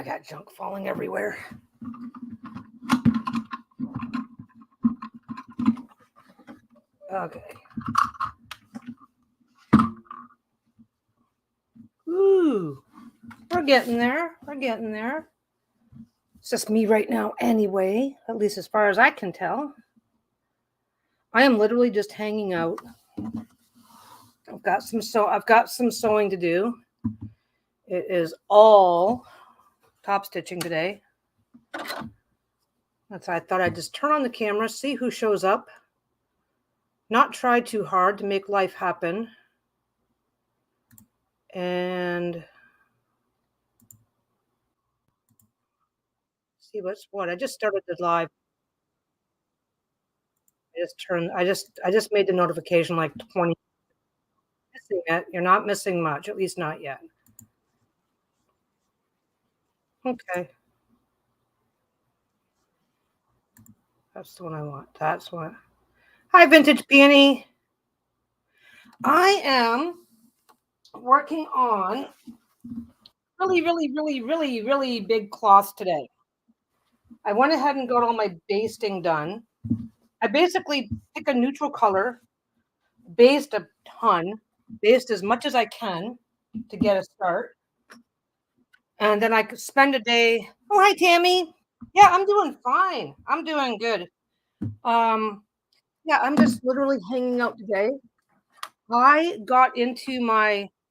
I got junk falling everywhere. Okay. Ooh, we're getting there. We're getting there. It's just me right now anyway, at least as far as I can tell. I am literally just hanging out. I've got some sewing to do. It is all top stitching today. That's why I thought I'd just turn on the camera, see who shows up. Not try too hard to make life happen. And see what's what. I just started the live. I just made the notification like 20. Missing it. You're not missing much, at least not yet. Okay. That's the one I want. That's what. Hi, Vintage Peony. I am working on really big cloths today. I went ahead and got all my basting done. I basically pick a neutral color, baste a ton, baste as much as I can to get a start. And then I could spend a day. Oh, hi, Tammy. Yeah, I'm doing fine. I'm doing good. Yeah, I'm just literally hanging out today. I got into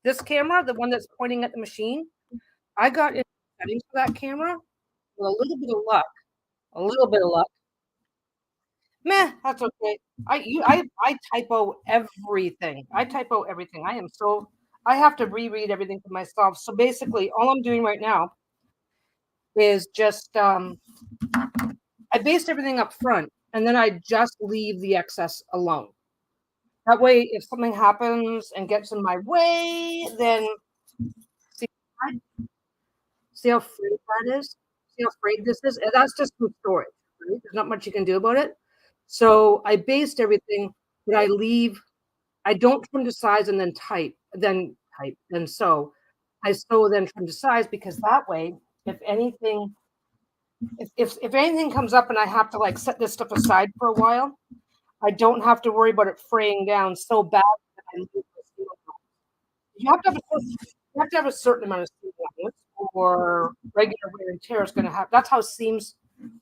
this camera, the one that's pointing at the machine. I got into settings for that camera with a little bit of luck. A little bit of luck. Meh, that's okay. I typo everything. I typo everything. I have to reread everything for myself. So basically, all I'm doing right now is just I based everything up front, and then I just leave the excess alone. That way, if something happens and gets in my way, then see how frayed that is? See how frayed this is? And that's just some storage, right? There's not much you can do about it. So I based everything, but I don't trim to size and then then sew. I sew then trim to size because that way, if anything comes up and I have to like set this stuff aside for a while, I don't have to worry about it fraying down so bad that I lose my seam allowance. You have to have a certain amount of seam allowance, or regular wear and tear is going to have. That's how seams.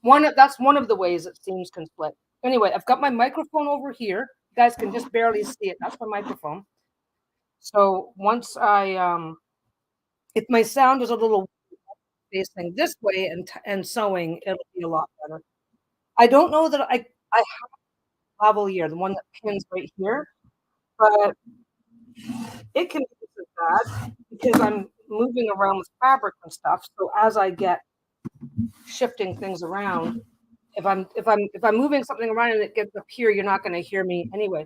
That's one of the ways that seams can split. Anyway, I've got my microphone over here. You guys can just barely see it. That's my microphone. So once if my sound is a little facing this way and sewing, it'll be a lot better. I don't know that I have a lavalier, the one that pins right here, but it can be so bad because I'm moving around with fabric and stuff. So as I get shifting things around, if I'm moving something around and it gets up here, you're not going to hear me anyway.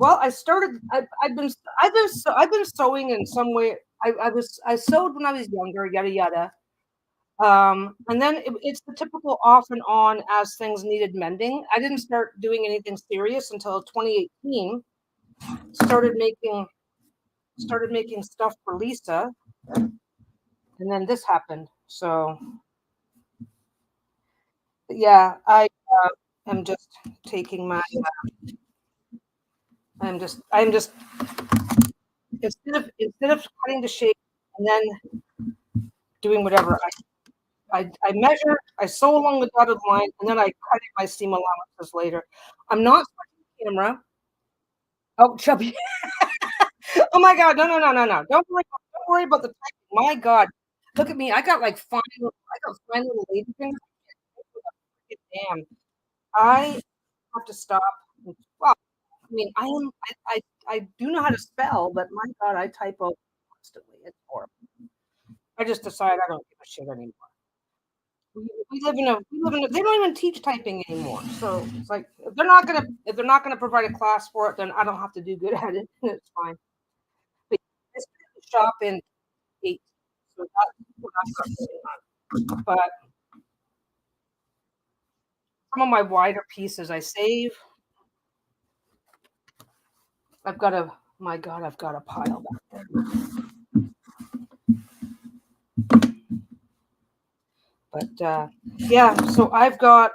Well, I started. I've been sewing in some way. I sewed when I was younger, yada yada. And then it's the typical off and on as things needed mending. I didn't start doing anything serious until 2018. Started making stuff for Lisa, and then this happened. So yeah, I am just taking my. I'm just instead of cutting the shape and then doing whatever I measure, I sew along the dotted line, and then I cut my seam allowances later. I'm not switching the camera. Oh, chubby. Oh my God, no. Don't worry about the typing. My God, look at me. I got fine little lady fingers. Damn. I have to stop. Well, I mean, I do know how to spell, but my God, I typo constantly. It's horrible. I just decided I don't give a shit anymore. We live in a they don't even teach typing anymore. So it's like if they're not gonna provide a class for it, then I don't have to do good at it. It's fine. But I started the shop in 8, so that's what I started on. But some of my wider pieces I save. My God, I've got a pile back there. But yeah, so I've got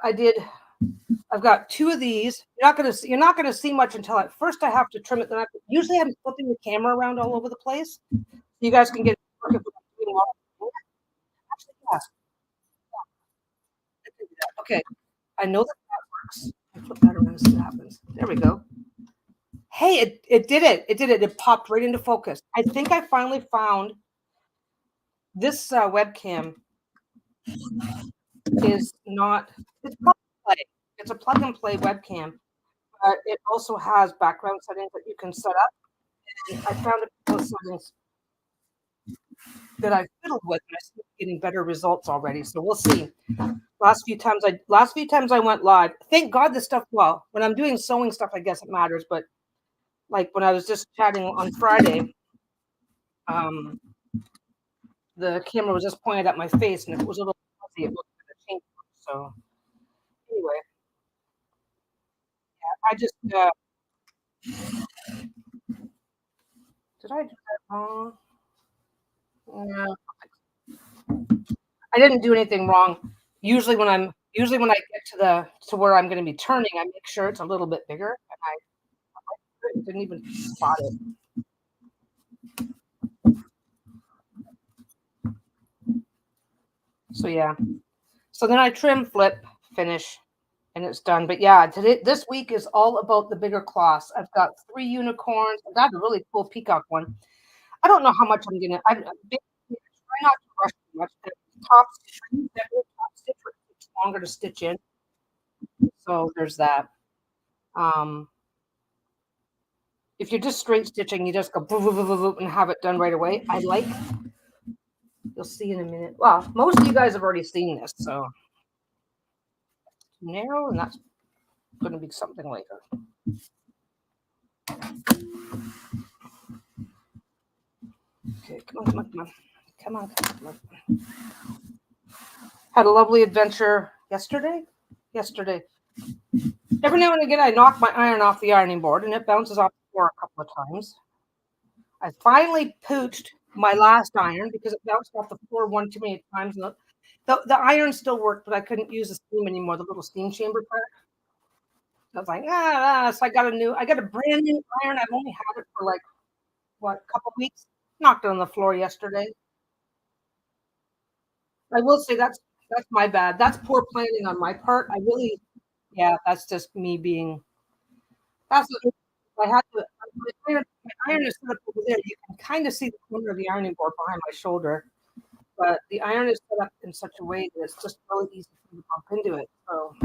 two of these. You're not gonna see much until at first I have to trim it. Then usually I'm flipping the camera around all over the place. You guys can get actually, yeah, I can do that. Okay, I know that works. I flip that around and see what happens. There we go. Hey, it did it. It did it. It popped right into focus. I think I finally found this webcam is not. It's plug and play. It's a plug and play webcam, but it also has background settings that you can set up. And I found a couple of settings that I fiddled with, and I started getting better results already. So we'll see. Last few times I went live. Thank God this stuff. Well, when I'm doing sewing stuff, I guess it matters. But like when I was just chatting on Friday, the camera was just pointed at my face, and if it was a little fuzzy, it looked like a change. So anyway, I just did I do that wrong? No, I didn't do anything wrong. Usually when I get to where I'm going to be turning, I make sure it's a little bit bigger, and I didn't even spot it. So yeah. So then I trim, flip, finish, and it's done. But yeah, this week is all about the bigger cloths. I've got 3 unicorns. I got a really cool peacock one. I don't know how much I'm gonna. I try not to rush too much. The top stitch takes longer to stitch in. So there's that. If you're just straight stitching, you just go boo, boo, boo, boo, boo, and have it done right away. You'll see in a minute. Well, most of you guys have already seen this, so narrow, and that's going to be something later. Okay, come on. Had a lovely adventure yesterday. Every now and again, I knock my iron off the ironing board, and it bounces off the floor a couple of times. I finally pooched my last iron because it bounced off the floor one too many times. The iron still worked, but I couldn't use the steam anymore. The little steam chamber part. I was like, so I got a brand new iron. I've only had it for like a couple weeks. Knocked it on the floor yesterday. I will say that's my bad. That's poor planning on my part. That's just me being. That's what I had to. My iron is set up over there. You can kind of see the corner of the ironing board behind my shoulder, but the iron is set up in such a way that it's just really easy for me to bump into it. So,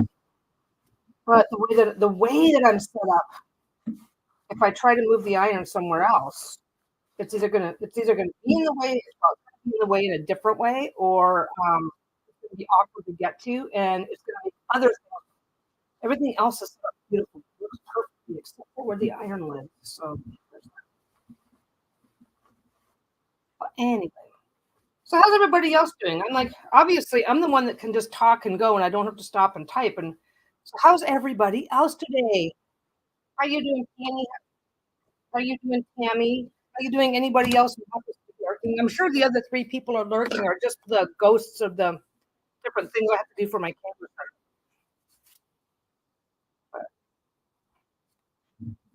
but the way that I'm set up, if I try to move the iron somewhere else, it's either gonna be in the way, in a different way, or it's gonna be awkward to get to, and it's gonna make other things. Everything else is set up beautiful, it looks perfectly except for where the iron lives. So anyway. So how's everybody else doing? I'm like, obviously, I'm the one that can just talk and go, and I don't have to stop and type. And so, how's everybody else today? How you doing, Tammy? How you doing, Tammy? How you doing? Anybody else who happens to be lurking? I'm sure the other 3 people are lurking, or just the ghosts of the different things I have to do for my camera.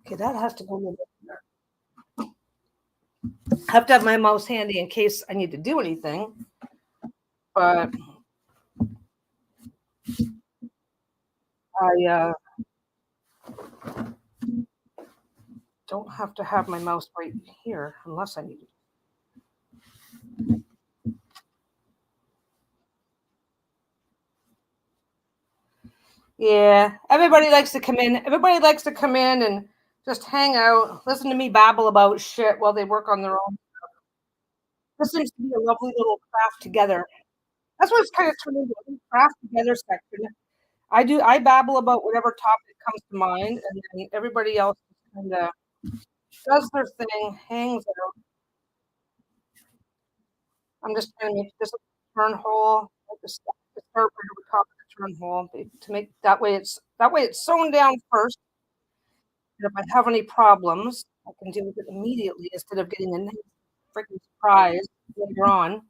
Okay, that has to go a little bit there. I have to have my mouse handy in case I need to do anything. But I don't have to have my mouse right here unless I need it. Yeah, everybody likes to come in. Everybody likes to come in and just hang out, listen to me babble about shit while they work on their own. This seems to be a lovely little craft together. That's what it's kind of turned into, a craft together section. I babble about whatever topic comes to mind, and then everybody else kind of does their thing, hangs out. I'm just trying to make this a turn hole. Just start right over top of the turn hole to make that way it's sewn down first. And if I have any problems, I can deal with it immediately instead of getting a nice freaking surprise later on.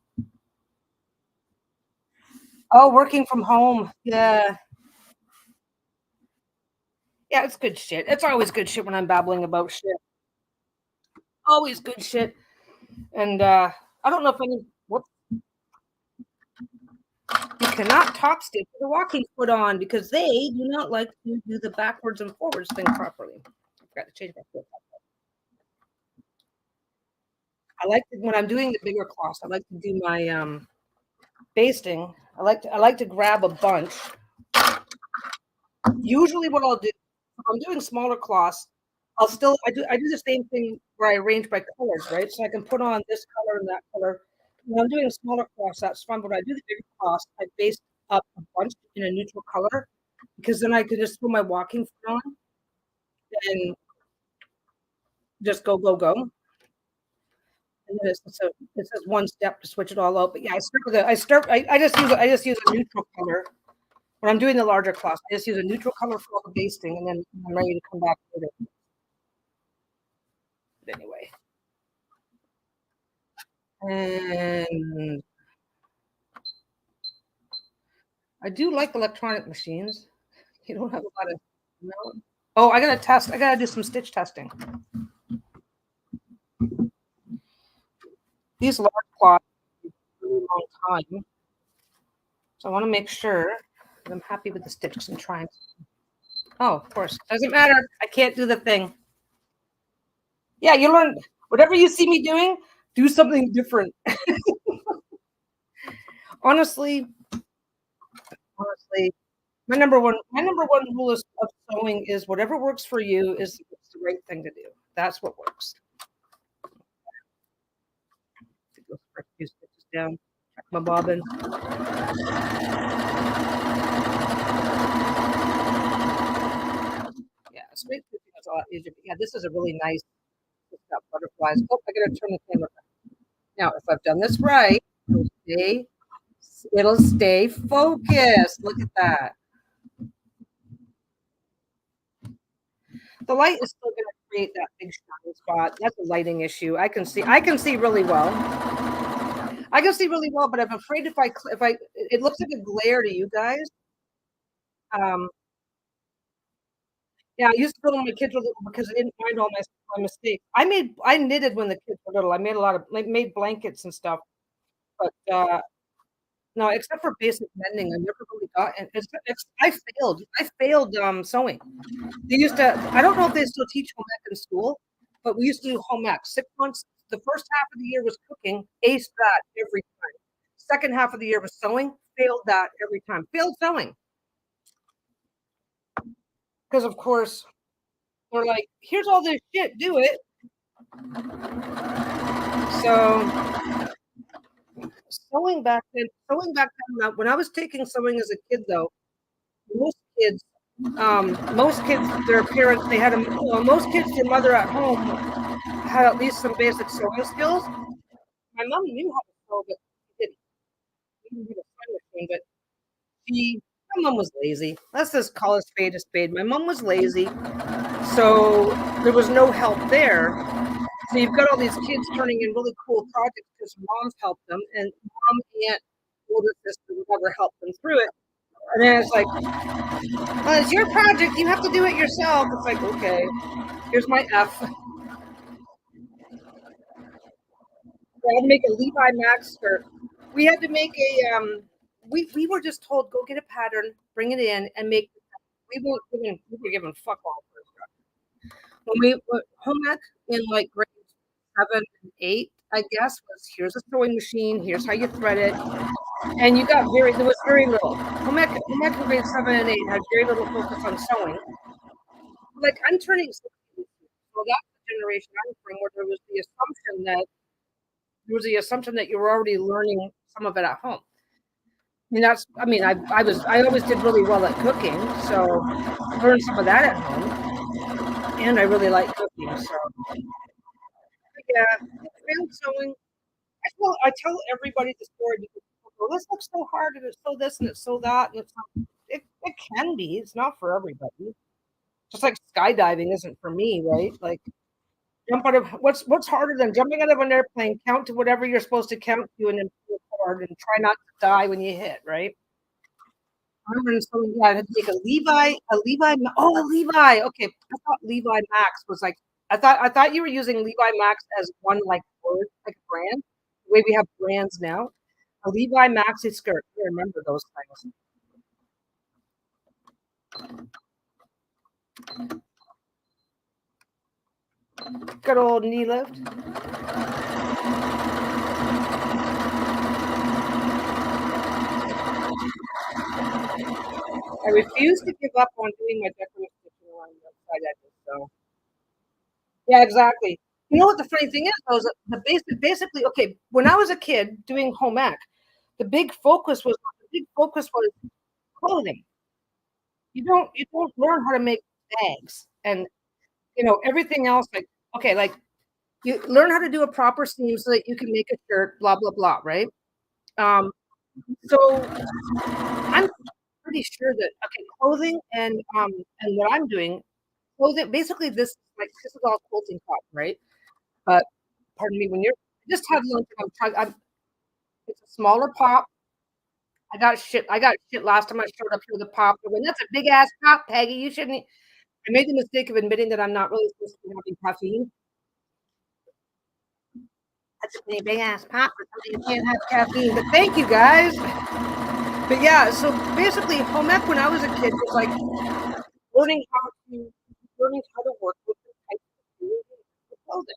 Oh, working from home. Yeah. Yeah, it's good shit. It's always good shit when I'm babbling about shit. Always good shit. And I don't know if any what you cannot top stitch with a walking foot on because they do not like to do the backwards and forwards thing properly. I forgot to change my foot. I like to, when I'm doing the bigger cloths, I like to do my basting. I like to grab a bunch. Usually what I'll do if I'm doing smaller cloths, I do the same thing where I arrange by colors, right? So I can put on this color and that color. When I'm doing smaller cloths, that's fun. But when I do the bigger cloths, I base up a bunch in a neutral color because then I can just put my walking foot on and just go, go, go. And then it's just one step to switch it all out. But yeah, I just use a neutral color. When I'm doing the larger cloths, I just use a neutral color for all the basting and then I'm ready to come back with it. But anyway. And I do like electronic machines. You don't have a lot of. No. Oh, I gotta test. I gotta do some stitch testing. These large cloths take a really long time, so I want to make sure that I'm happy with the stitches I'm trying. Oh, of course, doesn't matter. I can't do the thing. Yeah, you learn whatever you see me doing. Do something different. honestly, honestly, my number one rule of sewing is whatever works for you is the right thing to do. That's what works. Go for a few stitches down. Check my bobbin. Yeah, straight stitching is a lot easier. But yeah, this is a really nice. It's got butterflies. Oh, I gotta turn the camera back. Now, if I've done this right, stay, it'll stay focused. Look at that. The light is still going to create that big shiny spot. That's a lighting issue. I can see really well. I can see really well, but I'm afraid if I it looks like a glare to you guys. Um, yeah, I used to go when my kids were little because I didn't find all my mistakes. I knitted when the kids were little. I made a lot of like made blankets and stuff, but no, except for basic mending, I never really got. And I failed. I failed sewing. They used to. I don't know if they still teach home ec in school, but we used to do home ec. 6 months. The first half of the year was cooking. Aced that every time. Second half of the year was sewing. Failed that every time. Failed sewing because, of course, we're like, here's all this shit. Do it. So sewing back then. When I was taking sewing as a kid, though, most kids, their parents, they had a, most kids, their mother at home had at least some basic sewing skills. My mom knew how to sew, but she didn't have a sewing machine. But she, my mom was lazy. Let's just call a spade a spade. My mom was lazy, so there was no help there. So you've got all these kids turning in really cool projects because moms helped them, and mom, aunt, older sister, whatever helped them through it. And then it's like, well, it's your project. You have to do it yourself. It's like, okay, here's my F. I had to make a Levi Max skirt. We had to make a we were just told go get a pattern, bring it in, and make. We were given fuck all for it. When we home ec in like grade 7 and 8, I guess was here's a sewing machine, here's how you thread it, and there was very little. Home ec in grade 7 and 8 had very little focus on sewing. Like I'm turning 60, so that's the generation I'm from where there was the assumption that you were already learning some of it at home. I always did really well at cooking, so I learned some of that at home, and I really like cooking. So yeah, and sewing. I tell everybody the story because people go, this looks so hard, and it's so this and it's so that, and it's not. It can be. It's not for everybody. Just like skydiving isn't for me, right? Like jump out of what's harder than jumping out of an airplane, count to whatever you're supposed to count to, and then pull forward and try not to die when you hit, right? I remember someone, yeah, I had to take a Levi. Okay, I thought Levi Max was like, I thought you were using Levi Max as one like word, like brand, the way we have brands now. A Levi maxi skirt. I remember those things. Good old knee lift. I refuse to give up on doing my decorative stitching around the outside edges. So yeah, exactly. You know what the funny thing is though, is that basically okay, when I was a kid doing home ec, the big focus was clothing. You don't learn how to make bags and everything else like okay, like you learn how to do a proper seam so that you can make a shirt, blah blah blah, right? Um, so I'm pretty sure that okay, clothing and what I'm doing, clothing basically this is all quilting cotton, right? But pardon me, when you're I just had lunch and it's a smaller pop. I got shit last time I showed up here with a pop. They went, "That's a big ass pop, Peggy. You shouldn't." I made the mistake of admitting that I'm not really supposed to be having caffeine. That's a big ass pop for something you can't have caffeine. But thank you guys. But yeah, so basically, home ec when I was a kid was like learning how to learning how to work with the types of clothing.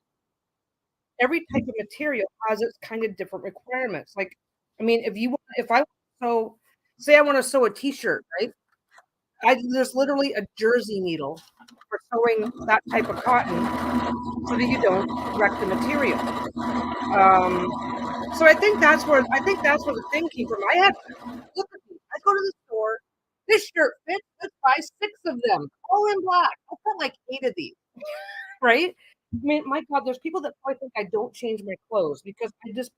Every type of material has its kind of different requirements. Like, I mean, if I so say I want to sew a T-shirt, right? There's literally a jersey needle for sewing that type of cotton so that you don't wreck the material. Um, so I think that's where the thing came from. I had look at me. I go to the store. This shirt fits. Let's buy 6 of them, all in black. I've got like 8 of these, right? I mean, my God, there's people that probably think I don't change my clothes because I just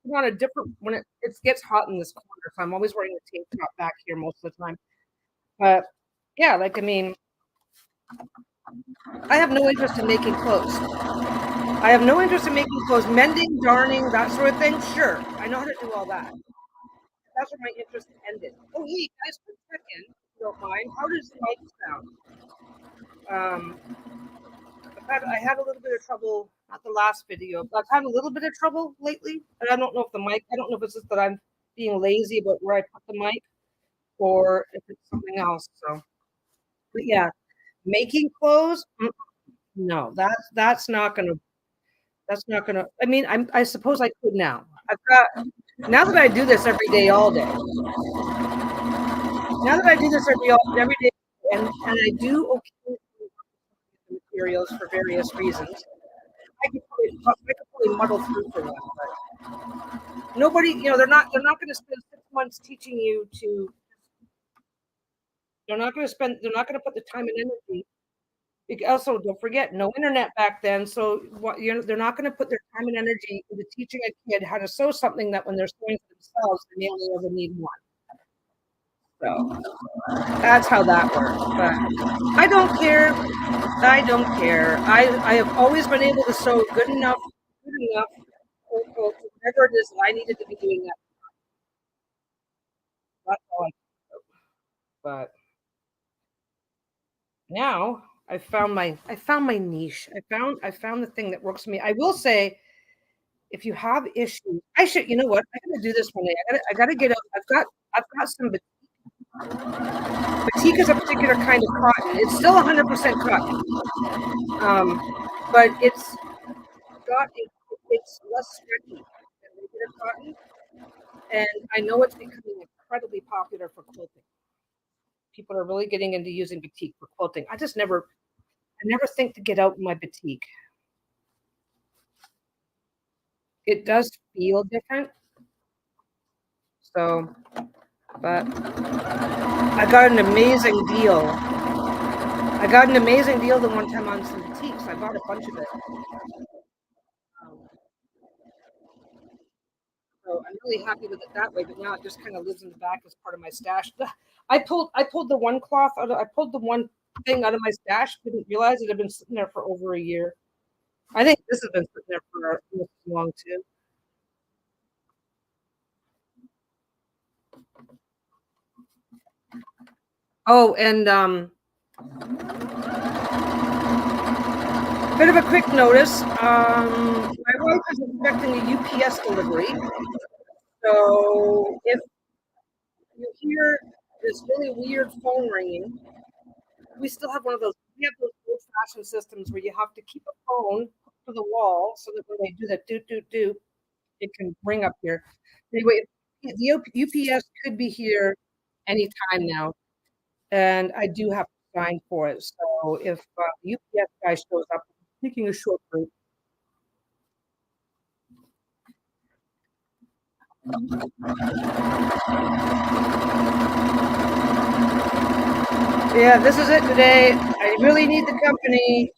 put on a different when it gets hot in this corner, so I'm always wearing a tank top back here most of the time. But yeah, like I mean, I have no interest in making clothes. I have no interest in making clothes, mending, darning, that sort of thing. Sure, I know how to do all that. That's where my interest ended. Oh, hey, guys, quick second, if you don't mind. How does the mic sound? Um, I had a little bit of trouble at the last video, but I've had a little bit of trouble lately. And I don't know if it's just that I'm being lazy about where I put the mic or if it's something else. So, but yeah, making clothes, no, that's not gonna. I mean, I suppose I could now. I've got now that I do this every day, all day. Now that I do this every day, and I do okay materials for various reasons. I could probably muddle through for that, but nobody, they're not going to spend 6 months teaching you to. They're not going to put the time and energy. Also, don't forget, no internet back then, so they're not going to put their time and energy into teaching a kid how to sew something that when they're sewing for themselves, they may only ever need one. So that's how that works. But I don't care. I don't care. I have always been able to sew good enough for whatever it is that I needed to be doing that. That's all I do. But now I found my niche. I found the thing that works for me. I will say, if you have issues, I should. You know what? I gotta do this one day. I gotta get up. I've got some batik is a particular kind of cotton. It's still 100% cotton, um, but it's less stretchy than regular cotton, and I know it's becoming incredibly popular for quilting. People are really getting into using batik for quilting. I never think to get out in my batik. It does feel different. So, but I got an amazing deal. I got an amazing deal the one time on some batiks. I bought a bunch of it. Um, so I'm really happy with it that way. But now it just kind of lives in the back as part of my stash. I pulled the one cloth out of, I pulled the one thing out of my stash. Didn't realize it had been sitting there for over a year. I think this has been sitting there for almost as long too. Oh, and bit of a quick notice. My wife is expecting a UPS delivery. So if you hear this really weird phone ringing, we still have one of those. We have those old-fashioned systems where you have to keep a phone hooked to the wall so that when they do that doot doot doot, it can ring up here. Anyway, the UPS could be here anytime now, and I do have to sign for it. So if the UPS guy shows up, I'm taking a short break. Yeah, this is it today. I really need the company.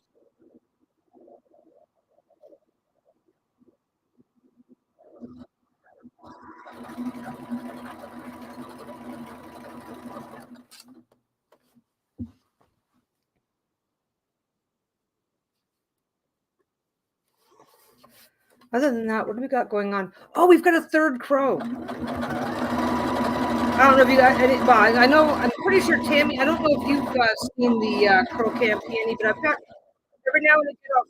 Other than that, what do we got going on? Oh, we've got a third crow. I don't know if you got any. Well, I know. I'm pretty sure Tammy. I don't know if you've seen the crow camp, Annie, but I've got every now and again I'll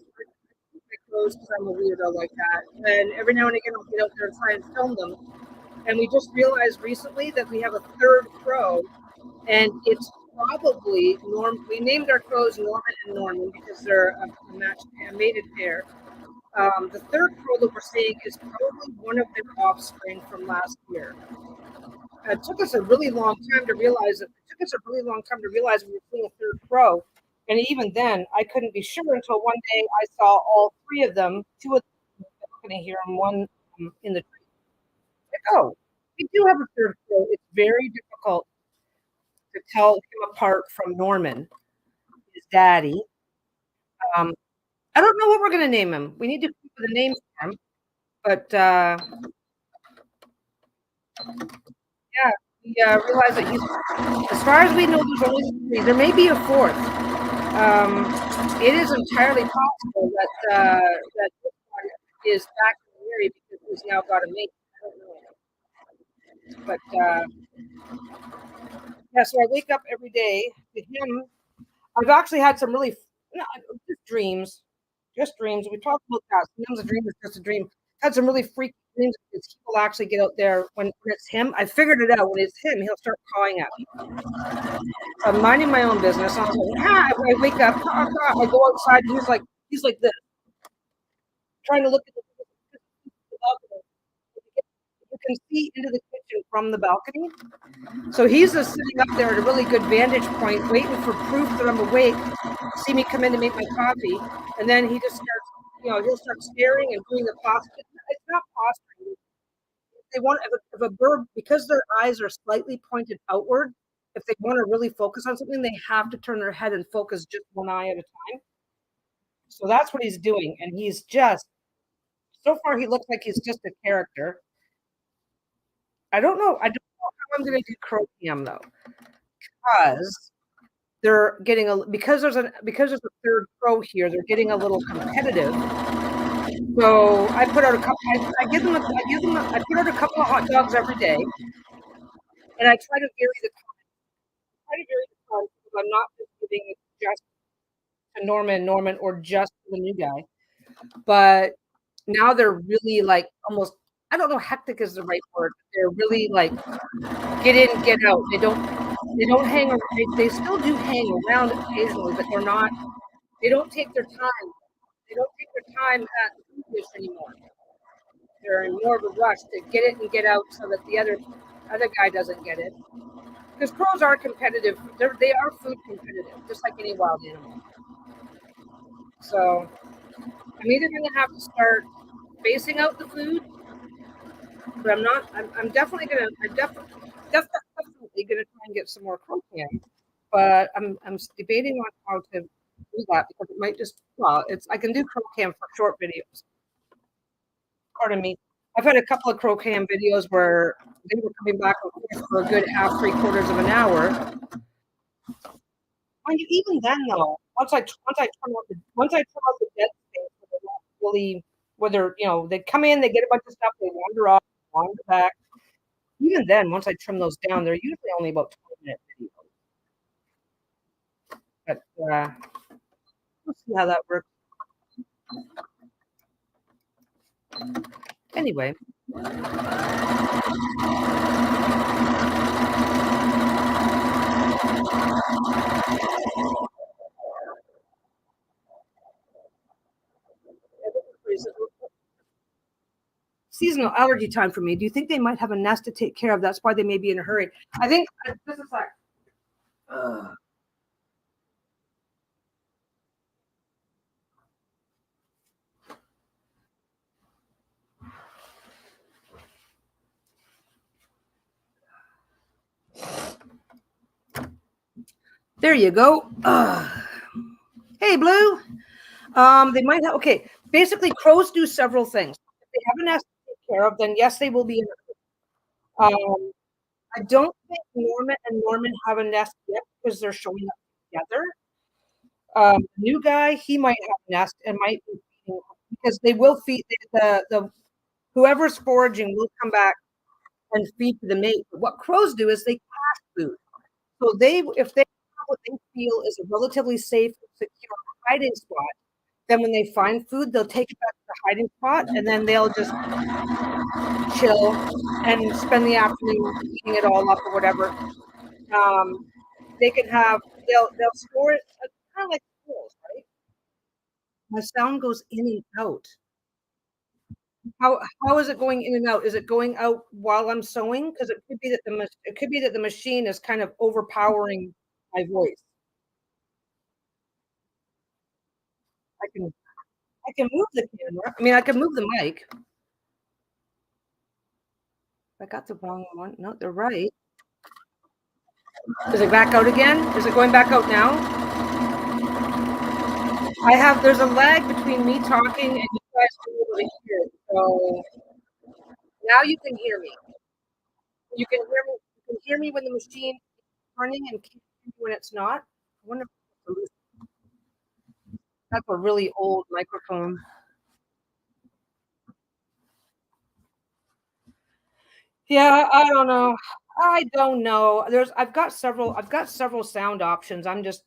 my crows because I'm a weirdo like that, and every now and again I'll get out there and try and film them. And we just realized recently that we have a third crow, and it's probably Norm. We named our crows Norman and Norman because they're a mated pair. The third crow that we're seeing is probably one of their offspring from last year. It took us a really long time to realize it. It took us a really long time to realize we were seeing a third crow. And even then, I couldn't be sure until one day I saw all three of them, two of them in the balcony here and one in the tree. Like, oh, we do have a third crow. It's very difficult to tell him apart from Norman, his daddy. Um, I don't know what we're going to name him. We need to come up with a name for him. But yeah, we realize that as far as we know, there's only three. There may be a fourth. It is entirely possible that this one is back in the area because he's now got a mate. I don't know. But yeah, so I wake up every day to him. I've actually had some really no, just dreams, just dreams. We talked about that. Sometimes a dream is just a dream. Had some really freaky dreams because he will actually get out there when it's him. I figured it out. When it's him, he'll start cawing at me. I'm minding my own business. I'm like, ah, I wake up, I go outside, and he's like this, trying to look at the balcony. You can see into the kitchen from the balcony. So he's just sitting up there at a really good vantage point, waiting for proof that I'm awake, see me come in to make my coffee, and then he just starts, he'll start staring and doing the posture. It's not posturing. They want if a bird, because their eyes are slightly pointed outward, if they want to really focus on something, they have to turn their head and focus just one eye at a time. So that's what he's doing, and he's just so far he looks like he's just a character. I don't know how I'm going to do crow cam though, because they're getting because there's a third crow here. They're getting a little competitive. So I put out a couple. I put out a couple of hot dogs every day, and I try to vary the time because I'm not just giving it just to Norman, or just to the new guy. But now they're really like almost. I don't know. Hectic is the right word. They're really like get in, get out. They don't hang. They still do hang around occasionally, but they're not. They don't take their time. They don't take their time at the food dish anymore. They're in more of a rush to get it and get out so that the other guy doesn't get it. Because crows are competitive. They are food competitive, just like any wild animal. So I'm either going to have to start spacing out the food, but I'm not. I'm definitely going to. Definitely going to try and get some more crow cam. But I'm debating on how to do that because it might just it's I can do crow cam for short videos. Pardon me. I've had a couple of crow cam videos where they were coming back for a good half, 3/4 of an hour. And even then, though, once I turn out the dead space, where they're not really, where they come in, they get a bunch of stuff, they wander off, wander back. Even then, once I trim those down, they're usually only about 20-minute videos. But, we'll see how that works. Anyway. Seasonal allergy time for me. Do you think they might have a nest to take care of? That's why they may be in a hurry. I think this is like. There you go. Hey, Blue. They might have. Okay, basically, crows do several things. If they have a nest to take care of, then yes, they will be in. I don't think Norman and Norman have a nest yet because they're showing up together. New guy, he might have a nest and might be feeding because they will feed the whoever's foraging will come back and feed to the mate. But what crows do is they cache food. So they, if they have what they feel is a relatively safe, secure hiding spot, then when they find food, they'll take it back to the hiding spot and then they'll just chill and spend the afternoon eating it all up or whatever. They can have they'll store it kind of like squirrels, right? My sound goes in and out. How is it going in and out? Is it going out while I'm sewing? Because it could be that it could be that the machine is kind of overpowering my voice. I can I can move the camera. I mean, I can move the mic. I got the wrong one. No, they're right. Is it back out again? Is it going back out now? There's a lag between me talking and you guys being able to hear it. So now you can hear me. You can hear me. You can hear me when the machine is running and can't hear me when it's not. I wonder if that's a really old microphone. Yeah, I don't know. I don't know. I've got several sound options. I'm just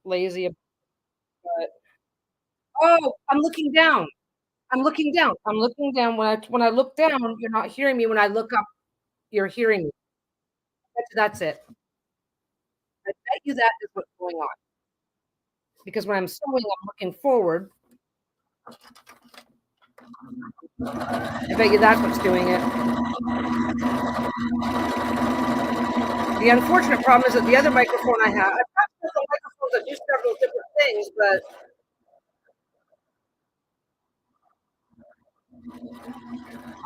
lazy about it. Oh, I'm looking down. I'm looking down. I'm looking down. When I look down, you're not hearing me. When I look up, you're hearing me. That's it. I bet you that is what's going on. Because when I'm sewing, I'm looking forward. I bet you that's what's doing it. The unfortunate problem is that the other microphone I've got several microphones that do several different things, but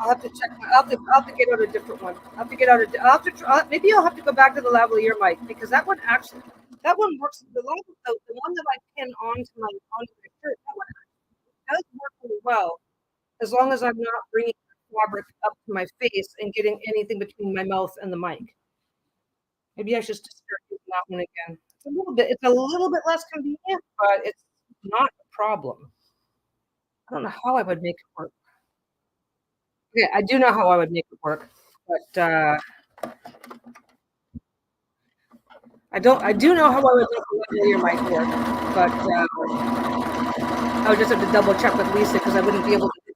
I'll have to check. I'll have to get out a different one. I'll have to get out a. I'll have to. Maybe I'll have to go back to the lavalier mic because that one works. The one that I pin onto my shirt, that one does work really well as long as I'm not bringing the fabric up to my face and getting anything between my mouth and the mic. Maybe I should just start using that one again. It's a little bit less convenient, but it's not a problem. I don't know how I would make it work. Okay, I do know how I would make it work, but I do know how I would make the lavalier mic work, but I would just have to double check with Lisa because I wouldn't be able to do that.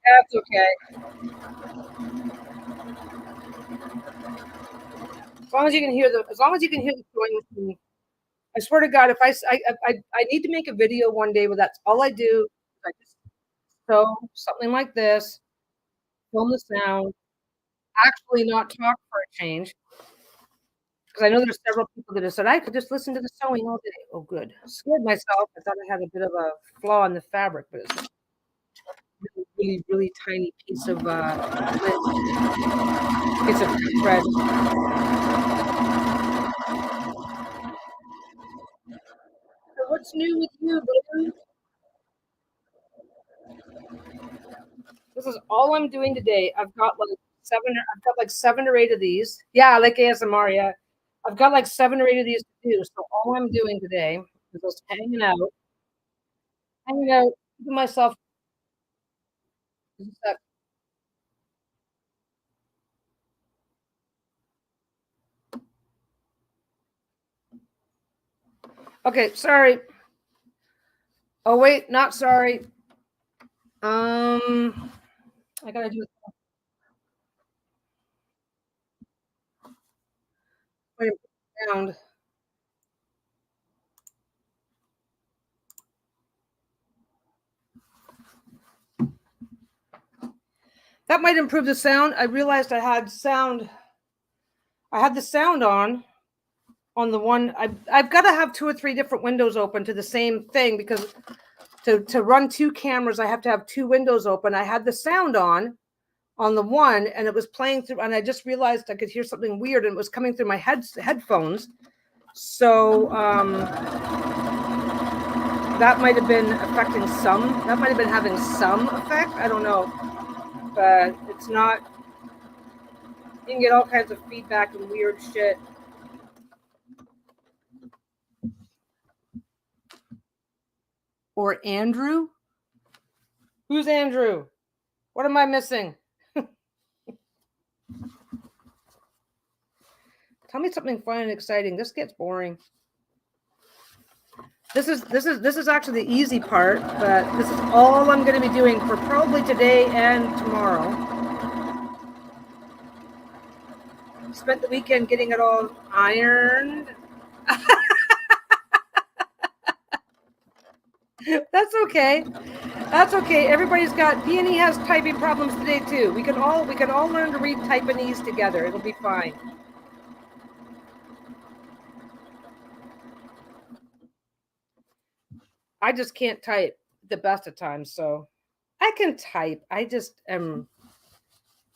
That's okay. As long as you can hear the sewing. I swear to God, if I need to make a video one day where that's all I do. I just sew something like this, film the sound, actually not talk for a change. Because I know there's several people that have said I could just listen to the sewing all day. Oh, good. Scared myself. I thought I had a bit of a flaw in the fabric, but it's a really, really, really tiny piece of thread. So what's new with you, baby? This is all I'm doing today. I've got like 7 or 8 of these. Yeah, I like ASMR. Yeah, I've got like 7 or 8 of these to do. So all I'm doing today is just hanging out, keeping myself. Okay, sorry. Oh wait, not sorry. I gotta do it. Sound. That might improve the sound. I realized I had sound. I had the sound on the one. I've got to have 2 or 3 different windows open to the same thing because to run 2 cameras, I have to have 2 windows open. I had the sound on the one, and it was playing through, and I just realized I could hear something weird, and it was coming through my headphones. So that might have been affecting some. That might have been having some effect. I don't know, but it's not. You can get all kinds of feedback and weird shit. Or Andrew? Who's Andrew? What am I missing? Tell me something fun and exciting. This gets boring. This is actually the easy part, but this is all I'm going to be doing for probably today and tomorrow. Spent the weekend getting it all ironed. That's okay. That's okay. Everybody's got Peony has typing problems today too. We can all learn to read Taiwanese together. It'll be fine. I just can't type the best of times, so I can type. I just am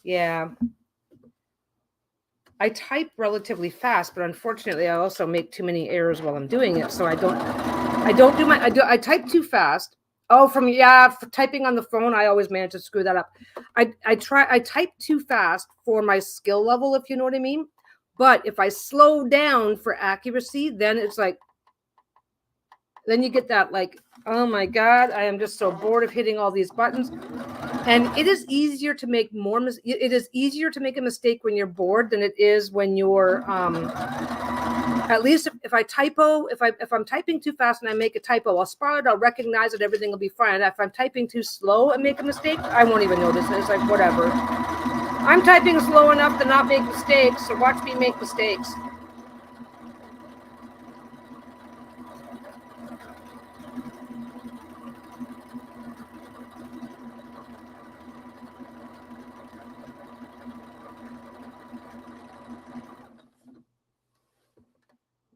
yeah. I type relatively fast, but unfortunately I also make too many errors while I'm doing it, so I type too fast. Oh, for typing on the phone, I always manage to screw that up. I type too fast for my skill level, if you know what I mean. But if I slow down for accuracy, then it's like, then you get that like, oh my God, I am just so bored of hitting all these buttons. And it is easier to make it is easier to make a mistake when you're bored than it is when you're at least if I typo, if I'm typing too fast and I make a typo, I'll spot it, I'll recognize it, everything will be fine. If I'm typing too slow and make a mistake, I won't even notice it. It's like whatever. I'm typing slow enough to not make mistakes, so watch me make mistakes.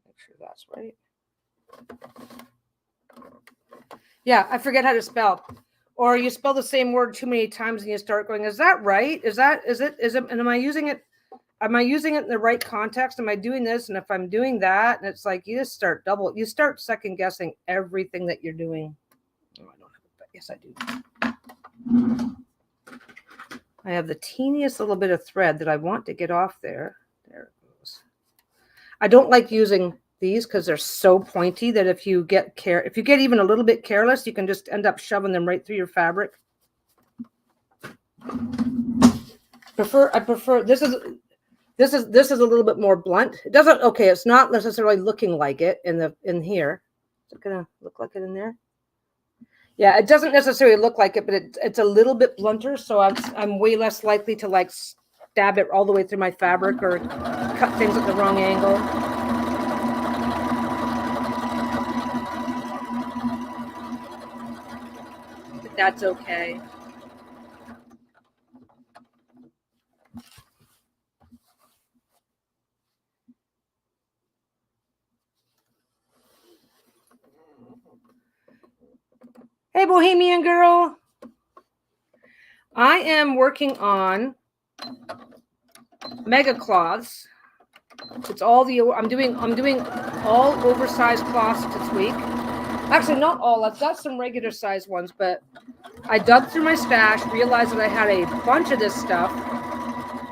Make sure that's right. Yeah, I forget how to spell. Or you spell the same word too many times and you start going, is that right? Is it, and am I using it? Am I using it in the right context? Am I doing this? And if I'm doing that, and it's like, you just you start second guessing everything that you're doing. Oh, I don't have it, but yes, I do. I have the teeniest little bit of thread that I want to get off there. There it goes. I don't like using these because they're so pointy that if you get even a little bit careless, you can just end up shoving them right through your fabric. I prefer this is a little bit more blunt. It doesn't it's not necessarily looking like it in here. Is it gonna look like it in there? Yeah, it doesn't necessarily look like it, but it's a little bit blunter, so I'm way less likely to like stab it all the way through my fabric or cut things at the wrong angle. But that's okay. Hey, Bohemian girl. I am working on mega cloths. It's all I'm doing all oversized cloths this week. Actually, not all. I've got some regular size ones, but I dug through my stash, realized that I had a bunch of this stuff,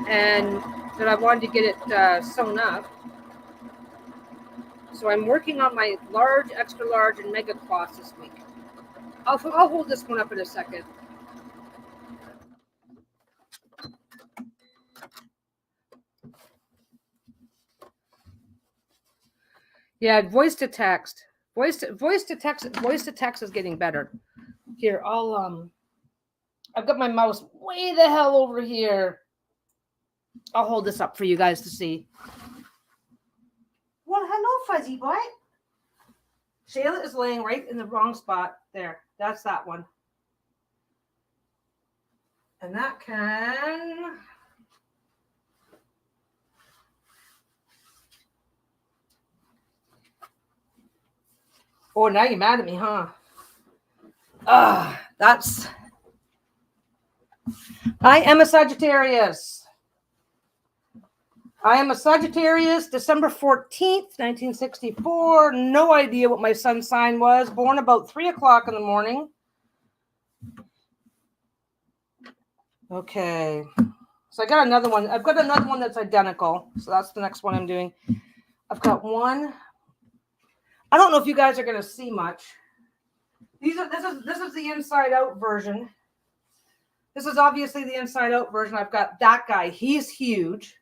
and that I wanted to get it sewn up. So I'm working on my large, extra large, and mega cloths this week. I'll hold this one up in a second. Yeah, voice to text. Voice to text is getting better. Here, I've got my mouse way the hell over here. I'll hold this up for you guys to see. Well, hello, fuzzy boy. Shayla is laying right in the wrong spot. There, that's that one. And that can... Oh, now you're mad at me, huh? That's... I am a Sagittarius. I am a Sagittarius, December 14th, 1964. No idea what my sun sign was. Born about 3 o'clock in the morning. Okay. So I got another one. I've got another one that's identical. So that's the next one I'm doing. I've got one. I don't know if you guys are going to see much. This is the inside out version. This is obviously the inside out version. I've got that guy. He's huge.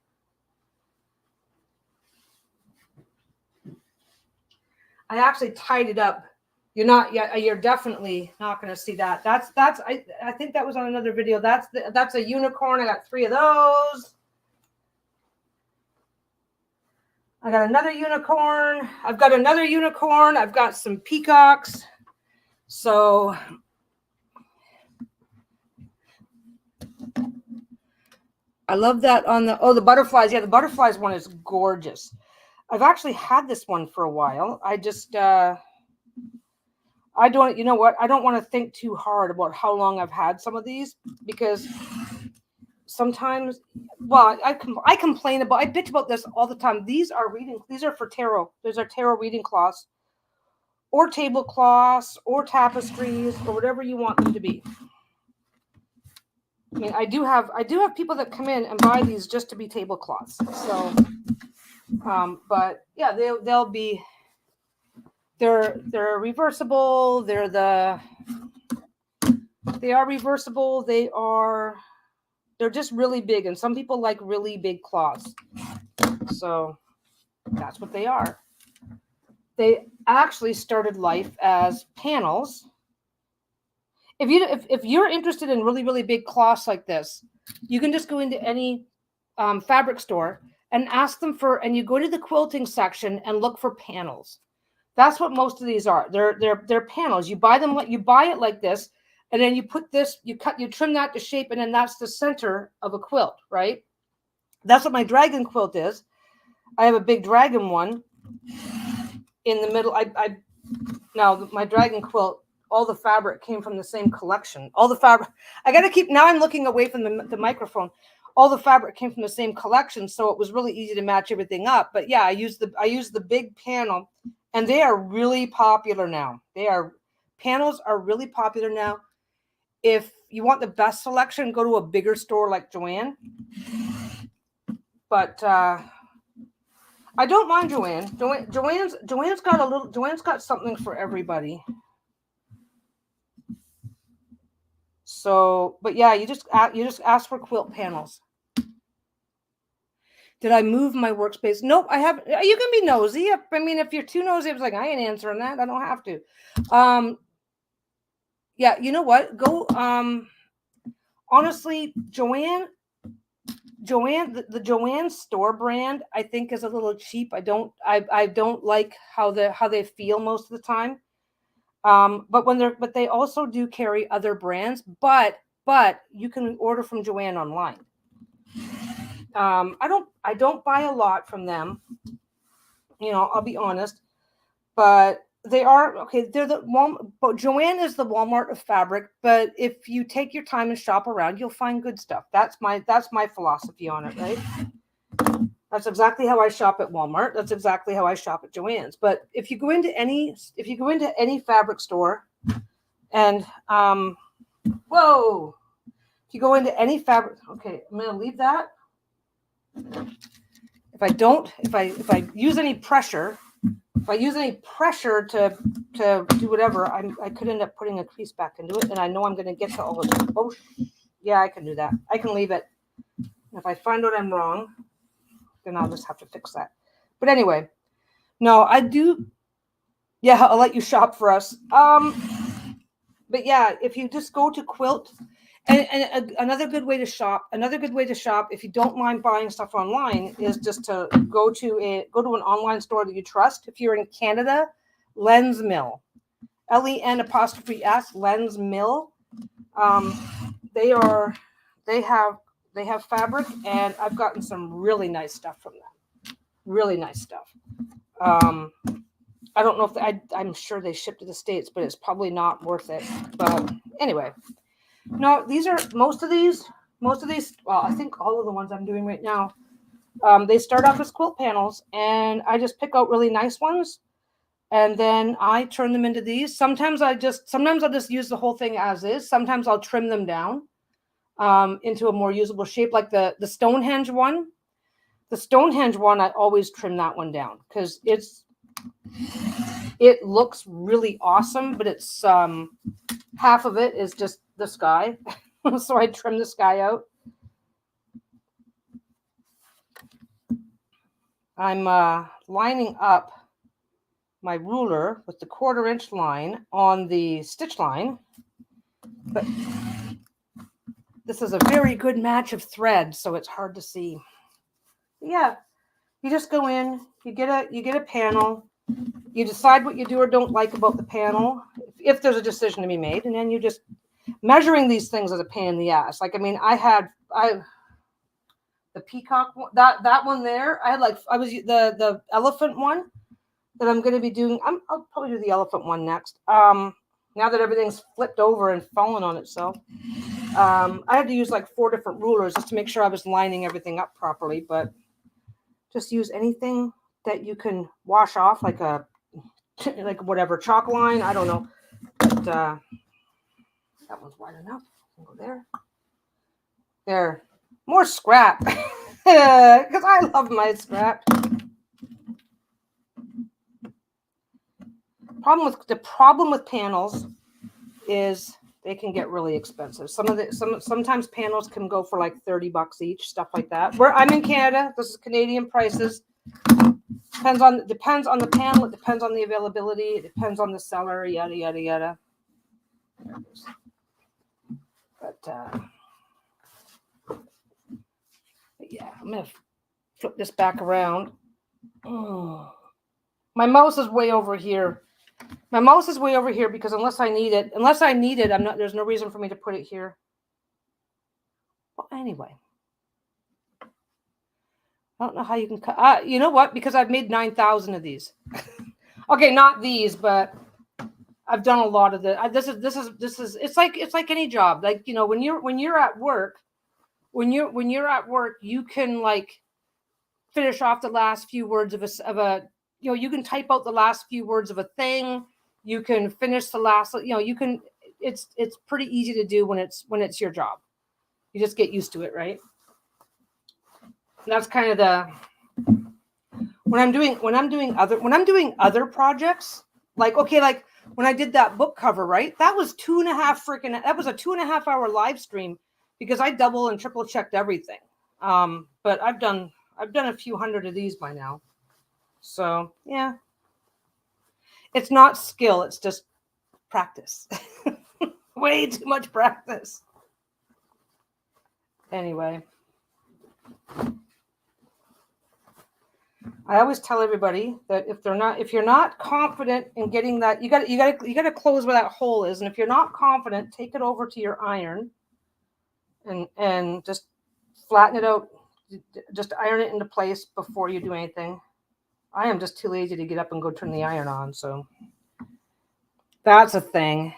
I actually tied it up. You're definitely not going to see that. I think that was on another video. That's a unicorn. I got 3 of those. I got another unicorn. I've got another unicorn. I've got some peacocks. So I love that on the butterflies. Yeah, the butterflies one is gorgeous. I've actually had this one for a while. I just, I don't, you know what? I don't want to think too hard about how long I've had some of these because sometimes, well, I complain about, I bitch about this all the time. These are for tarot. These are tarot reading cloths or tablecloths or tapestries or whatever you want them to be. I mean, I do have people that come in and buy these just to be tablecloths. So, but yeah, they'll be, they're reversible. They are reversible. They're just really big. And some people like really big cloths. So that's what they are. They actually started life as panels. If you're interested in really, really big cloths like this, you can just go into any fabric store and ask them and you go to the quilting section and look for panels. That's what most of these are. They're panels. You buy it like this, and then you put this, you trim that to shape, and then that's the center of a quilt, right? That's what my dragon quilt is. I have a big dragon one in the middle. Now my dragon quilt, all the fabric came from the same collection. All the fabric, now I'm looking away from the microphone. All the fabric came from the same collection, so it was really easy to match everything up. But yeah, I used the big panel, and they are really popular now. Panels are really popular now. If you want the best selection, go to a bigger store like Joann. But I don't mind Joann. Joann's got something for everybody. So, but yeah, you just ask for quilt panels. Did I move my workspace? Nope, I haven't. You can be nosy. If you're too nosy, I was like, I ain't answering that. I don't have to. Yeah, you know what? Go. Honestly, Joann, the Joann store brand, I think is a little cheap. I don't like how they feel most of the time. But they also do carry other brands, but you can order from Joann online. I don't buy a lot from them. I'll be honest, but they are okay. They're but Joann is the Walmart of fabric. But if you take your time and shop around, you'll find good stuff. That's my philosophy on it, right? That's exactly how I shop at Walmart. That's exactly how I shop at Joann's. But if you go into any fabric store, and if you go into any fabric, okay, I'm gonna leave that. If I use any pressure, to do whatever, I could end up putting a crease back into it, and I know I'm going to get to all of it. Oh, yeah, I can do that. I can leave it. If I find out I'm wrong, then I'll just have to fix that. But anyway, no, I do. Yeah, I'll let you shop for us. But yeah, if you just go to Quilt, another good way to shop, if you don't mind buying stuff online, is just to go to an online store that you trust. If you're in Canada, Lens Mill, LEN_S, Lens Mill. They have fabric, and I've gotten some really nice stuff from them. Really nice stuff. I don't know if I'm sure they ship to the States, but it's probably not worth it. But anyway, no, these are most of these. Well, I think all of the ones I'm doing right now, they start off as quilt panels, and I just pick out really nice ones, and then I turn them into these. Sometimes I'll just use the whole thing as is. Sometimes I'll trim them down into a more usable shape, like the Stonehenge one. The Stonehenge one, I always trim that one down because it looks really awesome, but it's half of it is just the sky. So I trim the sky out. I'm lining up my ruler with the 1/4 inch line on the stitch line, but this is a very good match of thread, so it's hard to see. Yeah, you just go in, you get a panel, you decide what you do or don't like about the panel, if there's a decision to be made, and then you just measuring these things is a pain in the ass. Like, I mean, the peacock one, that one there, I was the elephant one that I'm going to be doing. I'll probably do the elephant one next. Now that everything's flipped over and fallen on itself, I had to use like 4 different rulers just to make sure I was lining everything up properly. But just use anything that you can wash off, like whatever chalk line. I don't know, but that one's wide enough. I'll go there. There, more scrap because I love my scrap. The problem with panels is they can get really expensive. Sometimes panels can go for like $30 each, stuff like that. Where I'm in Canada, this is Canadian prices. Depends on the panel. It depends on the availability. It depends on the seller. Yada yada yada. But yeah, I'm gonna flip this back around. Oh. My mouse is way over here. Because unless I need it, there's no reason for me to put it here. Well, anyway. I don't know how you can cut. You know what? Because I've made 9,000 of these. Okay, not these, but I've done a lot of the. This is. It's like any job. Like, you know, when you're at work, you can like finish off the last few words of a. You know, you can type out the last few words of a thing. You can finish the last. You know, you can. It's pretty easy to do when it's your job. You just get used to it, right? That's kind of the when I'm doing other projects, like when I did that book cover, right? That was 2.5 hour live stream because I double and triple checked everything. But I've done a few hundred of these by now. So yeah. It's not skill, it's just practice. Way too much practice. Anyway. I always tell everybody that if you're not confident in getting that, you got to close where that hole is, and if you're not confident, take it over to your iron, and just flatten it out, just iron it into place before you do anything. I am just too lazy to get up and go turn the iron on, so that's a thing.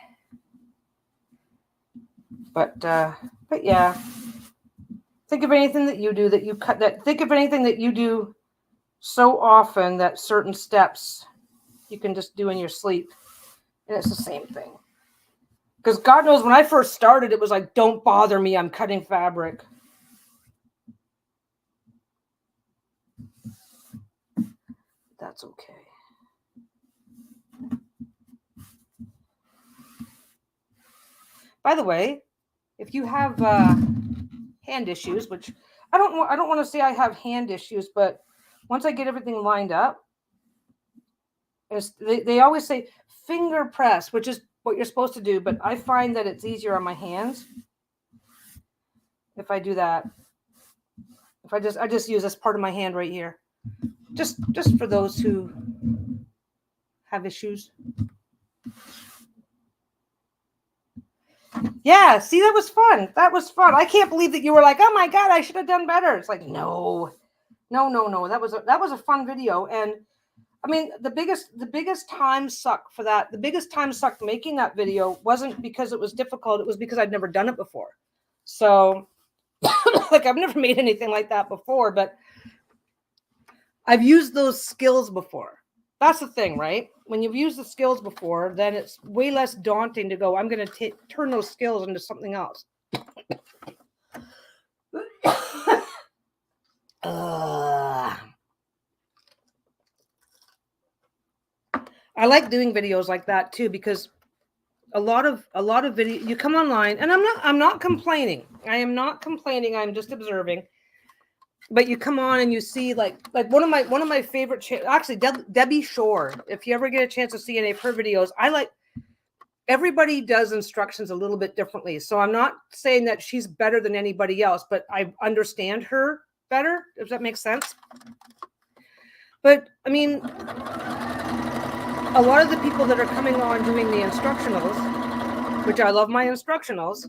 But yeah, think of anything that you do that you cut. Think of anything that you do so often that certain steps you can just do in your sleep, and it's the same thing. Because God knows when I first started, it was like, don't bother me, I'm cutting fabric. That's okay. By the way, if you have hand issues, which I don't want to say I have hand issues, but once I get everything lined up, They always say finger press, which is what you're supposed to do, but I find that it's easier on my hands if I do that. If I just use this part of my hand right here, just for those who have issues. Yeah, see, that was fun. That was fun. I can't believe that you were like, oh my God, I should have done better. It's like, no. That was a fun video. And I mean, the biggest time suck for that, the biggest time suck making that video wasn't because it was difficult. It was because I'd never done it before. So like, I've never made anything like that before, but I've used those skills before. That's the thing, right? When you've used the skills before, then it's way less daunting to go, I'm going to turn those skills into something else. I like doing videos like that too, because a lot of video, you come online, and I'm not complaining. I am not complaining. I'm just observing. But you come on and you see like one of my favorite actually Debbie Shore. If you ever get a chance to see any of her videos, everybody does instructions a little bit differently. So I'm not saying that she's better than anybody else, but I understand her better, if that makes sense. But I mean, a lot of the people that are coming on doing the instructionals, which I love my instructionals.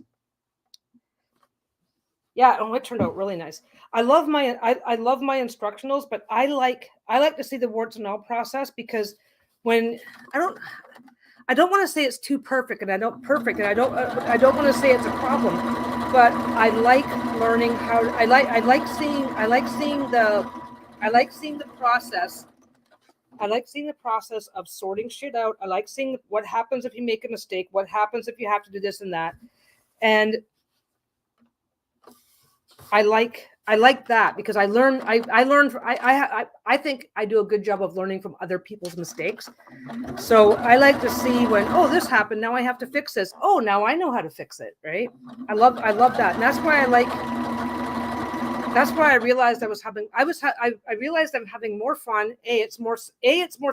Yeah, it turned out really nice. I love my instructionals, but I like to see the warts and all process, because when I don't want to say it's too perfect, and I don't want to say it's a problem, but I like learning how I like seeing the process. I like seeing the process of sorting shit out. I like seeing what happens if you make a mistake, what happens if you have to do this and that. And I like that, because I think I do a good job of learning from other people's mistakes. So I like to see when, oh, this happened, now I have to fix this. Oh, now I know how to fix it, right? I love that. And that's why I realized I realized I'm having more fun. It's more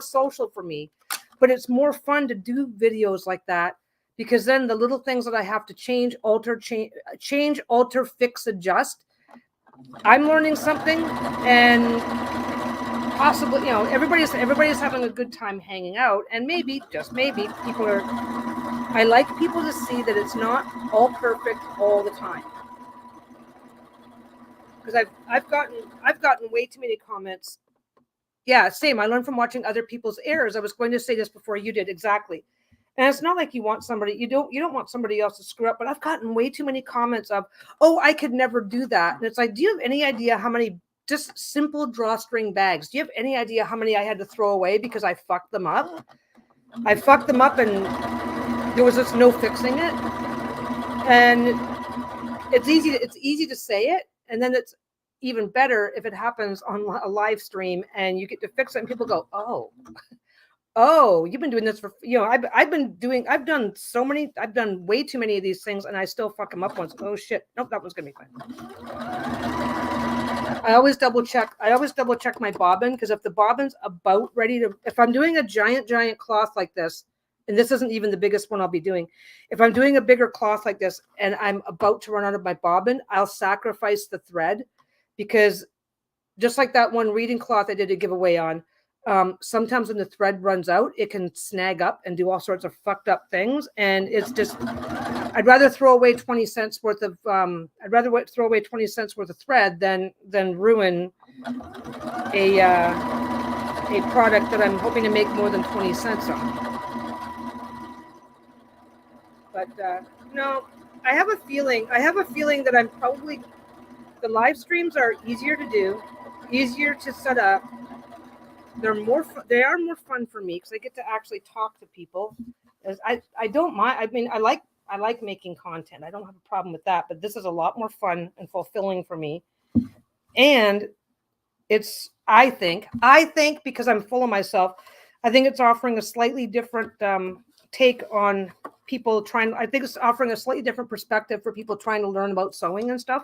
social for me, but it's more fun to do videos like that, because then the little things that I have to change, alter, fix, adjust, I'm learning something, and possibly, everybody's having a good time hanging out, and maybe, just maybe, I like people to see that it's not all perfect all the time. Because I've gotten way too many comments. Yeah, same. I learned from watching other people's errors. I was going to say this before you did, exactly. And it's not like you want somebody, you don't want somebody else to screw up, but I've gotten way too many comments of, oh, I could never do that. And it's like, do you have any idea how many just simple drawstring bags? Do you have any idea how many I had to throw away because I fucked them up? I fucked them up and there was just no fixing it. And it's easy to say it. And then it's even better if it happens on a live stream and you get to fix it and people go, oh, you've been doing this for, I've done way too many of these things and I still fuck them up once. Oh shit. Nope, that one's going to be fine. I always double check my bobbin, because if the bobbin's about ready to, if I'm doing a giant cloth like this, and this isn't even the biggest one I'll be doing, if I'm doing a bigger cloth like this and I'm about to run out of my bobbin, I'll sacrifice the thread, because just like that one reading cloth I did a giveaway on, sometimes when the thread runs out, it can snag up and do all sorts of fucked up things. And it's just, I'd rather throw away 20 cents worth of thread than ruin a product that I'm hoping to make more than 20 cents on. But no, I have a feeling that I'm probably, the live streams are easier to do, easier to set up. They are more fun for me because I get to actually talk to people. I don't mind. I mean, I like making content. I don't have a problem with that, but this is a lot more fun and fulfilling for me. And it's, I think because I'm full of myself, I think it's offering a slightly different take on people I think it's offering a slightly different perspective for people trying to learn about sewing and stuff.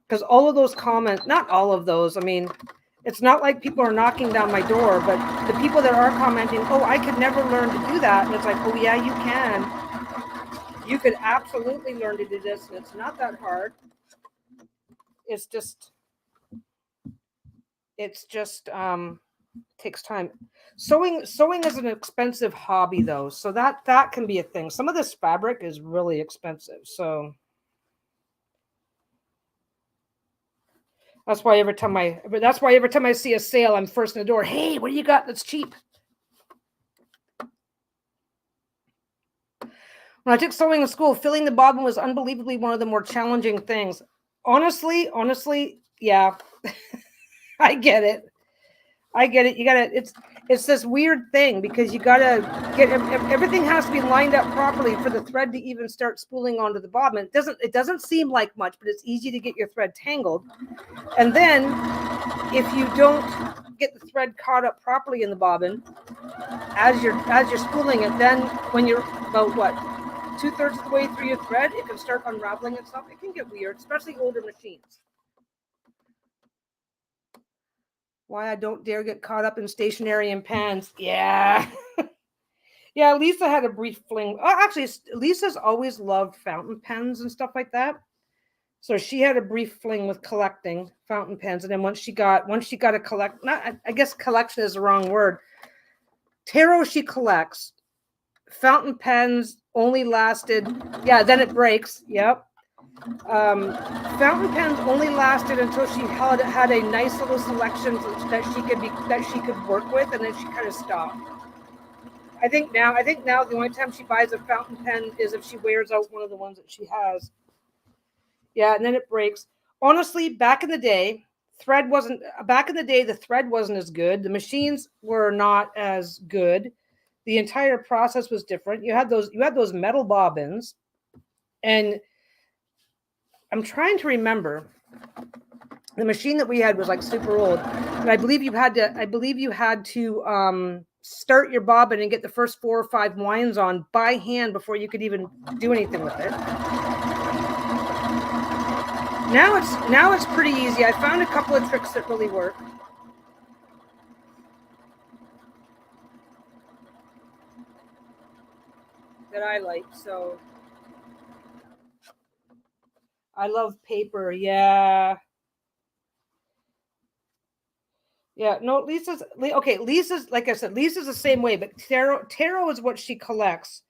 Because all of those comments, not all of those, I mean, It's not like people are knocking down my door, but the people that are commenting, oh, I could never learn to do that. And it's like, oh yeah, you can. You could absolutely learn to do this, and it's not that hard. It's just takes time. Sewing is an expensive hobby though, so that can be a thing. Some of this fabric is really expensive, so that's why every time I see a sale, I'm first in the door. Hey, what do you got that's cheap? When I took sewing in school, filling the bobbin was unbelievably one of the more challenging things. Honestly, yeah. I get it. You gotta, it's this weird thing because you gotta get, everything has to be lined up properly for the thread to even start spooling onto the bobbin. It doesn't seem like much, but it's easy to get your thread tangled. And then if you don't get the thread caught up properly in the bobbin, as you're spooling it, then when you're about 2/3 of the way through your thread, it can start unraveling itself. It can get weird, especially older machines. Why I don't dare get caught up in stationery and pens. Yeah. Yeah, Lisa had a brief fling. Oh, actually, Lisa's always loved fountain pens and stuff like that. So she had a brief fling with collecting fountain pens. And then once she got a I guess collection is the wrong word. Tarot she collects. Fountain pens only lasted, then it breaks. Yep. Fountain pens only lasted until she had a nice little selection that she could work with, and then she kind of stopped. I think now the only time she buys a fountain pen is if she wears out one of the ones that she has. Yeah, and then it breaks. Honestly, back in the day, the thread wasn't as good. The machines were not as good. The entire process was different. You had those metal bobbins, and I'm trying to remember. The machine that we had was like super old, and I believe you had to start your bobbin and get the first 4 or 5 winds on by hand before you could even do anything with it. Now it's pretty easy. I found a couple of tricks that really work. That I like. So I love paper. Yeah. Yeah, no, Lisa's like I said, Lisa's the same way, but tarot is what she collects.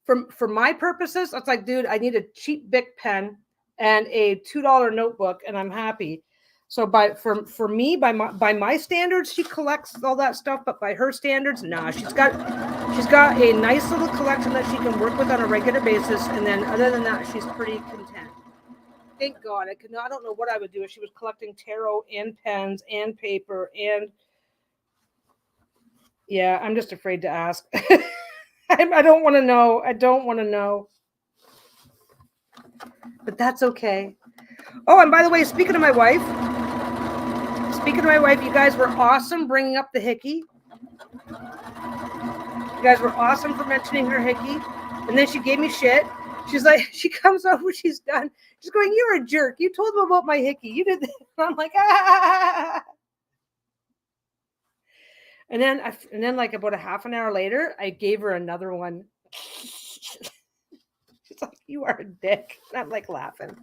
For my purposes, it's like, dude, I need a cheap Bic pen and a $2 notebook, and I'm happy. So for me, by my standards, she collects all that stuff, but by her standards, nah, she's got a nice little collection that she can work with on a regular basis, and then other than that, she's pretty content. Thank God. I don't know what I would do if she was collecting tarot and pens and paper and. Yeah, I'm just afraid to ask. I don't want to know. I don't want to know. But that's okay. Oh, and by the way, speaking of my wife, you guys were awesome bringing up the hickey. You guys were awesome for mentioning her hickey. And then she gave me shit. She's like, she comes over, she's done. She's going, you're a jerk. You told them about my hickey. You did this. I'm like, ah. And then like about a half an hour later, I gave her another one. She's like, you are a dick. And I'm like laughing.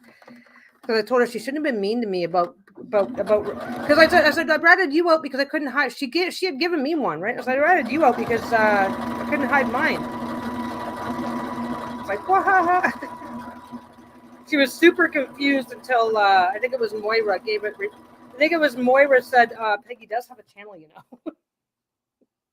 Because I told her she shouldn't have been mean to me about because I said I ratted you out because I couldn't hide. She had given me one, right? I said I ratted you out because I couldn't hide mine. It's like, wah. She was super confused until I think it was Moira gave it. I think it was Moira said Peggy does have a channel, you know.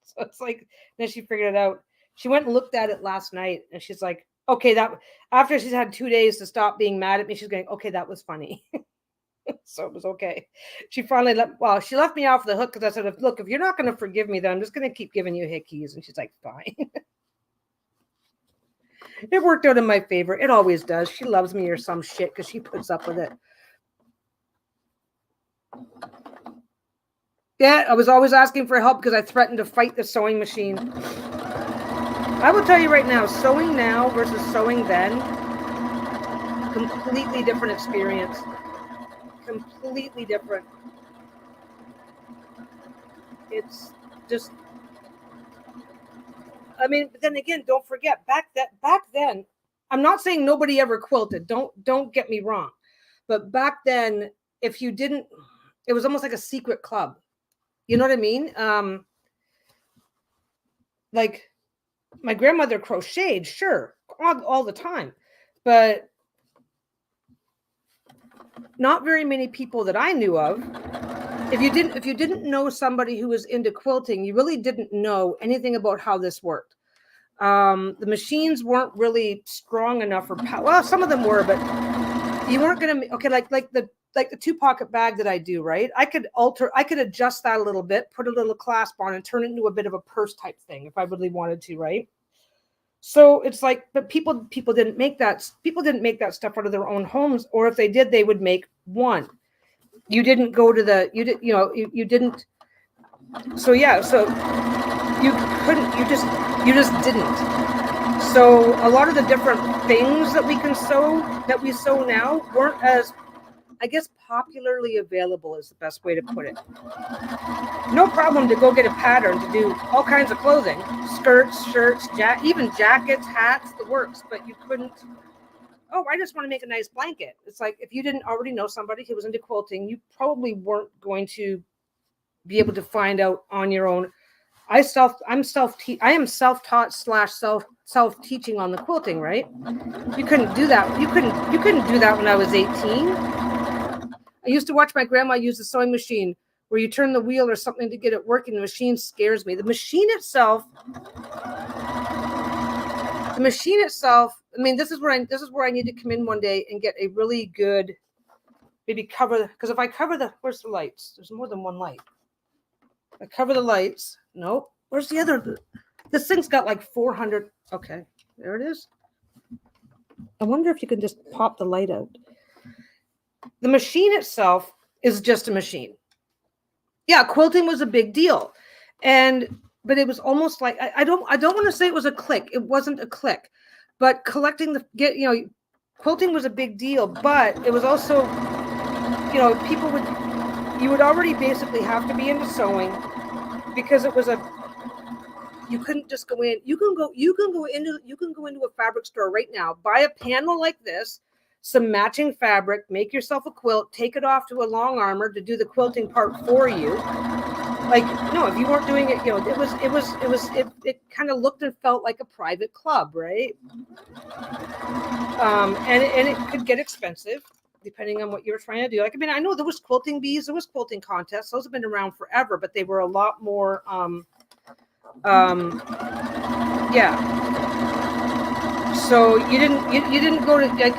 So it's like, then she figured it out. She went and looked at it last night, and she's like, okay, that after she's had 2 days to stop being mad at me, she's going, okay, that was funny. So it was okay. She finally she left me off the hook because I said, look, if you're not going to forgive me, then I'm just going to keep giving you hickeys. And she's like, fine. It worked out in my favor. It always does. She loves me or some shit because she puts up with it. Yeah, I was always asking for help because I threatened to fight the sewing machine. I will tell you right now, sewing now versus sewing then, completely different experience. Completely different. it's just, I mean, but then again, don't forget back then, I'm not saying nobody ever quilted. Don't get me wrong. But back then, if you didn't, it was almost like a secret club. You know what I mean? Like my grandmother crocheted, sure, all the time, but not very many people that I knew of. If you didn't know somebody who was into quilting, you really didn't know anything about how this worked. The machines weren't really strong enough for well, some of them were, but you weren't gonna like the 2-pocket bag that I do, right? I could adjust that a little bit, put a little clasp on, and turn it into a bit of a purse type thing if I really wanted to, right? So it's like, but people didn't make that. People didn't make that stuff out of their own homes, or if they did, they would make one. You didn't go to the, you didn't. So yeah, so you couldn't, you just didn't. So a lot of the different things that we sew now weren't as, I guess, popularly available is the best way to put it. No problem to go get a pattern to do all kinds of clothing, skirts, shirts, even jackets, hats, the works, but you couldn't, oh, I just want to make a nice blanket. It's like, if you didn't already know somebody who was into quilting, you probably weren't going to be able to find out on your own. I am self-taught / self-teaching on the quilting, right? You couldn't do that. You couldn't do that when I was 18. I used to watch my grandma use the sewing machine where you turn the wheel or something to get it working. The machine scares me. The machine itself, I mean, this is where I need to come in one day and get a really good, maybe cover, because if I cover where's the lights? There's more than one light. I cover the lights. Nope. Where's the other? This thing's got like 400. Okay, there it is. I wonder if you can just pop the light out. The machine itself is just a machine. Yeah, quilting was a big deal, but it was almost like, I don't want to say it was a clique. It wasn't a clique, but quilting was a big deal. But it was also, you would already basically have to be into sewing, because it was you couldn't just go in. You can go into a fabric store right now, buy a panel like this, some matching fabric, make yourself a quilt, take it off to a long armor to do the quilting part for you. Like, no, if you weren't doing it, it kind of looked and felt like a private club, right? And it could get expensive depending on what you were trying to do. Like, I mean, I know there was quilting bees, there was quilting contests. Those have been around forever, but they were a lot more, yeah. So you didn't go to, like,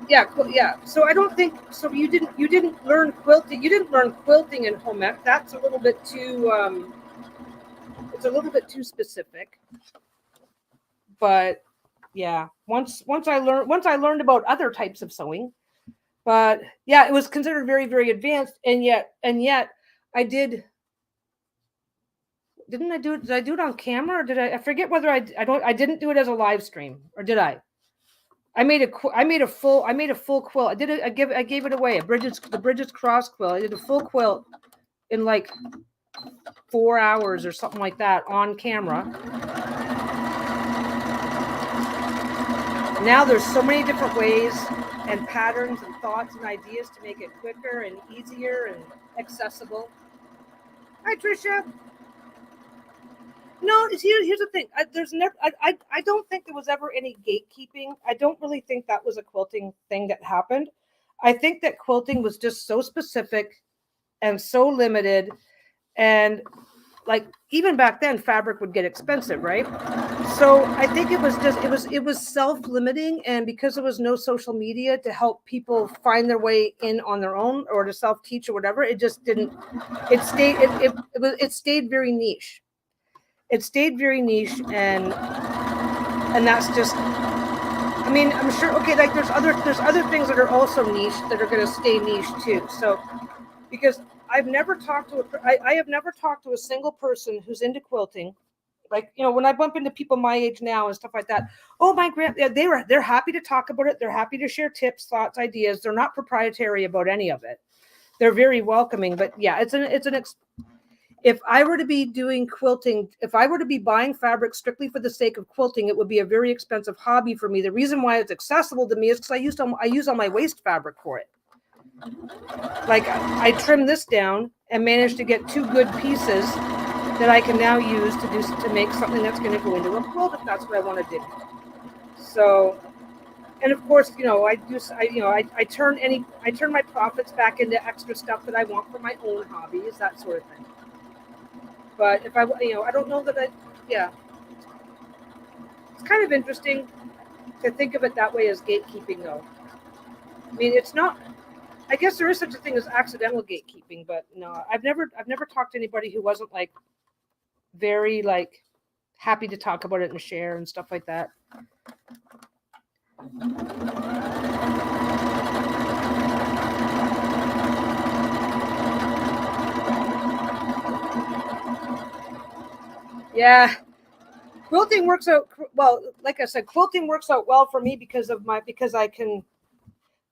yeah. So I don't think, so you didn't learn quilting. You didn't learn quilting in home ec. That's a little bit too, it's a little bit too specific. But yeah, once I learned about other types of sewing, but yeah, it was considered very, very advanced. And yet I didn't I do it? Did I do it on camera, or did I forget whether I didn't do it as a live stream, or did I? I made a full quilt. I gave it away. The Bridget's Cross quilt. I did a full quilt in like 4 hours or something like that on camera. Now there's so many different ways and patterns and thoughts and ideas to make it quicker and easier and accessible. Hi, Tricia. No, here's the thing. I don't think there was ever any gatekeeping. I don't really think that was a quilting thing that happened. I think that quilting was just so specific and so limited, and like even back then, fabric would get expensive, right? So I think it was self-limiting, and because there was no social media to help people find their way in on their own or to self-teach or whatever, it just didn't. It stayed very niche. It stayed very niche, and that's just, I mean, I'm sure, okay, like there's other things that are also niche that are going to stay niche too. So, because I have never talked to a single person who's into quilting. Like, when I bump into people my age now and stuff like that, oh, they're happy to talk about it. They're happy to share tips, thoughts, ideas. They're not proprietary about any of it. They're very welcoming, but yeah, if I were to be doing quilting, if I were to be buying fabric strictly for the sake of quilting, it would be a very expensive hobby for me. The reason why it's accessible to me is because I use all my waste fabric for it. Like I trim this down and managed to get 2 good pieces that I can now use to make something that's going to go into a quilt if that's what I want to do. So, and of course, I turn my profits back into extra stuff that I want for my own hobbies, that sort of thing. But if I don't know that it's kind of interesting to think of it that way as gatekeeping, though. I mean, it's not. I guess there is such a thing as accidental gatekeeping, but no, I've never talked to anybody who wasn't like very like happy to talk about it and share and stuff like that. Yeah, quilting works out well. Like I said, quilting works out well for me because I can.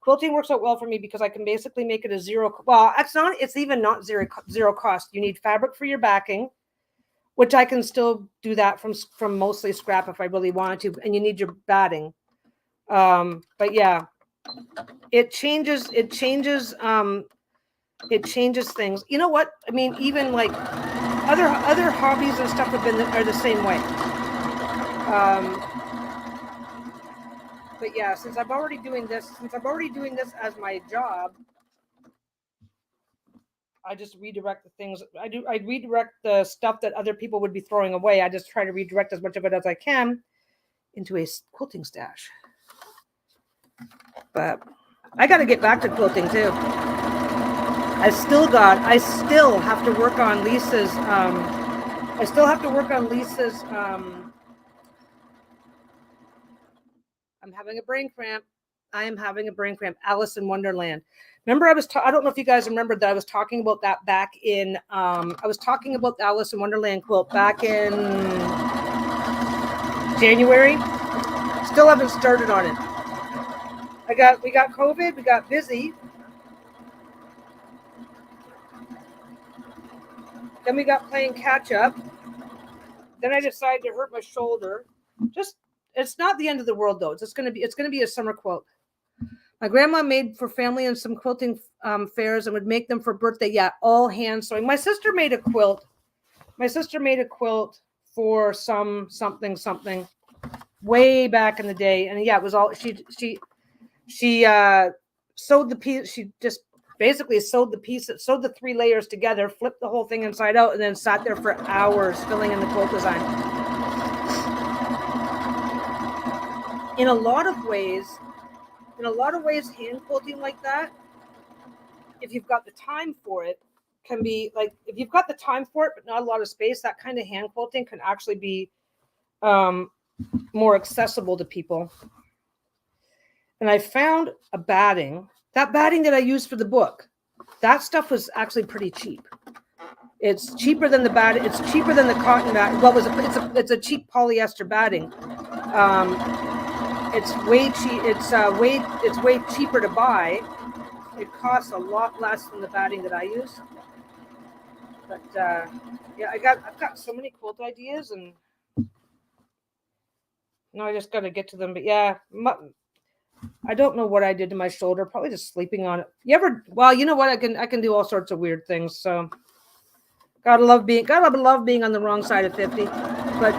Quilting works out well for me because I can basically make it a zero. Well, it's even not zero cost. You need fabric for your backing, which I can still do that from mostly scrap if I really wanted to. And you need your batting. But yeah, it changes things. You know what? I mean, even like other hobbies and stuff are the same way. But yeah, since I'm already doing this as my job, I just redirect the things I do. I redirect the stuff that other people would be throwing away. I just try to redirect as much of it as I can into a quilting stash. But I got to get back to quilting too. I still have to work on Lisa's. I'm having a brain cramp. I am having a brain cramp. Alice in Wonderland. Remember, I don't know if you guys remember that I was talking about that back in. I was talking about the Alice in Wonderland quilt back in January. Still haven't started on it. We got COVID. We got busy. Then we got playing catch up. Then I decided to hurt my shoulder. It's not the end of the world though. It's going to be a summer quilt. My grandma made for family and some quilting fairs and would make them for birthday. Yeah, all hand sewing. My sister made a quilt. For something way back in the day. And yeah, it was all she sewed the piece. She just basically sewed the 3 layers together, flipped the whole thing inside out, and then sat there for hours filling in the quilt design. In a lot of ways, hand quilting like that, if you've got the time for it, can be like, if you've got the time for it, but not a lot of space, that kind of hand quilting can actually be more accessible to people. And I found a batting, that I used for the book. That stuff was actually pretty cheap. It's cheaper than the batting. It's cheaper than the cotton batting. Well, it's a cheap polyester batting. It's way cheap. It's way cheaper to buy. It costs a lot less than the batting that I use. But yeah, I've got so many quilt ideas, and I just got to get to them. But yeah, I don't know what I did to my shoulder. Probably just sleeping on it. Well, you know what? I can do all sorts of weird things. So gotta love being on the wrong side of 50. But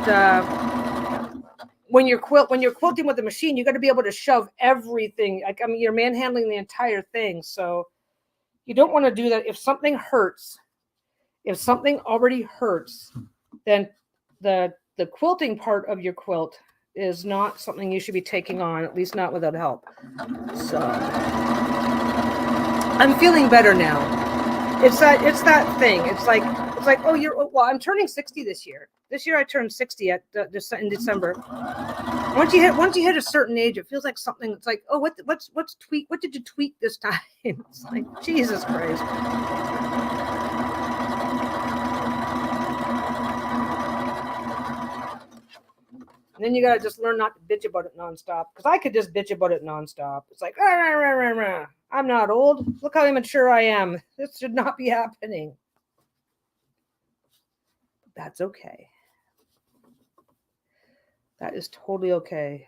when you're quilting with a machine, you got to be able to shove everything. Like, I mean, you're manhandling the entire thing. So you don't want to do that. If something already hurts, then the quilting part of your quilt is not something you should be taking on, at least not without help. So I'm feeling better now. It's that thing. It's like, oh, I'm turning 60 this year. This year I turned 60 in December. Once you hit a certain age, it feels like something. It's like, oh, what did you tweak this time? It's like, Jesus Christ. And then you gotta just learn not to bitch about it nonstop. Because I could just bitch about it nonstop. It's like, rah, rah, rah, rah, rah. I'm not old. Look how immature I am. This should not be happening. That's okay. That is totally okay.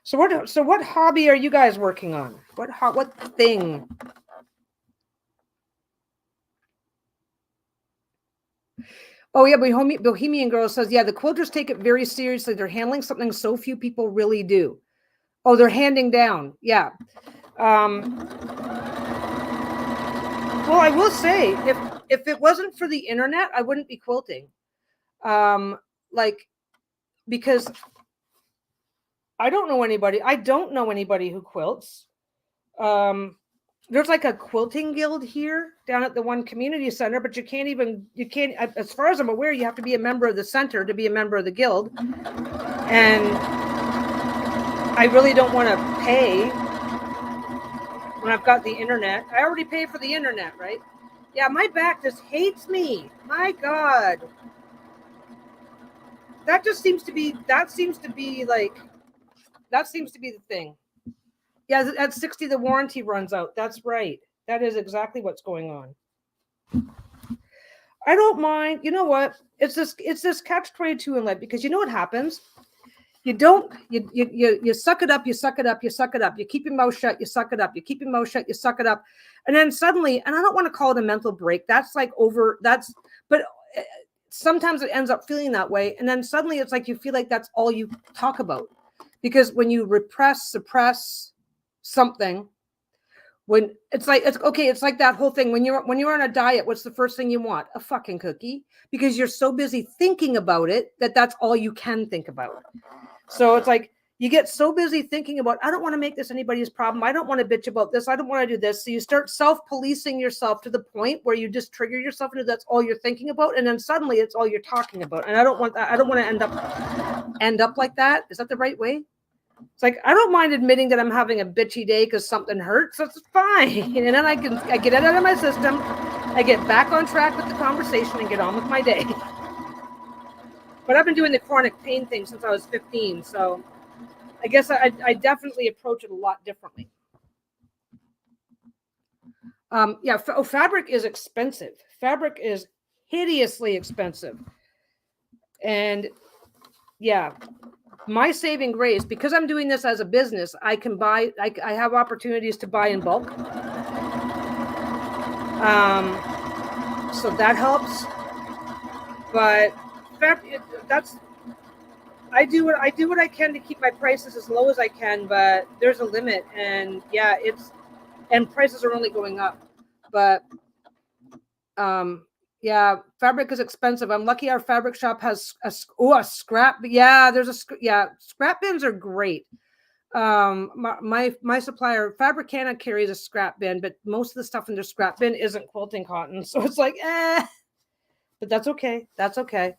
So what hobby are you guys working on? What thing? Oh yeah, Bohemian Girl says, yeah, the quilters take it very seriously. They're handling something so few people really do. Oh, they're handing down. Yeah. Well, I will say, if it wasn't for the internet, I wouldn't be quilting. Like, because I don't know anybody. I don't know anybody who quilts. There's like a quilting guild here down at the one community center, but you can't, as far as I'm aware, you have to be a member of the center to be a member of the guild. And I really don't want to pay when I've got the internet. I already pay for the internet, right? Yeah, my back just hates me. My God. That seems to be the thing. Yeah, at 60, the warranty runs out. That's right. That is exactly what's going on. I don't mind. You know what? It's this catch-22 in life, because you know what happens? You suck it up, you suck it up, you suck it up. You keep your mouth shut, you suck it up. You keep your mouth shut, you suck it up. And then suddenly, and I don't want to call it a mental break. But sometimes it ends up feeling that way. And then suddenly it's like you feel like that's all you talk about. Because when you suppress something, it's like that whole thing. When you're on a diet, what's the first thing you want? A fucking cookie. Because you're so busy thinking about it that's all you can think about. So it's like you get so busy thinking about, I don't want to make this anybody's problem. I don't want to bitch about this. I don't want to do this. So you start self-policing yourself to the point where you just trigger yourself into that's all you're thinking about. And then suddenly it's all you're talking about. And I don't want that. I don't want to end up like that. Is that the right way? It's like, I don't mind admitting that I'm having a bitchy day because something hurts. So it's fine. And then I get it out of my system. I get back on track with the conversation and get on with my day. But I've been doing the chronic pain thing since I was 15. So I guess I definitely approach it a lot differently. Fabric is expensive. Fabric is hideously expensive. And yeah, my saving grace, because I'm doing this as a business, I can buy, I have opportunities to buy in bulk. So that helps. But I do what I can to keep my prices as low as I can, but there's a limit, and yeah, and prices are only going up. But yeah, fabric is expensive. I'm lucky our fabric shop has a scrap. Yeah, scrap bins are great. My supplier Fabricana carries a scrap bin, but most of the stuff in their scrap bin isn't quilting cotton, so it's like but that's okay. That's okay.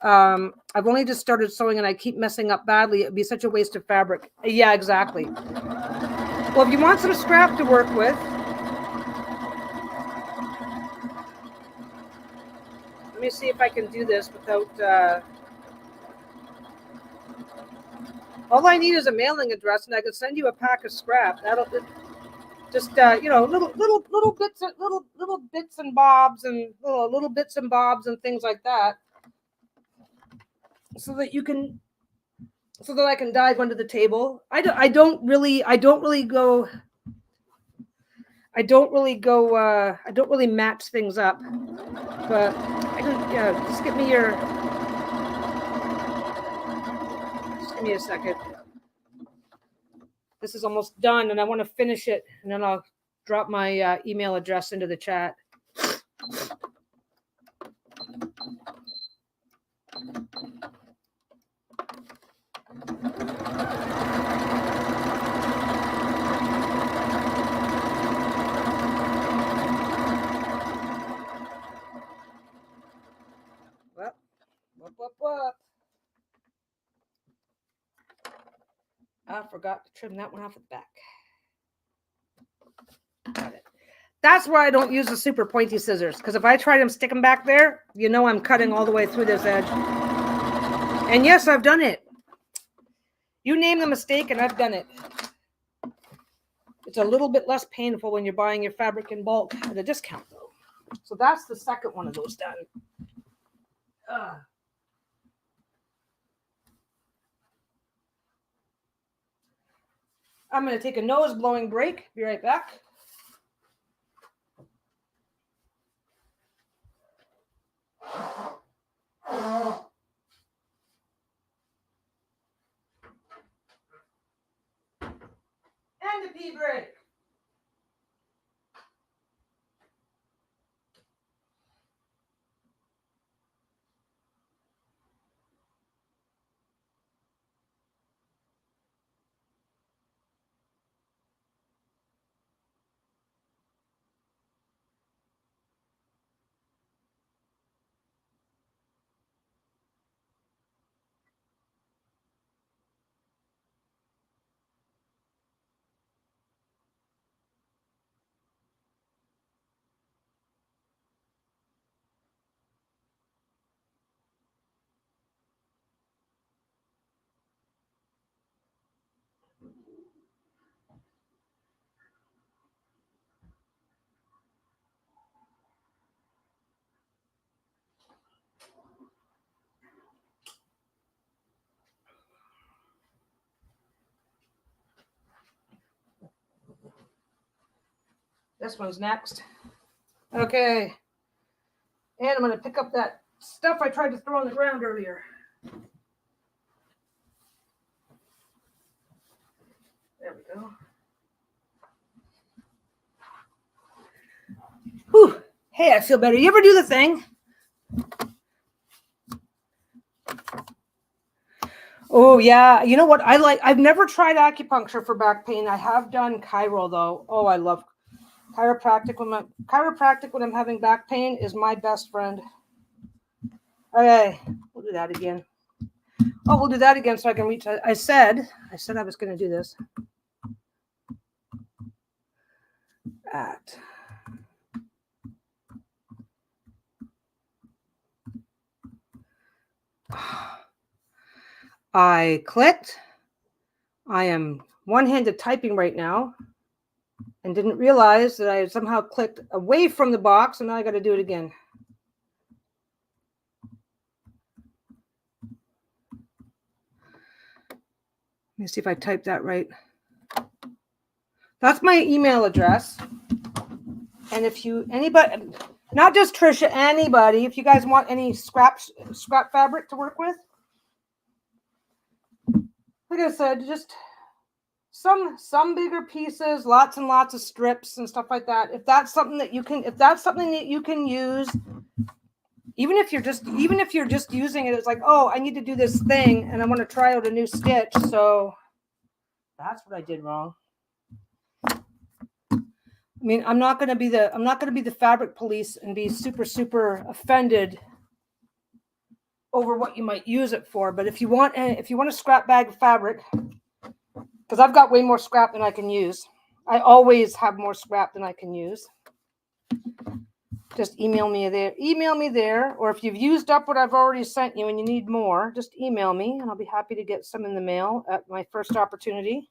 I've only just started sewing and I keep messing up badly. It'd be such a waste of fabric. Yeah, exactly. Well, if you want some scrap to work with, let me see if I can do this without. All I need is a mailing address, and I can send you a pack of scrap. That'll just little bits and bobs and little bits and bobs and things like that, so that I can dive under the table. I don't really match things up, but I can, just give me a second. This is almost done and I want to finish it, and then I'll drop my email address into the chat. Whoop. I forgot to trim that one off at the back. Got it. That's why I don't use the super pointy scissors, because if I try to stick them back there, I'm cutting all the way through this edge. And yes, I've done it. You name the mistake and I've done it. It's a little bit less painful when you're buying your fabric in bulk at a discount, though. So that's the second one of those done. I'm going to take a nose blowing break. Be right back. And a pee break. This one's next. Okay. And I'm going to pick up that stuff I tried to throw on the ground earlier. There we go. Whew. Hey, I feel better. You ever do the thing? Oh, yeah. You know what? I've never tried acupuncture for back pain. I have done chiro, though. Oh, I love chiropractic. When I'm having back pain is my best friend. Okay. We'll do that again. Oh, we'll do that again so I can reach. I said I was going to do this. I clicked. I am one-handed typing right now and didn't realize that I somehow clicked away from the box, and now I got to do it again. Let me see if I typed that right. That's my email address. And if anybody, not just Trisha, anybody, if you guys want any scrap fabric to work with, like I said, just some bigger pieces, lots and lots of strips and stuff like that. If that's something that you can use, even if you're just using it as like, oh, I need to do this thing and I want to try out a new stitch. So that's what I did wrong. I mean, I'm not going to be the fabric police and be super offended over what you might use it for. But if you want a scrap bag of fabric, because I've got way more scrap than I can use. I always have more scrap than I can use. Just email me there. Or if you've used up what I've already sent you and you need more, just email me and I'll be happy to get some in the mail at my first opportunity.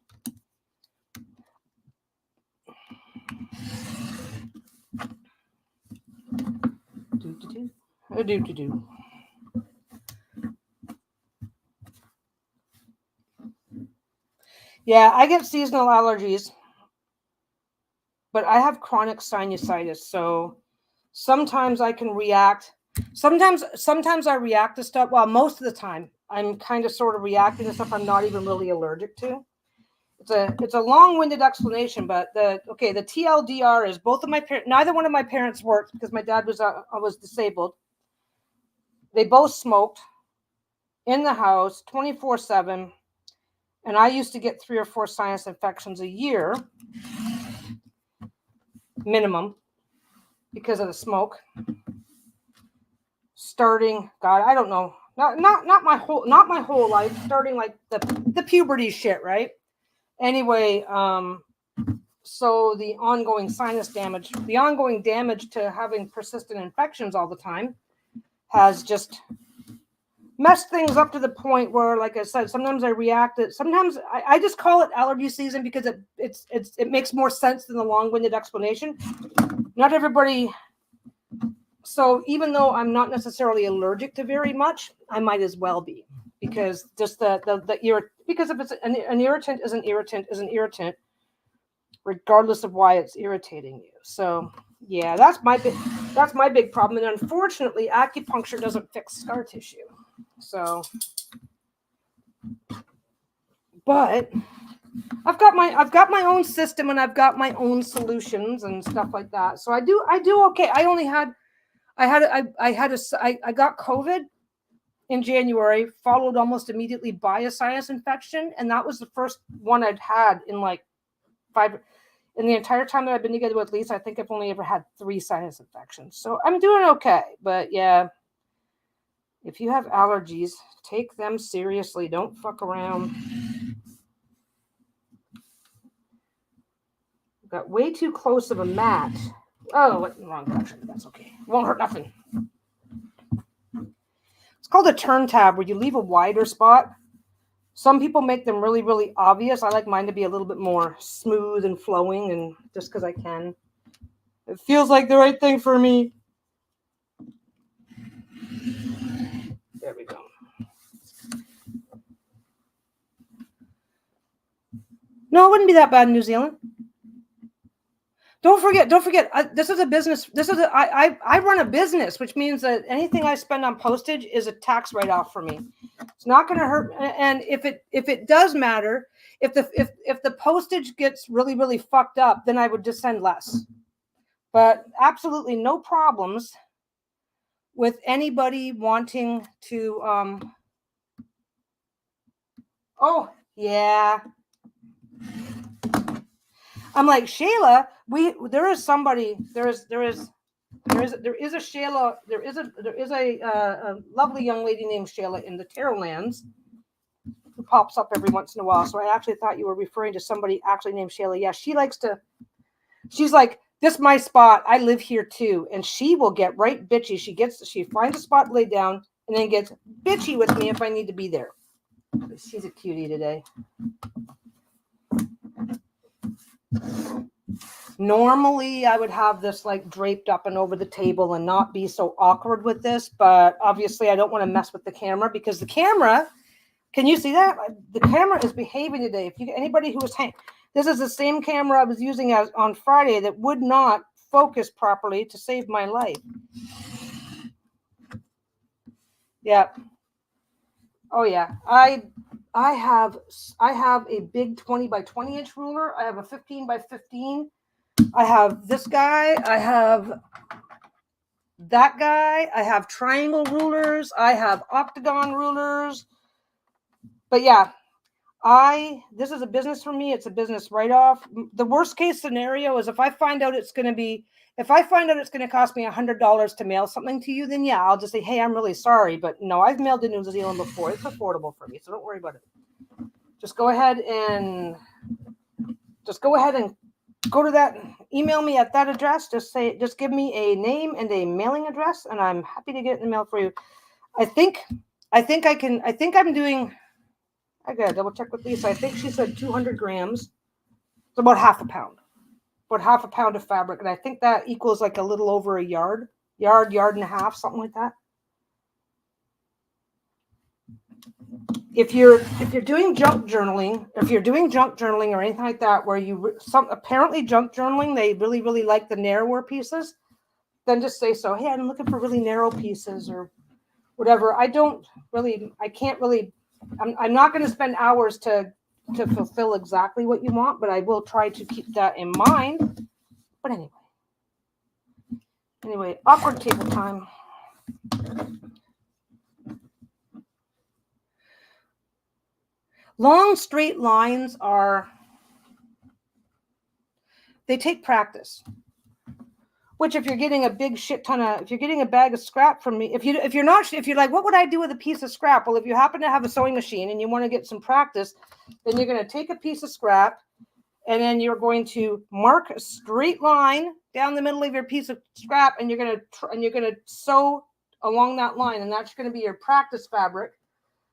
Yeah, I get seasonal allergies, but I have chronic sinusitis, so sometimes I can react. Sometimes I react to stuff. Well, most of the time, I'm kind of sort of reacting to stuff I'm not even really allergic to. It's a long-winded explanation, but the TLDR is neither one of my parents worked because my dad was disabled. They both smoked in the house 24/7. And I used to get 3 or 4 sinus infections a year, minimum, because of the smoke. Starting, God, I don't know, not my whole life. Starting like the puberty shit, right? Anyway, so the ongoing sinus damage, the ongoing damage to having persistent infections all the time, has just messed things up to the point where, like I said, sometimes I react. Sometimes I just call it allergy season because it makes more sense than the long-winded explanation. Not everybody So even though I'm not necessarily allergic to very much, I might as well be, because just because if it's an irritant is an irritant, regardless of why it's irritating you. So yeah, that's my big problem. And unfortunately, acupuncture doesn't fix scar tissue. So, but I've got my own system, and I've got my own solutions and stuff like that. So I do okay. I got COVID in January, followed almost immediately by a sinus infection, and that was the first one I'd had in like 5. In the entire time that I've been together with Lisa, I think I've only ever had 3 sinus infections. So I'm doing okay. But yeah, if you have allergies, take them seriously. Don't fuck around. Got way too close of a mat. Oh, what, wrong direction. That's okay. Won't hurt nothing. It's called a turn tab, where you leave a wider spot. Some people make them really, really obvious. I like mine to be a little bit more smooth and flowing, and just because I can. It feels like the right thing for me. There we go. No, it wouldn't be that bad in New Zealand. Don't forget. This is a business. I run a business, which means that anything I spend on postage is a tax write-off for me. It's not going to hurt. And if it does matter, if the postage gets really, really fucked up, then I would just send less. But absolutely no problems with anybody wanting to. Oh yeah. I'm like, Shayla, there is a Shayla, there is a lovely young lady named Shayla in the Terrorlands who pops up every once in a while. So I actually thought you were referring to somebody actually named Shayla. Yeah, she's like, this is my spot. I live here too. And she will get right bitchy. She finds a spot laid down and then gets bitchy with me if I need to be there. She's a cutie today. Normally I would have this like draped up and over the table and not be so awkward with this, but obviously I don't want to mess with the camera, because the camera, can you see that? The camera is behaving today. Anybody who was this is the same camera I was using on Friday that would not focus properly to save my life. Yeah. Oh yeah. I have a big 20 by 20 inch ruler. I have a 15 by 15. I have this guy. I have that guy. I have triangle rulers. I have octagon rulers. But yeah, this is a business for me. It's a business write-off. The worst case scenario is if I find out it's going to cost me $100 to mail something to you, then yeah, I'll just say, hey, I'm really sorry, but no, I've mailed to New Zealand before. It's affordable for me, so don't worry about it. Just go ahead and go to that, email me at that address. Just give me a name and a mailing address, and I'm happy to get it in the mail for you. I gotta double check with Lisa. I think she said 200 grams. It's about half a pound. About half a pound of fabric. And I think that equals like a little over a yard and a half, something like that. If you're doing junk journaling or anything like that, where apparently junk journaling, they really, really like the narrower pieces, then just say so. Hey, I'm looking for really narrow pieces or whatever. I'm not going to spend hours to fulfill exactly what you want, but I will try to keep that in mind. But anyway, awkward table time. Long straight lines they take practice. Which, if you're getting a big shit ton if you're getting a bag of scrap from me, if you're like, what would I do with a piece of scrap? Well, if you happen to have a sewing machine and you want to get some practice, then you're going to take a piece of scrap and then you're going to mark a straight line down the middle of your piece of scrap, and you're going to sew along that line, and that's going to be your practice fabric,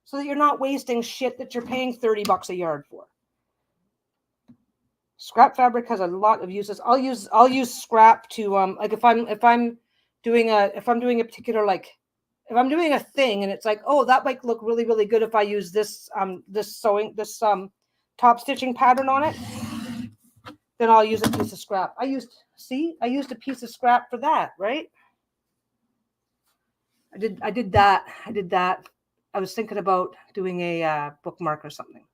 so that you're not wasting shit that you're paying $30 a yard for. Scrap fabric has a lot of uses. I'll use scrap to like if I'm if I'm doing a particular, like, if I'm doing a thing and it's like, oh, that might look really, really good if I use this top stitching pattern on it, then I'll use a piece of scrap. I used a piece of scrap for that, right? I did that. I was thinking about doing a bookmark or something.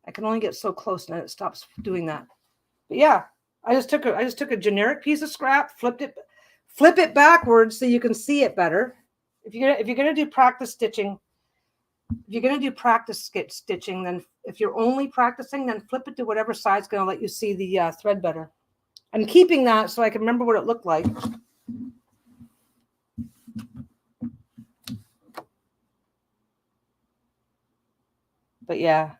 I can only get so close and then it stops doing that. But yeah, I just took a generic piece of scrap, flip it backwards so you can see it better. If you're gonna do practice stitching, then if you're only practicing, then flip it to whatever side's gonna let you see the thread better. I'm keeping that so I can remember what it looked like. But yeah.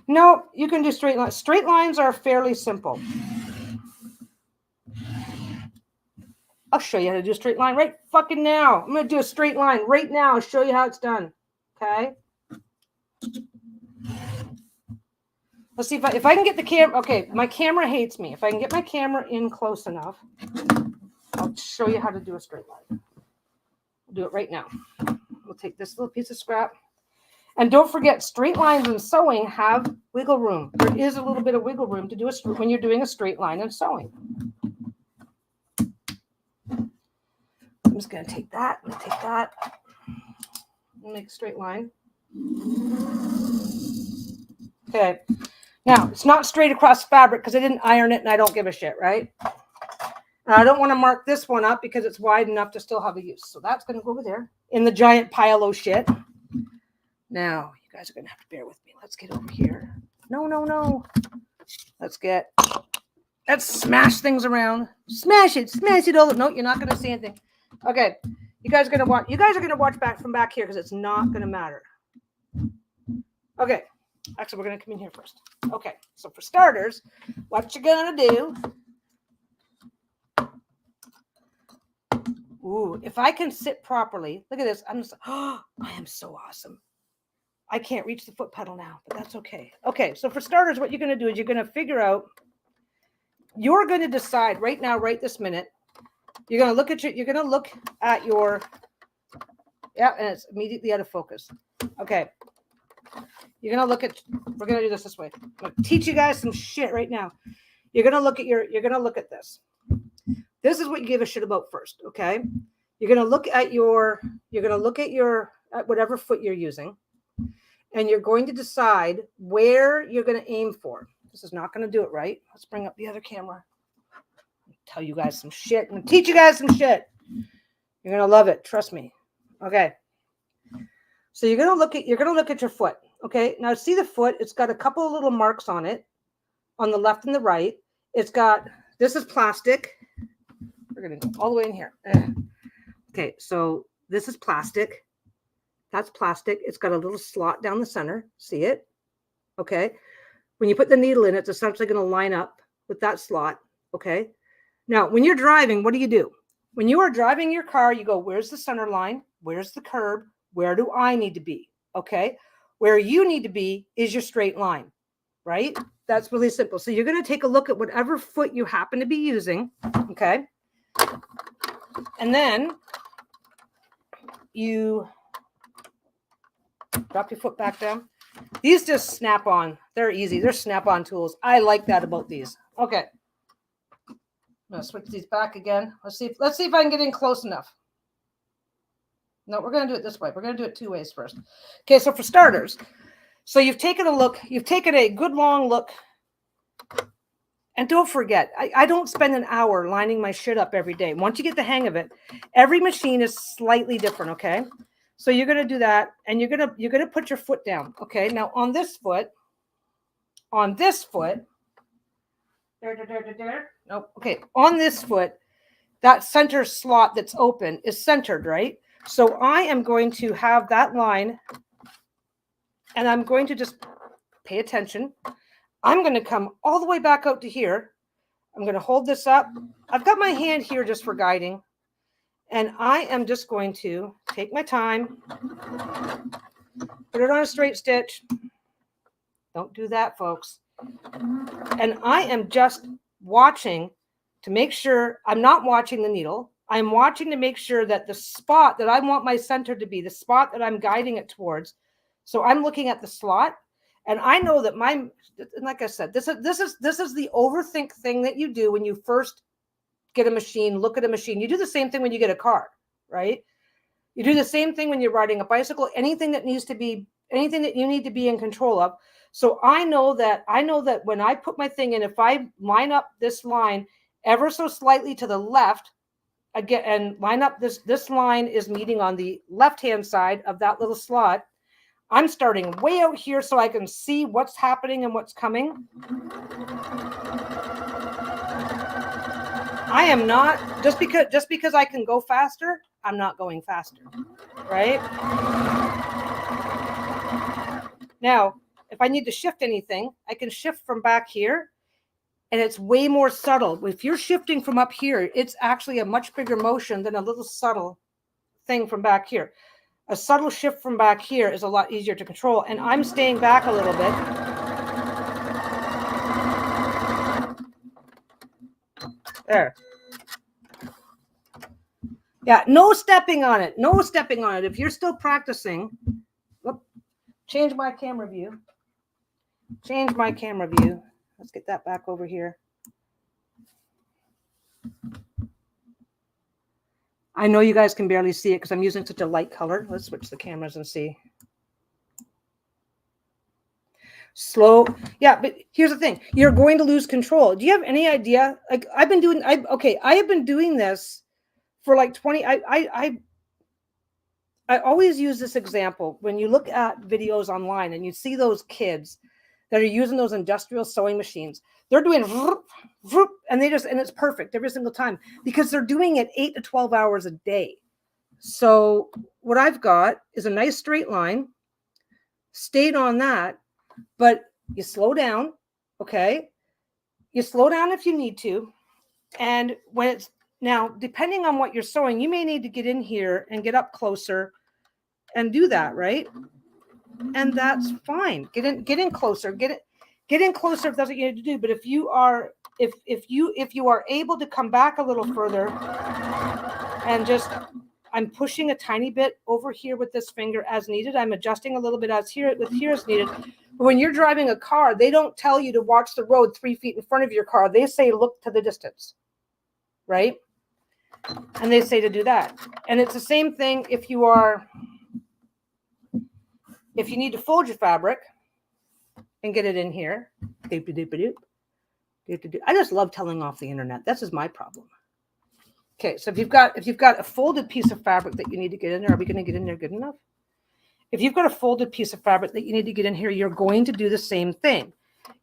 No, you can do straight lines. Straight lines are fairly simple. I'll show you how to do a straight line right fucking now. I'm going to do a straight line right now. I'll show you how it's done. Okay. Let's see if I can get the camera. Okay, my camera hates me. If I can get my camera in close enough, I'll show you how to do a straight line. We'll do it right now. We'll take this little piece of scrap. And don't forget, straight lines and sewing have wiggle room. There is a little bit of wiggle room to do when you're doing a straight line and sewing. I'm just going to take that and take that and make a straight line. Okay. Now, it's not straight across fabric because I didn't iron it and I don't give a shit, right? And I don't want to mark this one up because it's wide enough to still have a use. So that's going to go over there in the giant pile of shit. Now, you guys are going to have to bear with me. Let's get over here. No. Let's smash things around. Smash it all. No, you're not going to see anything. Okay. You guys are going to watch back from back here because it's not going to matter. Okay. Actually, we're going to come in here first. Okay. So for starters, what you're going to do. Ooh, if I can sit properly, look at this. I am so awesome. I can't reach the foot pedal now, but that's okay. Okay, so for starters, what you're going to do is you're going to figure out, you're going to decide right now, right this minute, you're going to look at your, yeah, and it's immediately out of focus. Okay. We're going to do this way. I'm going to teach you guys some shit right now. You're going to look at this. This is what you give a shit about first, okay? You're going to look at whatever foot you're using. And you're going to decide where you're going to aim for. This is not going to do it right. Let's bring up the other camera. Tell you guys some shit. I'm going to teach you guys some shit. You're going to love it. Trust me. Okay. So you're going to look at your foot. Okay. Now see the foot. It's got a couple of little marks on it on the left and the right. This is plastic. We're going to go all the way in here. Okay. So this is plastic. That's plastic. It's got a little slot down the center. See it? Okay. When you put the needle in, it's essentially going to line up with that slot. Okay. Now, when you're driving, what do you do? When you are driving your car, you go, where's the center line? Where's the curb? Where do I need to be? Okay. Where you need to be is your straight line, right? That's really simple. So you're going to take a look at whatever foot you happen to be using. Okay. And then you drop your foot back down. These just snap on. They're easy. They're snap-on tools. I like that about these. Okay. I'm going to switch these back again. Let's see if I can get in close enough. No, we're going to do it this way. We're going to do it two ways first. Okay, so for starters, so you've taken a look. You've taken a good long look. And don't forget, I don't spend an hour lining my shit up every day. Once you get the hang of it, every machine is slightly different, okay? So you're going to do that, and you're going to put your foot down. Okay. Now on this foot, nope. Okay. On this foot, that center slot that's open is centered, right? So I am going to have that line, and I'm going to just pay attention. I'm going to come all the way back out to here. I'm going to hold this up. I've got my hand here just for guiding. And I am just going to take my time, put it on a straight stitch. Don't do that, folks. And I am just watching to make sure I'm not watching the needle. I'm watching to make sure that the spot that I want my center to be, the spot that I'm guiding it towards. So I'm looking at the slot, and I know that like I said, this is the overthink thing that you do when you first get a machine, look at a machine. You do the same thing when you get a car, right? You do the same thing when you're riding a bicycle, anything that you need to be in control of. So I know that when I put my thing in, if I line up this line ever so slightly to the left, again, and line up this line is meeting on the left-hand side of that little slot, I'm starting way out here so I can see what's happening and what's coming. I am not, just because I can go faster, I'm not going faster, right? Now, if I need to shift anything, I can shift from back here, and it's way more subtle. If you're shifting from up here, it's actually a much bigger motion than a little subtle thing from back here. A subtle shift from back here is a lot easier to control, and I'm staying back a little bit. There. Yeah, no stepping on it. No stepping on it. If you're still practicing, whoop, change my camera view. Change my camera view. Let's get that back over here. I know you guys can barely see it because I'm using such a light color. Let's switch the cameras and see. Slow. Yeah, but here's the thing. You're going to lose control. Do you have any idea? Like I have been doing this for like 20. I always use this example when you look at videos online and you see those kids that are using those industrial sewing machines. They're doing vroom, vroom, and it's perfect every single time because they're doing it 8 to 12 hours a day. So what I've got is a nice straight line, stayed on that, but you slow down, okay? You slow down if you need to. And when it's now, depending on what you're sewing, you may need to get in here and get up closer and do that, right? And that's fine. Get in closer. Get in closer if that's what you need to do. But if you are able to come back a little further and just, I'm pushing a tiny bit over here with this finger as needed. I'm adjusting a little bit as here as needed. But when you're driving a car, they don't tell you to watch the road 3 feet in front of your car. They say look to the distance, right? And they say to do that. And it's the same thing if you need to fold your fabric and get it in here. I just love telling off the internet. This is my problem. Okay, so if you've got a folded piece of fabric that you need to get in there, are we going to get in there good enough? If you've got a folded piece of fabric that you need to get in here, you're going to do the same thing.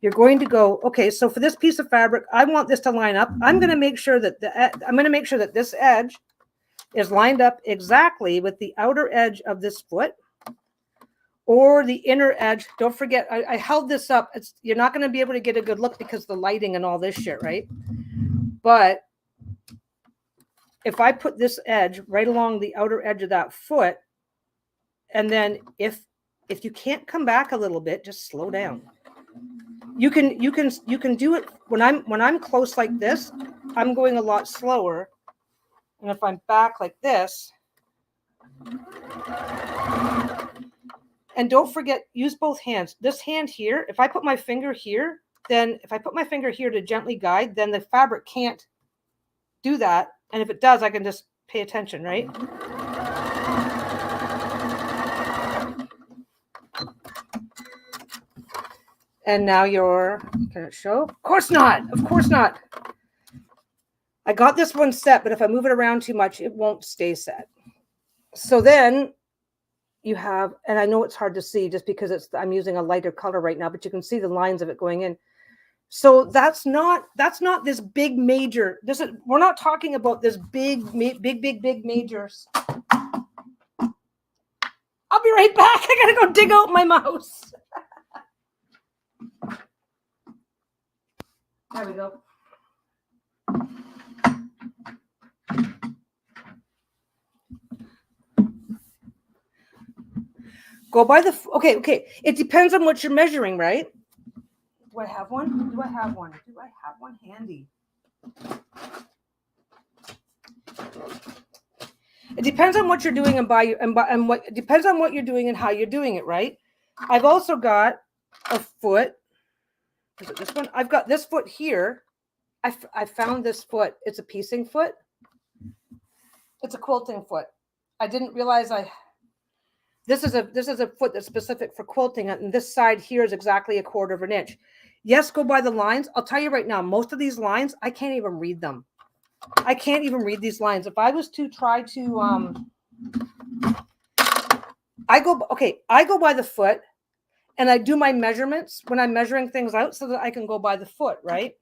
You're going to go, okay, so for this piece of fabric, I want this to line up. I'm going to make sure that this edge is lined up exactly with the outer edge of this foot or the inner edge. Don't forget, I held this up. You're not going to be able to get a good look because of the lighting and all this shit, right? But if I put this edge right along the outer edge of that foot, and then if you can't come back a little bit, just slow down. You can do it when I'm close like this, I'm going a lot slower. And if I'm back like this, and don't forget, use both hands. This hand here, if I put my finger here, to gently guide, then the fabric can't do that. And if it does, I can just pay attention, right? And now can it show? Of course not. Of course not. I got this one set, but if I move it around too much, it won't stay set. So then you have, and I know it's hard to see just because I'm using a lighter color right now, but you can see the lines of it going in. So that's not this big major. We're not talking about this big majors. I'll be right back. I gotta go dig out my mouse. There we go. Go by the, okay. It depends on what you're measuring, right? Do I have one? Do I have one handy? It depends on what you're doing and what it depends on what you're doing and how you're doing it, right? I've also got a foot. Is it this one? I've got this foot here. I found this foot. It's a piecing foot. It's a quilting foot. I didn't realize this is a foot that's specific for quilting, and this side here is exactly 1/4 of an inch. Yes, go by the lines. I'll tell you right now, most of these lines, I can't even read them. I can't even read these lines. If I was to try to I go by the foot, and I do my measurements when I'm measuring things out so that I can go by the foot, right?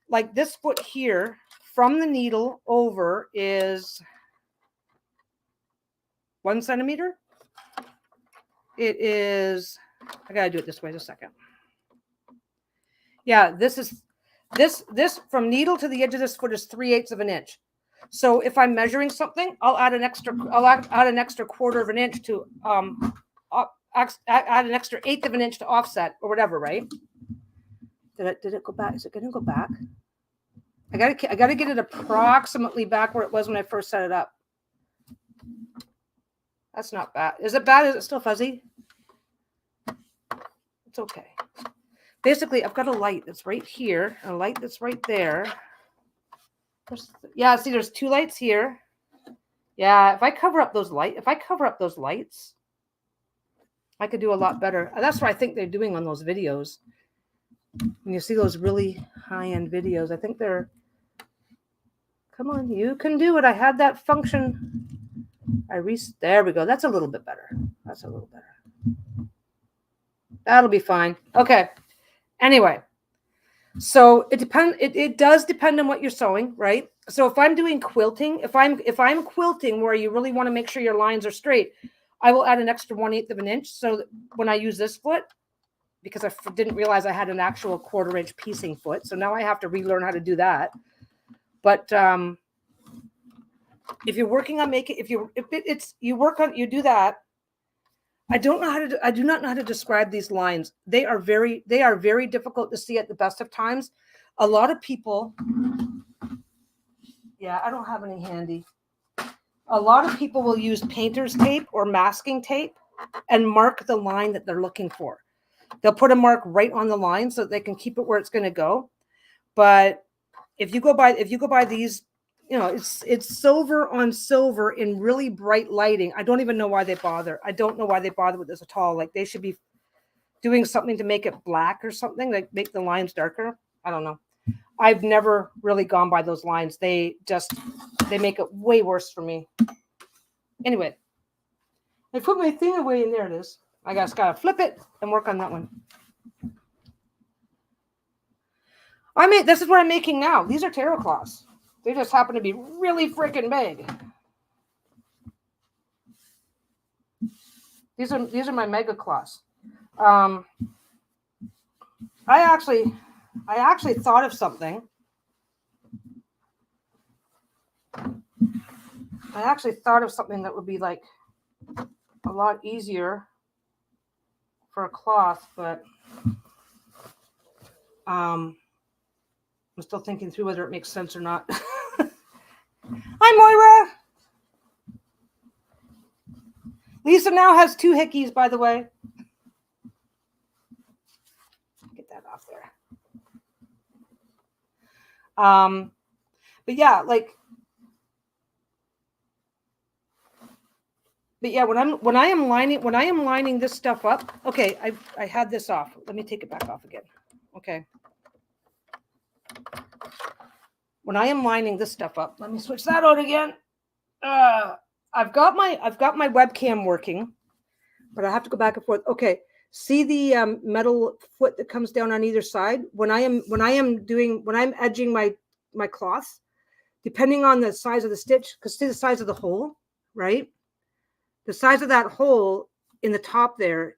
Like this foot here from the needle over is 1 centimeter. It is, I gotta do it this way just a second. Yeah, this from needle to the edge of this foot is 3/8 of an inch. So if I'm measuring something, I'll add an extra 1/4 of an inch to add an extra 1/8 of an inch to offset or whatever, right? Did it go back? Is it going to go back? I gotta get it approximately back where it was when I first set it up. That's not bad. Is it bad? Is it still fuzzy? It's okay. Basically, I've got a light that's right here, and a light that's right there. Yeah, see, there's 2 lights here. Yeah, if I cover up those lights, I could do a lot better. That's what I think they're doing on those videos. When you see those really high-end videos, I think they're, come on, you can do it. I had that function. There we go. That's a little bit better. That's a little better. That'll be fine. Okay. Anyway, so it does depend on what you're sewing, right? So if I'm doing quilting, if I'm quilting where you really want to make sure your lines are straight, I will add an extra 1/8 of an inch. So when I use this foot, because I didn't realize I had an actual 1/4 inch piecing foot, so now I have to relearn how to do that. But if you're working on making, you do that. I do not know how to describe these lines. They are very difficult to see at the best of times. A lot of people, yeah, I don't have any handy. A lot of people will use painter's tape or masking tape and mark the line that they're looking for. They'll put a mark right on the line so that they can keep it where it's going to go. But if you go by these, you know, it's silver on silver in really bright lighting. I don't even know why they bother. I don't know why they bother with this at all. Like they should be doing something to make it black or something, like make the lines darker. I don't know. I've never really gone by those lines. They make it way worse for me. Anyway, I put my thing away and there it is. I just gotta flip it and work on that one. This is what I'm making now. These are tarot cloths. They just happen to be really freaking big. These are my mega cloths. I actually thought of something. I actually thought of something that would be like a lot easier for a cloth, but I'm still thinking through whether it makes sense or not. Hi, Moira. Lisa now has 2 hickeys, by the way. Get that off there. But yeah, when I am lining this stuff up. Okay, I had this off. Let me take it back off again. Okay. When I am lining this stuff up, let me switch that out again. I've got my webcam working, but I have to go back and forth. Okay, see the metal foot that comes down on either side. When I'm edging my cloth, depending on the size of the stitch, because see the size of the hole, right? The size of that hole in the top there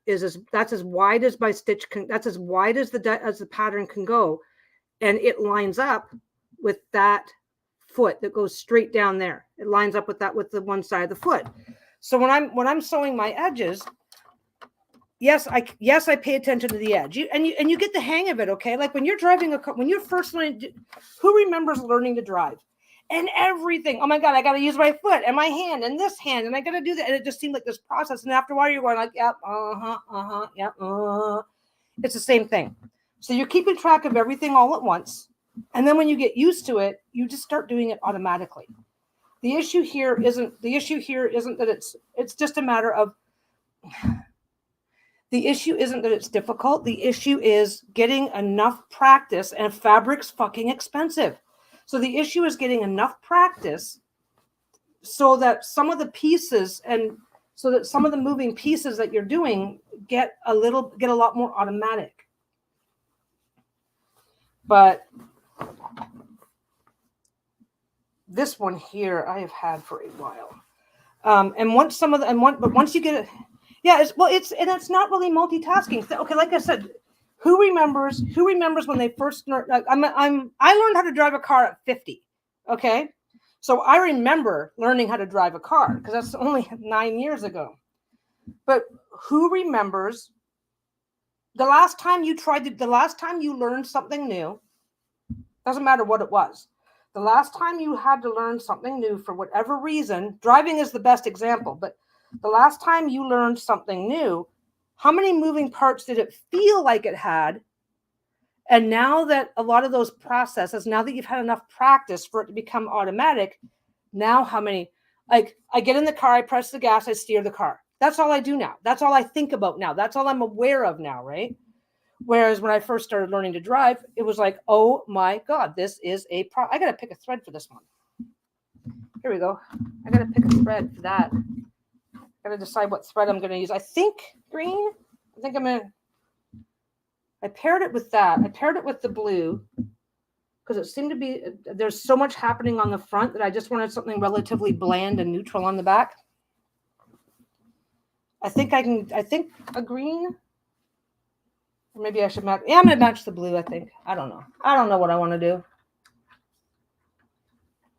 that's as wide as my stitch that's as wide as the pattern can go, and it lines up with that foot that goes straight down there. It lines up with the one side of the foot. So when I'm sewing my edges, yes, I pay attention to the edge. You get the hang of it, okay? Like when you're driving a car, when you're first learning, who remembers learning to drive? And everything. Oh my God, I got to use my foot and my hand and this hand, and I got to do that. And it just seemed like this process. And after a while, you're going like, yep, yep, It's the same thing. So you're keeping track of everything all at once. And then when you get used to it, you just start doing it automatically. The issue here isn't that it's just a matter of, the issue isn't that it's difficult. The issue is getting enough practice, and fabric's fucking expensive. So the issue is getting enough practice so that some of the pieces so that some of the moving pieces that you're doing get a lot more automatic. But this one here I have had for a while. But once you get it, yeah, it's not really multitasking. Okay, like I said, who remembers when they first learned? I learned how to drive a car at 50. Okay, so I remember learning how to drive a car because that's only 9 years ago. But who remembers the last time you learned something new? Doesn't matter what it was. The last time you had to learn something new for whatever reason, driving is the best example, but the last time you learned something new, how many moving parts did it feel like it had? And now that a lot of those processes, now that you've had enough practice for it to become automatic, now how many, like I get in the car, I press the gas, I steer the car. That's all I do now. That's all I think about now. That's all I'm aware of now, right? Whereas when I first started learning to drive, it was like, oh my God, this is I got to pick a thread for this one. Here we go. I got to pick a thread for that. I got to decide what thread I'm going to use. I think green. I paired it with that. I paired it with the blue because it seemed to be, there's so much happening on the front that I just wanted something relatively bland and neutral on the back. I think a green. Maybe I should match. Yeah, I'm going to match the blue, I think. I don't know. I don't know what I want to do.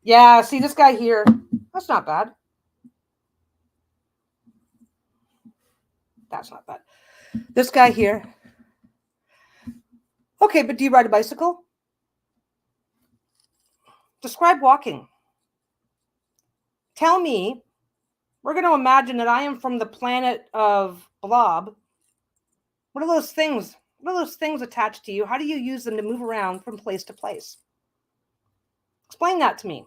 Yeah, see this guy here. That's not bad. That's not bad. This guy here. Okay, but do you ride a bicycle? Describe walking. Tell me, we're going to imagine that I am from the planet of Blob. What are those things? What are those things attached to you? How do you use them to move around from place to place? Explain that to me.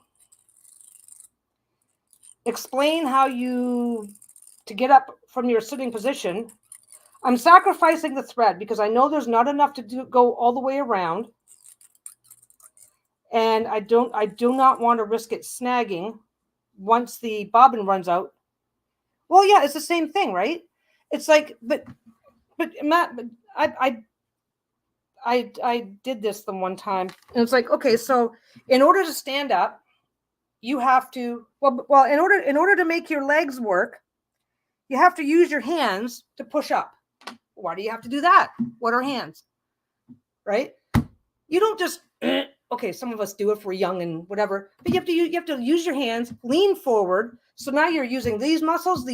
Explain how to get up from your sitting position. I'm sacrificing the thread because I know there's not enough to go all the way around. And I do not want to risk it snagging once the bobbin runs out. Well, yeah, it's the same thing, right? It's like, but Matt, I did this the one time, and it's like, okay, so in order to stand up, you have to in order to make your legs work, you have to use your hands to push up. Why do you have to do that? What are hands? Right? You don't just okay, some of us do if we're young and whatever, but you have to use your hands, lean forward. So now you're using these muscles,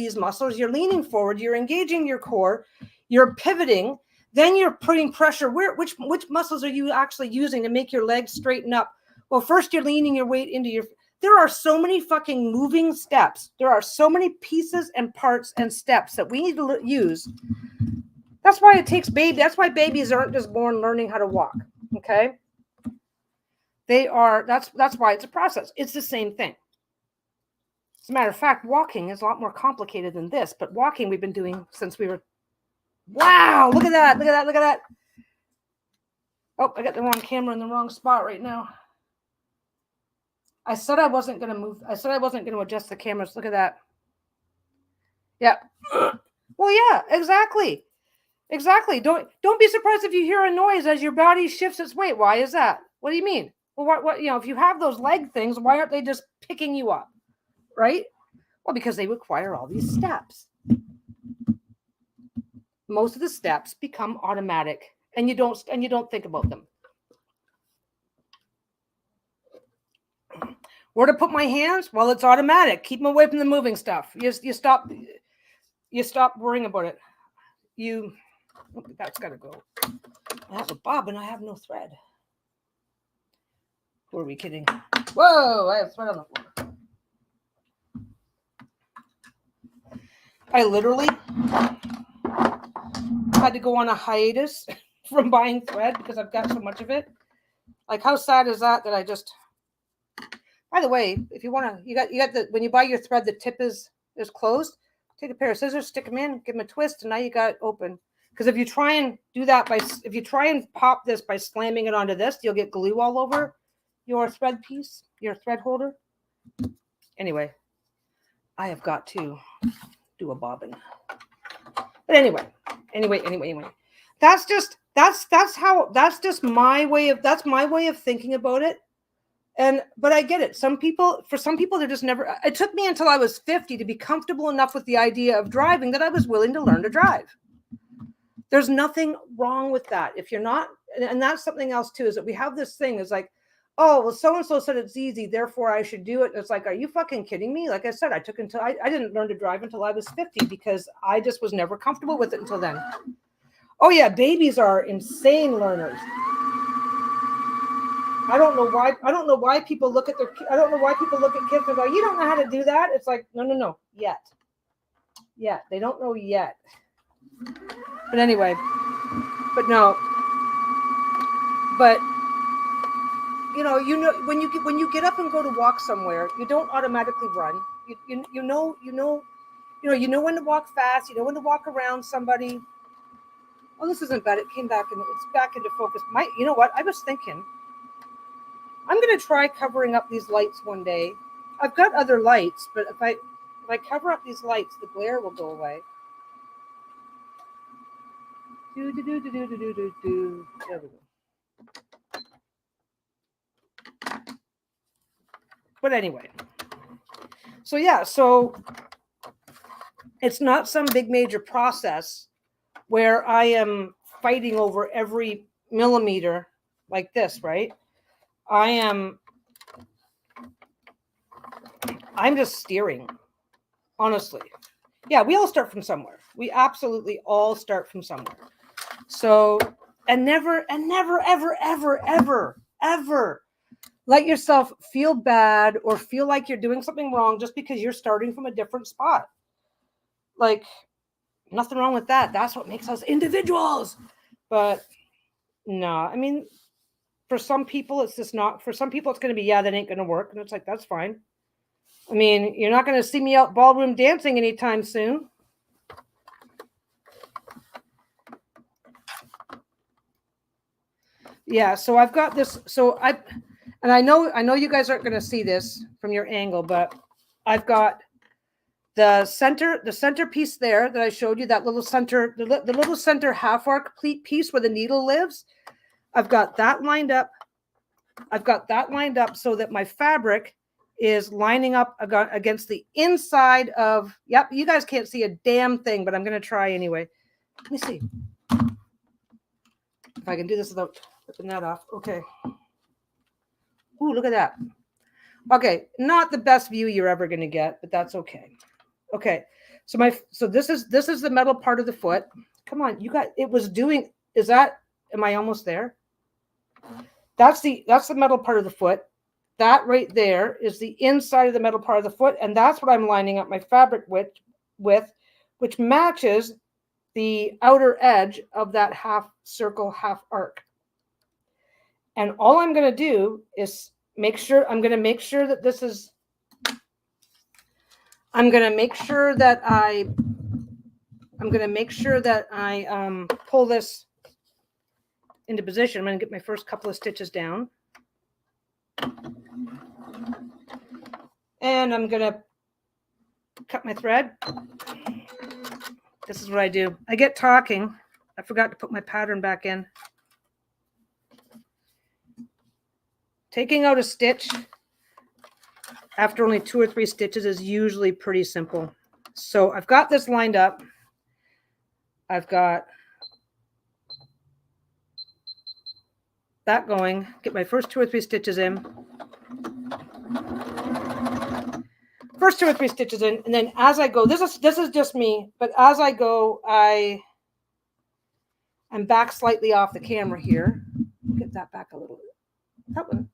you're leaning forward, you're engaging your core, you're pivoting, then you're putting pressure. Which muscles are you actually using to make your legs straighten up? Well, first you're leaning your weight into your, there are so many fucking moving steps. There are so many pieces and parts and steps that we need to use. That's why that's why babies aren't just born learning how to walk. Okay. That's why it's a process. It's the same thing. As a matter of fact, walking is a lot more complicated than this, but walking we've been doing since we were, wow, look at that. Look at that. Look at that. Oh, I got the wrong camera in the wrong spot right now. I said I wasn't going to move. I said I wasn't going to adjust the cameras. Look at that. Yeah. Well, yeah, exactly. Exactly. Don't be surprised if you hear a noise as your body shifts its weight. Why is that? What do you mean? Well, what if you have those leg things, why aren't they just picking you up? Right? Well, because they require all these steps. Most of the steps become automatic, and you don't think about them. Where to put my hands? Well, it's automatic. Keep them away from the moving stuff. You stop worrying about it. that's got to go. I have a bobbin, I have no thread. Who are we kidding? Whoa, I have thread on the floor. I literally had to go on a hiatus from buying thread because I've got so much of it. Like, how sad is that I just... By the way, if you want to, you got the, when you buy your thread, the tip is closed. Take a pair of scissors, stick them in, give them a twist, and now you got it open. Because if you try and do that if you try and pop this by slamming it onto this, you'll get glue all over your thread piece, your thread holder. Anyway, I have got to do a bobbin. But anyway. That's just my way of thinking about it. But I get it. For some people, they're just never, it took me until I was 50 to be comfortable enough with the idea of driving that I was willing to learn to drive. There's nothing wrong with that. If you're not, and that's something else too, is that we have this thing is like, oh, well, so-and-so said it's easy, therefore I should do it. It's like, are you fucking kidding me? Like I said, I didn't learn to drive until I was 50 because I just was never comfortable with it until then. Oh yeah, babies are insane learners. I don't know why people look at kids and go, you don't know how to do that. It's like, no, yet. Yeah, they don't know yet. But anyway, but you know, when you get up and go to walk somewhere, you don't automatically run. You know when to walk fast. You know when to walk around somebody. Oh, this isn't bad. It came back and it's back into focus. You know what? I was thinking, I'm going to try covering up these lights one day. I've got other lights, but if I cover up these lights, the glare will go away. There we go. But anyway, so it's not some big major process where I am fighting over every millimeter like this, right? I'm just steering, honestly. Yeah, we all start from somewhere. We absolutely all start from somewhere. So, and never, ever let yourself feel bad or feel like you're doing something wrong just because you're starting from a different spot. Like, nothing wrong with that. That's what makes us individuals. But no, I mean, for some people, it's just not. For some people, it's going to be, yeah, that ain't going to work. And it's like, that's fine. I mean, you're not going to see me out ballroom dancing anytime soon. Yeah, so I've got this. And I know you guys aren't going to see this from your angle, but I've got the center piece there that I showed you, that little center, the little center half arc piece where the needle lives. I've got that lined up. So that my fabric is lining up against the inside of, yep, you guys can't see a damn thing, but I'm going to try anyway. Let me see if I can do this without ripping that off. Okay. Ooh, look at that. Okay, not the best view you're ever going to get, but that's okay. Okay, so this is the metal part of the foot. Come on, you got it. Was doing, is that? Am I almost there? That's the metal part of the foot. That right there is the inside of the metal part of the foot, and that's what I'm lining up my fabric with, which matches the outer edge of that half circle, half arc. And all I'm going to do is make sure that I pull this into position. I'm going to get my first couple of stitches down. And I'm going to cut my thread. This is what I do. I get talking. I forgot to put my pattern back in. Taking out a stitch after only 2 or 3 stitches is usually pretty simple. So I've got this lined up. I've got that going. Get my first 2 or 3 stitches in. And then as I go, this is just me, but as I go, I I'm back slightly off the camera here. Get that back a little bit. That one.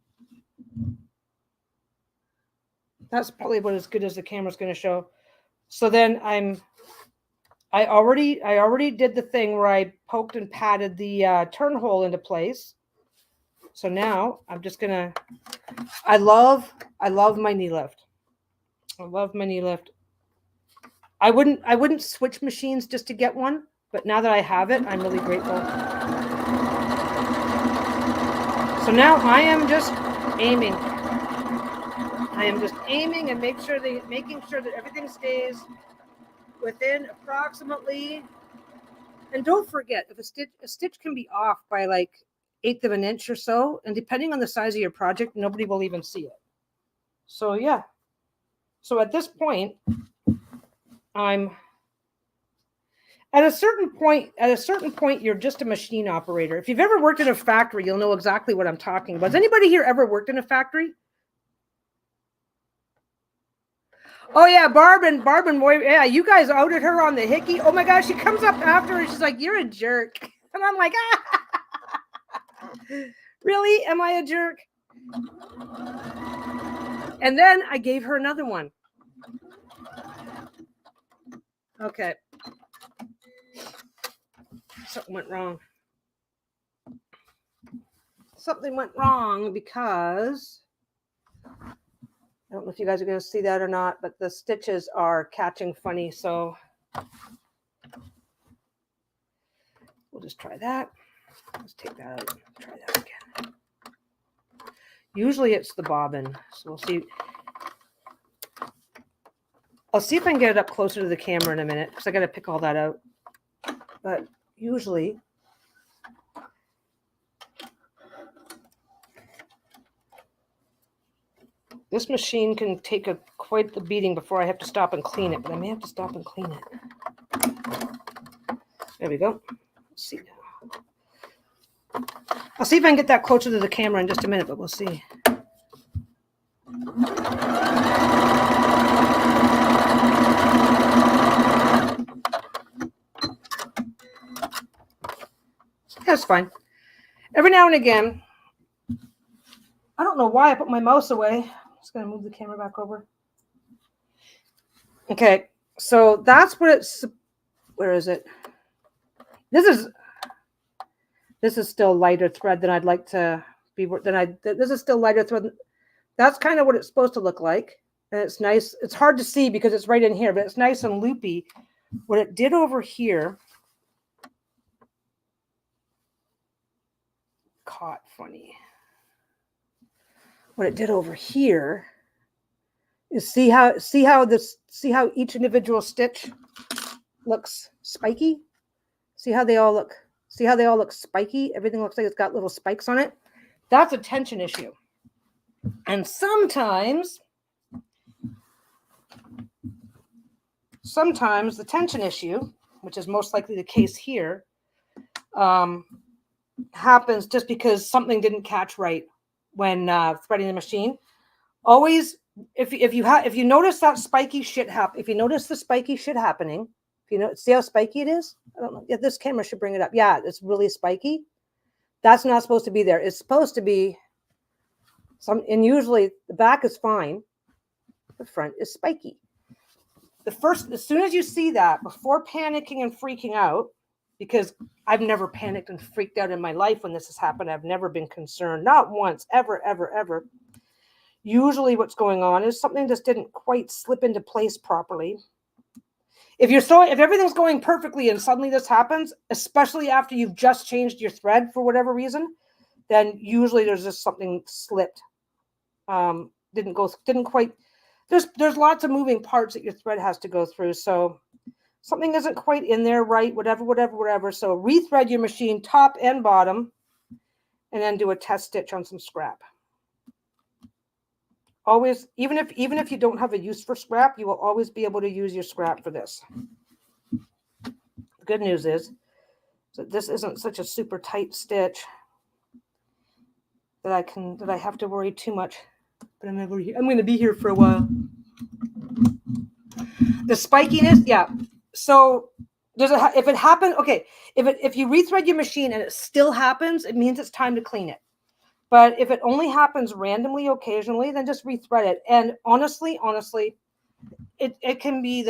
That's probably about as good as the camera's going to show. So then I already did the thing where I poked and patted the turn hole into place. So now I'm just gonna. I love my knee lift. I love my knee lift. I wouldn't switch machines just to get one, but now that I have it, I'm really grateful. So now I am just aiming. I am just aiming and making sure that everything stays within approximately. And don't forget, if a stitch can be off by like 1/8 of an inch or so, and depending on the size of your project, nobody will even see it. So yeah. So at this point, I'm at a certain point, you're just a machine operator. If you've ever worked in a factory, you'll know exactly what I'm talking about. Has anybody here ever worked in a factory? Oh yeah, Barb and Moy, yeah, you guys outed her on the hickey. Oh my gosh, she comes up after and she's like, "You're a jerk," and I'm like, ah. Really? Am I a jerk? And then I gave her another one. Okay. Something went wrong. Something went wrong because I don't know if you guys are going to see that or not, but the stitches are catching funny. So we'll just try that. Let's take that out. Try that again. Usually it's the bobbin. So we'll see. I'll see if I can get it up closer to the camera in a minute because I got to pick all that out. But usually this machine can take quite the beating before I have to stop and clean it, but I may have to stop and clean it. There we go. Let's see now. I'll see if I can get that closer to the camera in just a minute, but we'll see. That's fine. Every now and again, I don't know why I put my mouse away. I'm just going to move the camera back over. Okay, so that's what it's. Where is it? This is still lighter thread than I'd like to be. This is still lighter thread. That's kind of what it's supposed to look like, and it's nice. It's hard to see because it's right in here, but it's nice and loopy. What it did over here. Caught funny. What it did over here is see how each individual stitch looks spiky. See how they all look spiky. Everything looks like it's got little spikes on it. That's a tension issue. And sometimes the tension issue, which is most likely the case here, happens just because something didn't catch right when threading the machine. Always, if you notice that spiky shit if you notice the spiky shit happening, see how spiky it is. I don't know. Yeah, this camera should bring it up. Yeah, it's really spiky. That's not supposed to be there. It's supposed to be and usually the back is fine. The front is spiky. As soon as you see that, before panicking and freaking out, because I've never panicked and freaked out in my life when this has happened. I've never been concerned, not once, ever, ever, ever. Usually what's going on is something just didn't quite slip into place properly. If everything's going perfectly and suddenly this happens, especially after you've just changed your thread for whatever reason, then usually there's just something slipped. Didn't quite. There's lots of moving parts that your thread has to go through. So something isn't quite in there right, whatever. So rethread your machine top and bottom, and then do a test stitch on some scrap. Always, even if you don't have a use for scrap, you will always be able to use your scrap for this. The good news is that this isn't such a super tight stitch that I have to worry too much. But I'm going to be here for a while. The spikiness, yeah. So Does it if it happened? Okay, if you rethread your machine and it still happens, it means it's time to clean it. But if it only happens randomly, occasionally, then just rethread it. And honestly, it can be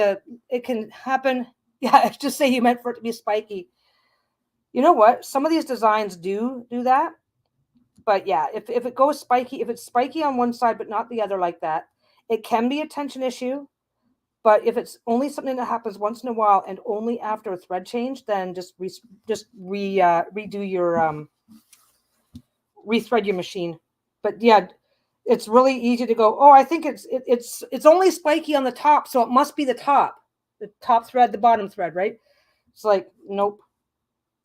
it can happen. Yeah, just say you meant for it to be spiky. You know what? Some of these designs do that. But yeah, if it goes spiky, if it's spiky on one side but not the other like that, it can be a tension issue. But if it's only something that happens once in a while and only after a thread change, then redo your rethread your machine. But yeah, it's really easy to go, oh, I think it's only spiky on the top, so it must be the top thread, the bottom thread, right? It's like, nope.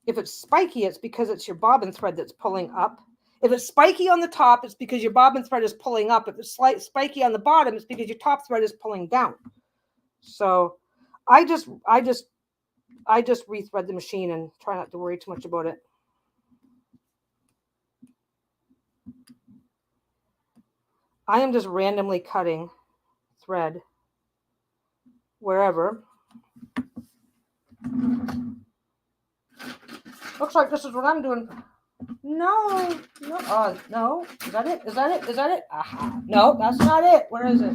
If it's spiky, it's because it's your bobbin thread that's pulling up. If it's spiky on the top, it's because your bobbin thread is pulling up. If it's spiky on the bottom, it's because your top thread is pulling down. So I just rethread the machine and try not to worry too much about it. I am just randomly cutting thread wherever. Looks like this is what I'm doing. No. No. Is that it? Is that it? Is that it? Aha. No, that's not it. Where is it?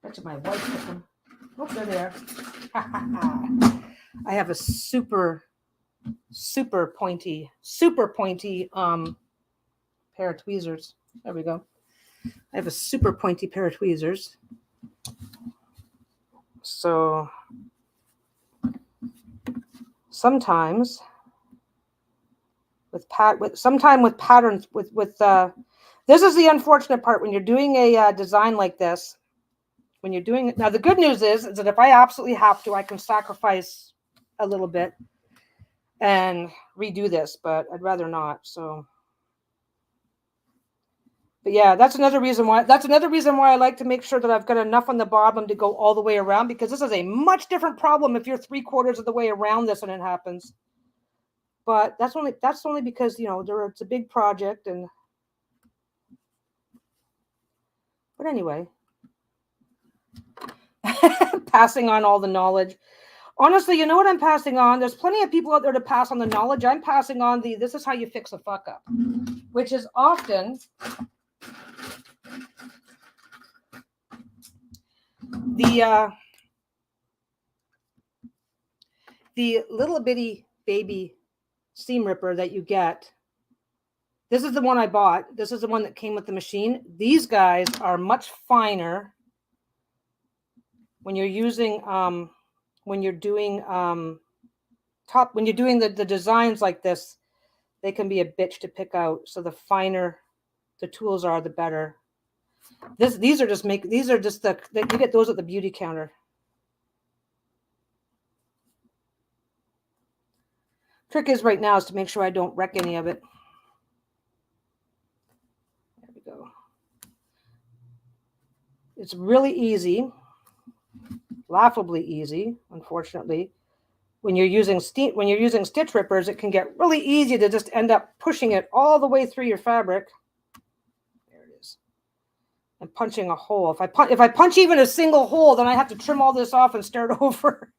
That's my wife cooking. Oh, they're there. I have a super pointy pair of tweezers. There we go. I have a super pointy pair of tweezers. So sometimes with patterns, this is the unfortunate part when you're doing a design like this. When you're doing it now, the good news is that if I absolutely have to, I can sacrifice a little bit and redo this, but I'd rather not. So, but yeah, that's another reason why I like to make sure that I've got enough on the bottom to go all the way around, because this is a much different problem if you're 3/4 of the way around this and it happens. But that's only because, you know, it's a big project. And but anyway, passing on all the knowledge. Honestly, you know what I'm passing on? There's plenty of people out there to pass on the knowledge. I'm passing on this is how you fix a fuck up, which is often the little bitty baby seam ripper that you get. This is the one I bought. This is the one that came with the machine. These guys are much finer when you're using when you're doing the designs like this. They can be a bitch to pick out. So the finer the tools are, the better. These are just you get those at the beauty counter. Trick is right now is to make sure I don't wreck any of it. There we go. It's really easy, laughably easy, unfortunately. When you're using stitch rippers, it can get really easy to just end up pushing it all the way through your fabric. There it is. And punching a hole. If I punch even a single hole, then I have to trim all this off and start over,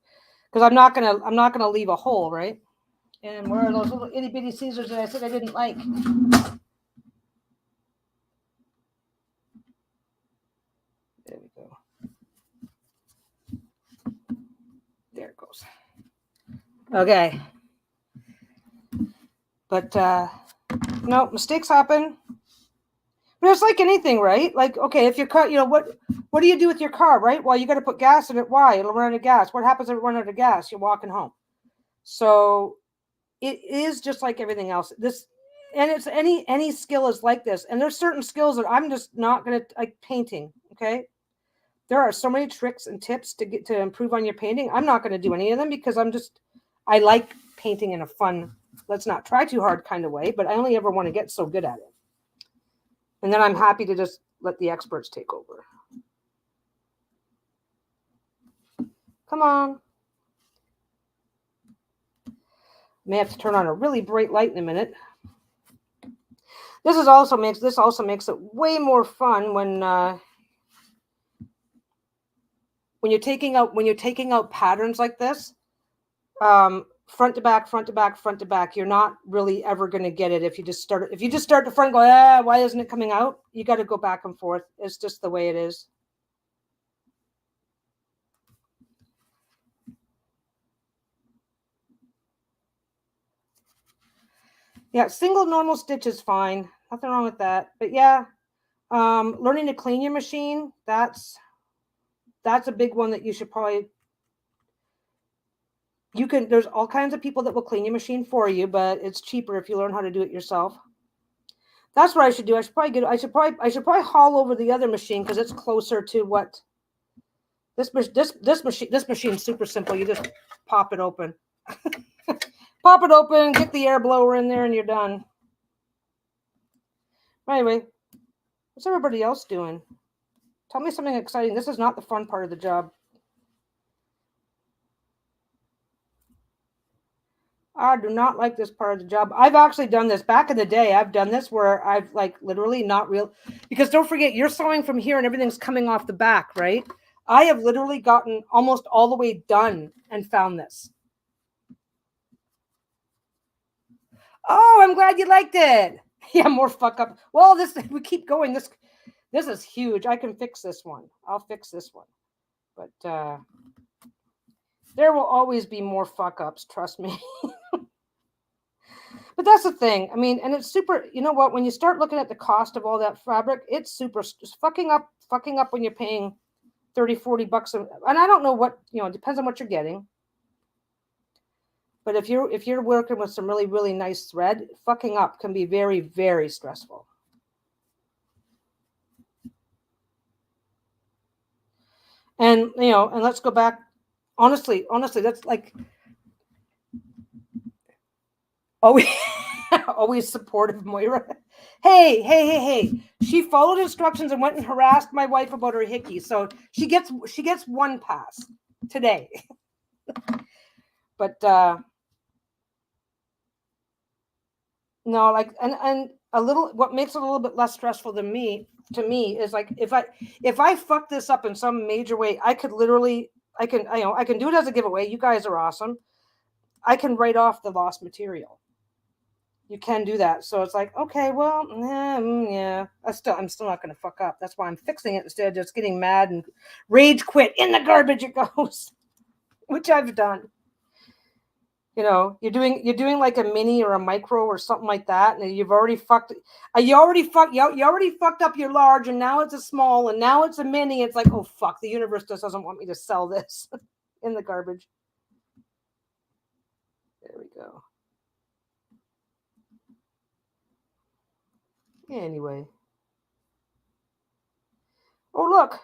because I'm not gonna leave a hole, right? And where are those little itty bitty scissors that I said I didn't like? There we go. There it goes. Okay. But no, mistakes happen. But it's like anything, right? Like, okay, if your car, you know, what do you do with your car, right? Well, you got to put gas in it. Why? It'll run out of gas. What happens if it runs out of gas? You're walking home. So it is just like everything else. And it's any skill is like this. And there's certain skills that I'm just not going to, like painting. Okay. There are so many tricks and tips to improve on your painting. I'm not going to do any of them because I like painting in a fun, let's not try too hard kind of way, but I only ever want to get so good at it. And then I'm happy to just let the experts take over. Come on. May have to turn on a really bright light in a minute. This also makes it way more fun when when you're taking out patterns like this, front to back, front to back, front to back, you're not really ever going to get it. If you just start the front and go, why isn't it coming out? You got to go back and forth. It's just the way it is. Yeah, single normal stitch is fine. Nothing wrong with that. But yeah, learning to clean your machine, that's a big one that you should probably, there's all kinds of people that will clean your machine for you, but it's cheaper if you learn how to do it yourself. That's what I should do. I should probably haul over the other machine because it's closer to what this machine's super simple. You just pop it open. Pop it open, get the air blower in there, and you're done. Anyway, what's everybody else doing? Tell me something exciting. This is not the fun part of the job. I do not like this part of the job. I've actually done this back in the day. I've done this where I've like literally not real, because don't forget, you're sewing from here and everything's coming off the back, right? I have literally gotten almost all the way done and found this. Oh, I'm glad you liked it. Yeah, more fuck up. Well, we keep going. This is huge. I can fix this one. I'll fix this one. But there will always be more fuck ups, trust me. But that's the thing. I mean, and it's super, you know what, when you start looking at the cost of all that fabric, it's super fucking up when you're paying 30, 40 bucks. And I don't know what, it depends on what you're getting. But if you're working with some really, really nice thread, fucking up can be very, very stressful. And, and let's go back. Honestly, that's like always supportive, Moira. Hey. She followed instructions and went and harassed my wife about her hickey. So she gets one pass today. But no, like, and a little, what makes it a little bit less stressful to me is like, if I fuck this up in some major way, I could literally, I can do it as a giveaway. You guys are awesome. I can write off the lost material. You can do that. So it's like, okay, well, yeah, I'm still not going to fuck up. That's why I'm fixing it instead of just getting mad and rage quit. In the garbage it goes, which I've done. You're doing like a mini or a micro or something like that, and you already fucked up your large, and now it's a small, and now it's a mini. It's like, oh fuck, the universe just doesn't want me to sell this. In the garbage. There we go. Anyway. Oh, look.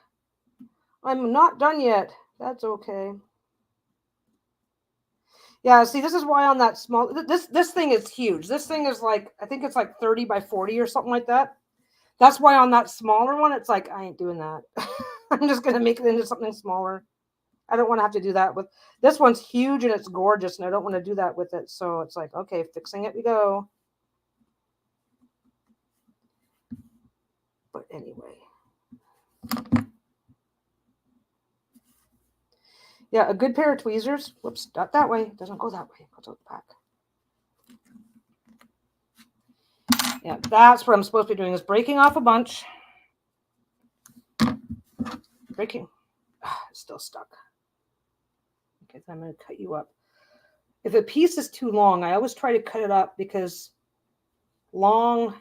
I'm not done yet. That's okay. Yeah, see, this is why on that small, this thing is huge. This thing is like, I think it's like 30 by 40 or something like that. That's why on that smaller one, it's like, I ain't doing that. I'm just going to make it into something smaller. I don't want to have to do that with, this one's huge and it's gorgeous, and I don't want to do that with it. So it's like, okay, fixing it we go. But anyway. Yeah, a good pair of tweezers. Whoops, not that way. It doesn't go that way. It goes out the back. Yeah, that's what I'm supposed to be doing, is breaking off a bunch. Breaking. It's still stuck. Okay, so I'm going to cut you up. If a piece is too long, I always try to cut it up, because long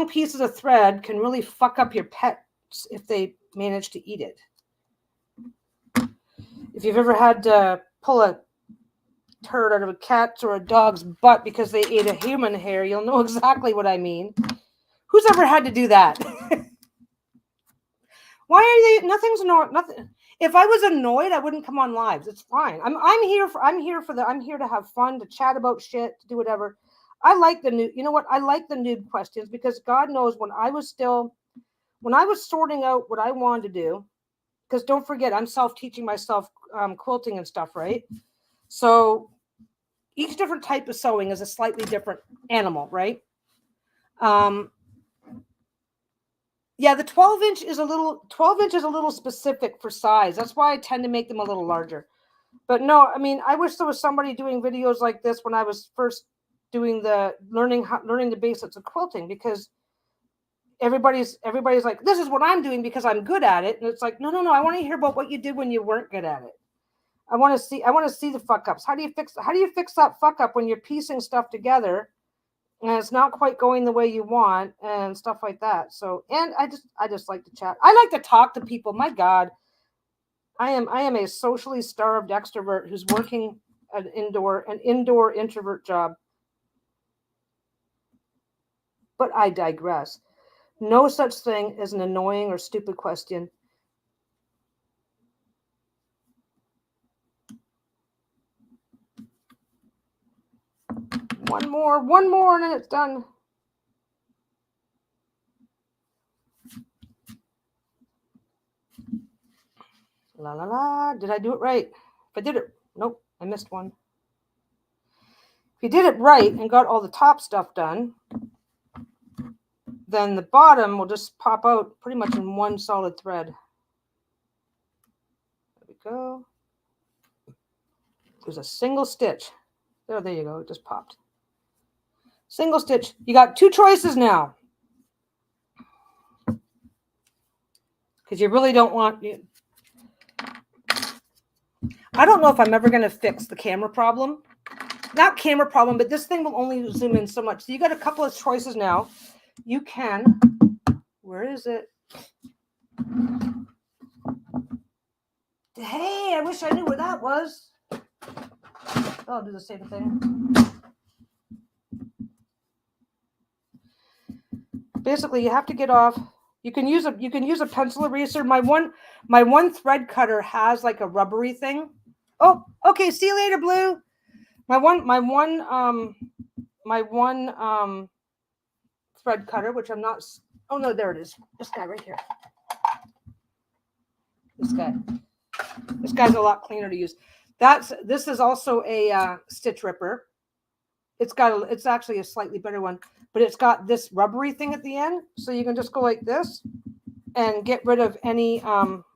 pieces of thread can really fuck up your pets if they manage to eat it. If you've ever had to pull a turd out of a cat's or a dog's butt because they ate a human hair, you'll know exactly what I mean. Who's ever had to do that? Why are they? Nothing. If I was annoyed, I wouldn't come on lives. It's fine. I'm here to have fun, to chat about shit, to do whatever. I like the new. You know what? I like the noob questions, because God knows when I was sorting out what I wanted to do, because don't forget, I'm self-teaching myself quilting and stuff, right? So each different type of sewing is a slightly different animal, right? Yeah, the 12-inch is a little specific for size. That's why I tend to make them a little larger. But no, I mean, I wish there was somebody doing videos like this when I was first doing the learning the basics of quilting, because everybody's like, this is what I'm doing because I'm good at it. And it's like, no, I want to hear about what you did when you weren't good at it. I want to see the fuck ups. How do you fix that fuck up when you're piecing stuff together and it's not quite going the way you want and stuff like that? So, and I just like to chat. I like to talk to people. My God, I am a socially starved extrovert who's working an indoor introvert job. But I digress. No such thing as an annoying or stupid question. One more, and then it's done. La la la. Did I do it right? If I did it, nope, I missed one. If you did it right and got all the top stuff done, then the bottom will just pop out pretty much in one solid thread. There we go. There's a single stitch. There you go. It just popped. Single stitch. You got two choices now. Because you really don't want... I don't know if I'm ever going to fix the camera problem. Not camera problem, but this thing will only zoom in so much. So you got a couple of choices now. You can... Where is it? Hey, I wish I knew where that was. I'll do the same thing. Basically, you have to get off. You can use a pencil eraser. My one thread cutter has like a rubbery thing. Oh, okay. See you later, Blue. My one thread cutter, which I'm not. Oh no, there it is. This guy right here. This guy's a lot cleaner to use. This is also a stitch ripper. It's actually a slightly better one, but it's got this rubbery thing at the end, so you can just go like this and get rid of any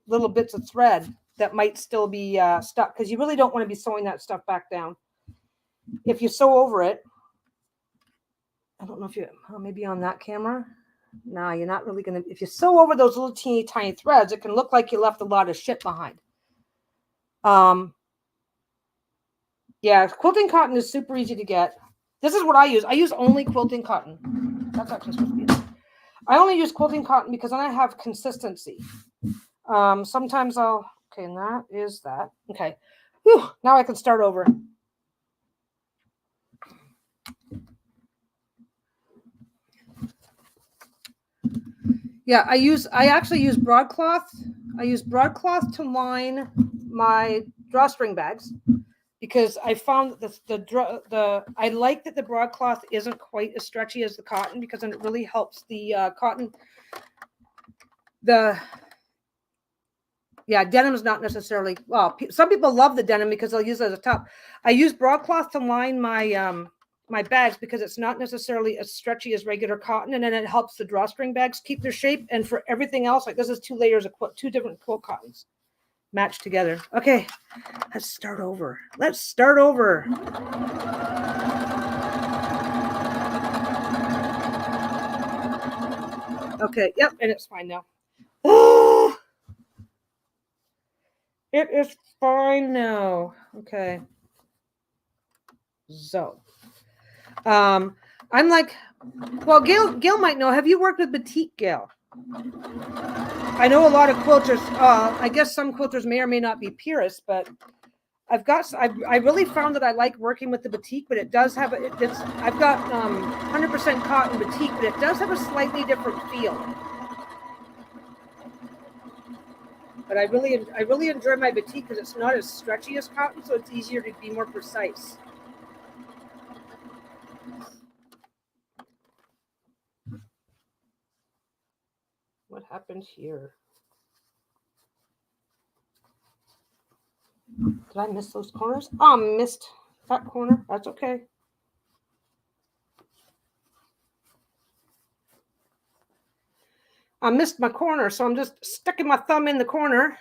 little bits of thread that might still be stuck, because you really don't want to be sewing that stuff back down. If you sew over it, I don't know if you maybe on that camera. No, you're not really gonna. If you sew over those little teeny tiny threads, it can look like you left a lot of shit behind. Yeah, quilting cotton is super easy to get. This is what I use. I use only quilting cotton. That's actually supposed to be it. I only use quilting cotton because then I have consistency. Sometimes I'll... Okay, and that is that. Okay. Whew, now I can start over. Yeah, I actually use broadcloth. I use broadcloth to line my drawstring bags, because I found that I like that the broadcloth isn't quite as stretchy as the cotton, because then it really helps the cotton. Denim is not necessarily, well, some people love the denim because they'll use it as a top. I use broadcloth to line my my bags because it's not necessarily as stretchy as regular cotton, and then it helps the drawstring bags keep their shape. And for everything else, like this is two layers of two different quilt cottons matched together. Okay, let's start over. Okay, yep, and it's fine now. Oh, it is fine now. Okay. So, I'm like, well, Gail might know. Have you worked with batik, Gail? I know a lot of quilters. I guess some quilters may or may not be purists, but I really found that I like working with the batik, but it does have I've got 100% cotton batik, but it does have a slightly different feel. But I really enjoy my batik because it's not as stretchy as cotton, so it's easier to be more precise. What happened here? Did I miss those corners? Oh, I missed that corner. That's okay. I missed my corner, so I'm just sticking my thumb in the corner.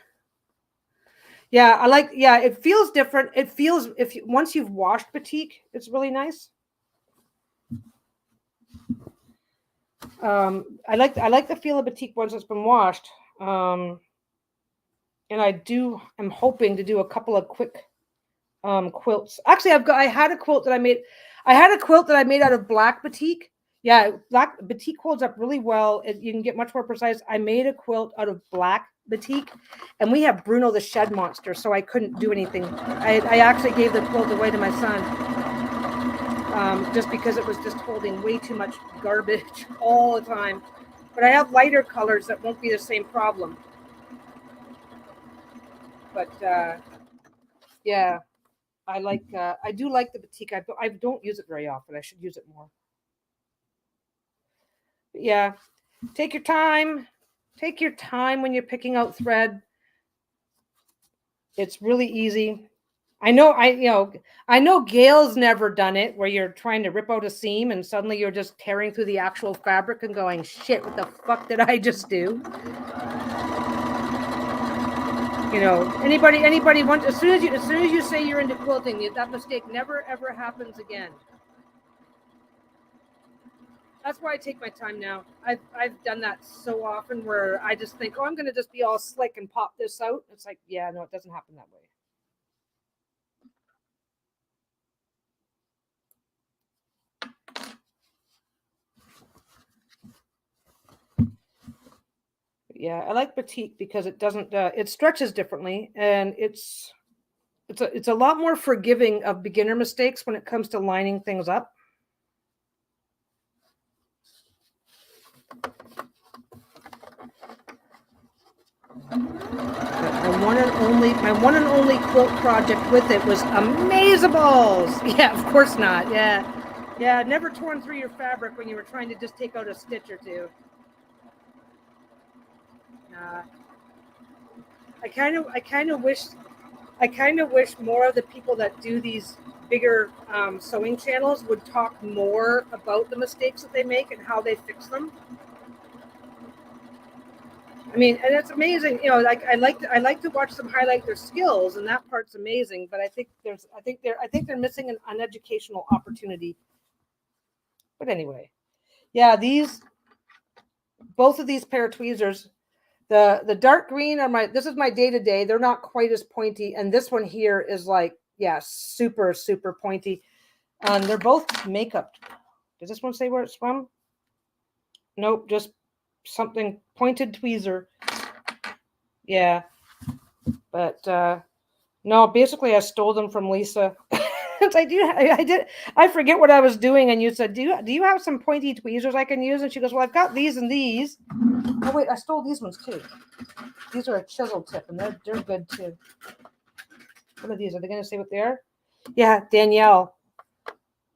Yeah, I like, yeah, it feels different. It feels, once you've washed batik, it's really nice. I like the feel of batik once it's been washed. And I'm hoping to do a couple of quick quilts. Actually, I had a quilt that I made. I had a quilt that I made out of black batik. Yeah, black batik holds up really well. You can get much more precise. I made a quilt out of black batik, and we have Bruno the Shed Monster, so I couldn't do anything. I actually gave the quilt away to my son, just because it was just holding way too much garbage all the time. But I have lighter colors that won't be the same problem. But yeah. I do like the batik. I don't use it very often. I should use it more. But yeah, take your time. Take your time when you're picking out thread. It's really easy. I know Gail's never done it where you're trying to rip out a seam and suddenly you're just tearing through the actual fabric and going, shit, what the fuck did I just do? You know, anybody want, as soon as you say you're into quilting, that mistake never ever happens again. That's why I take my time now. I've done that so often where I just think, oh, I'm gonna just be all slick and pop this out. It's like, yeah, no, it doesn't happen that way. Yeah, I like batik because it doesn't it stretches differently, and it's a lot more forgiving of beginner mistakes when it comes to lining things up. My one and only quilt project with it was Amazeballs. Yeah, of course not. Yeah, never torn through your fabric when you were trying to just take out a stitch or two. I kind of wish more of the people that do these bigger sewing channels would talk more about the mistakes that they make and how they fix them. I mean, and it's amazing, you know, like I like to watch them highlight their skills, and that part's amazing, but I think they're missing an educational opportunity. But anyway, yeah, both of these pair of tweezers, the dark green are this is my day-to-day. They're not quite as pointy, and this one here is like, yeah, super super pointy. They're both makeup. Does this one say where it's from? Nope, just something pointed tweezer. Yeah, but no, basically I stole them from Lisa. I forget what I was doing, and you said, do you have some pointy tweezers I can use? And she goes, well, I've got these and these. Oh wait, I stole these ones too. These are a chisel tip, and they're good too. What are these? Are they going to say what they are? Yeah, Danielle.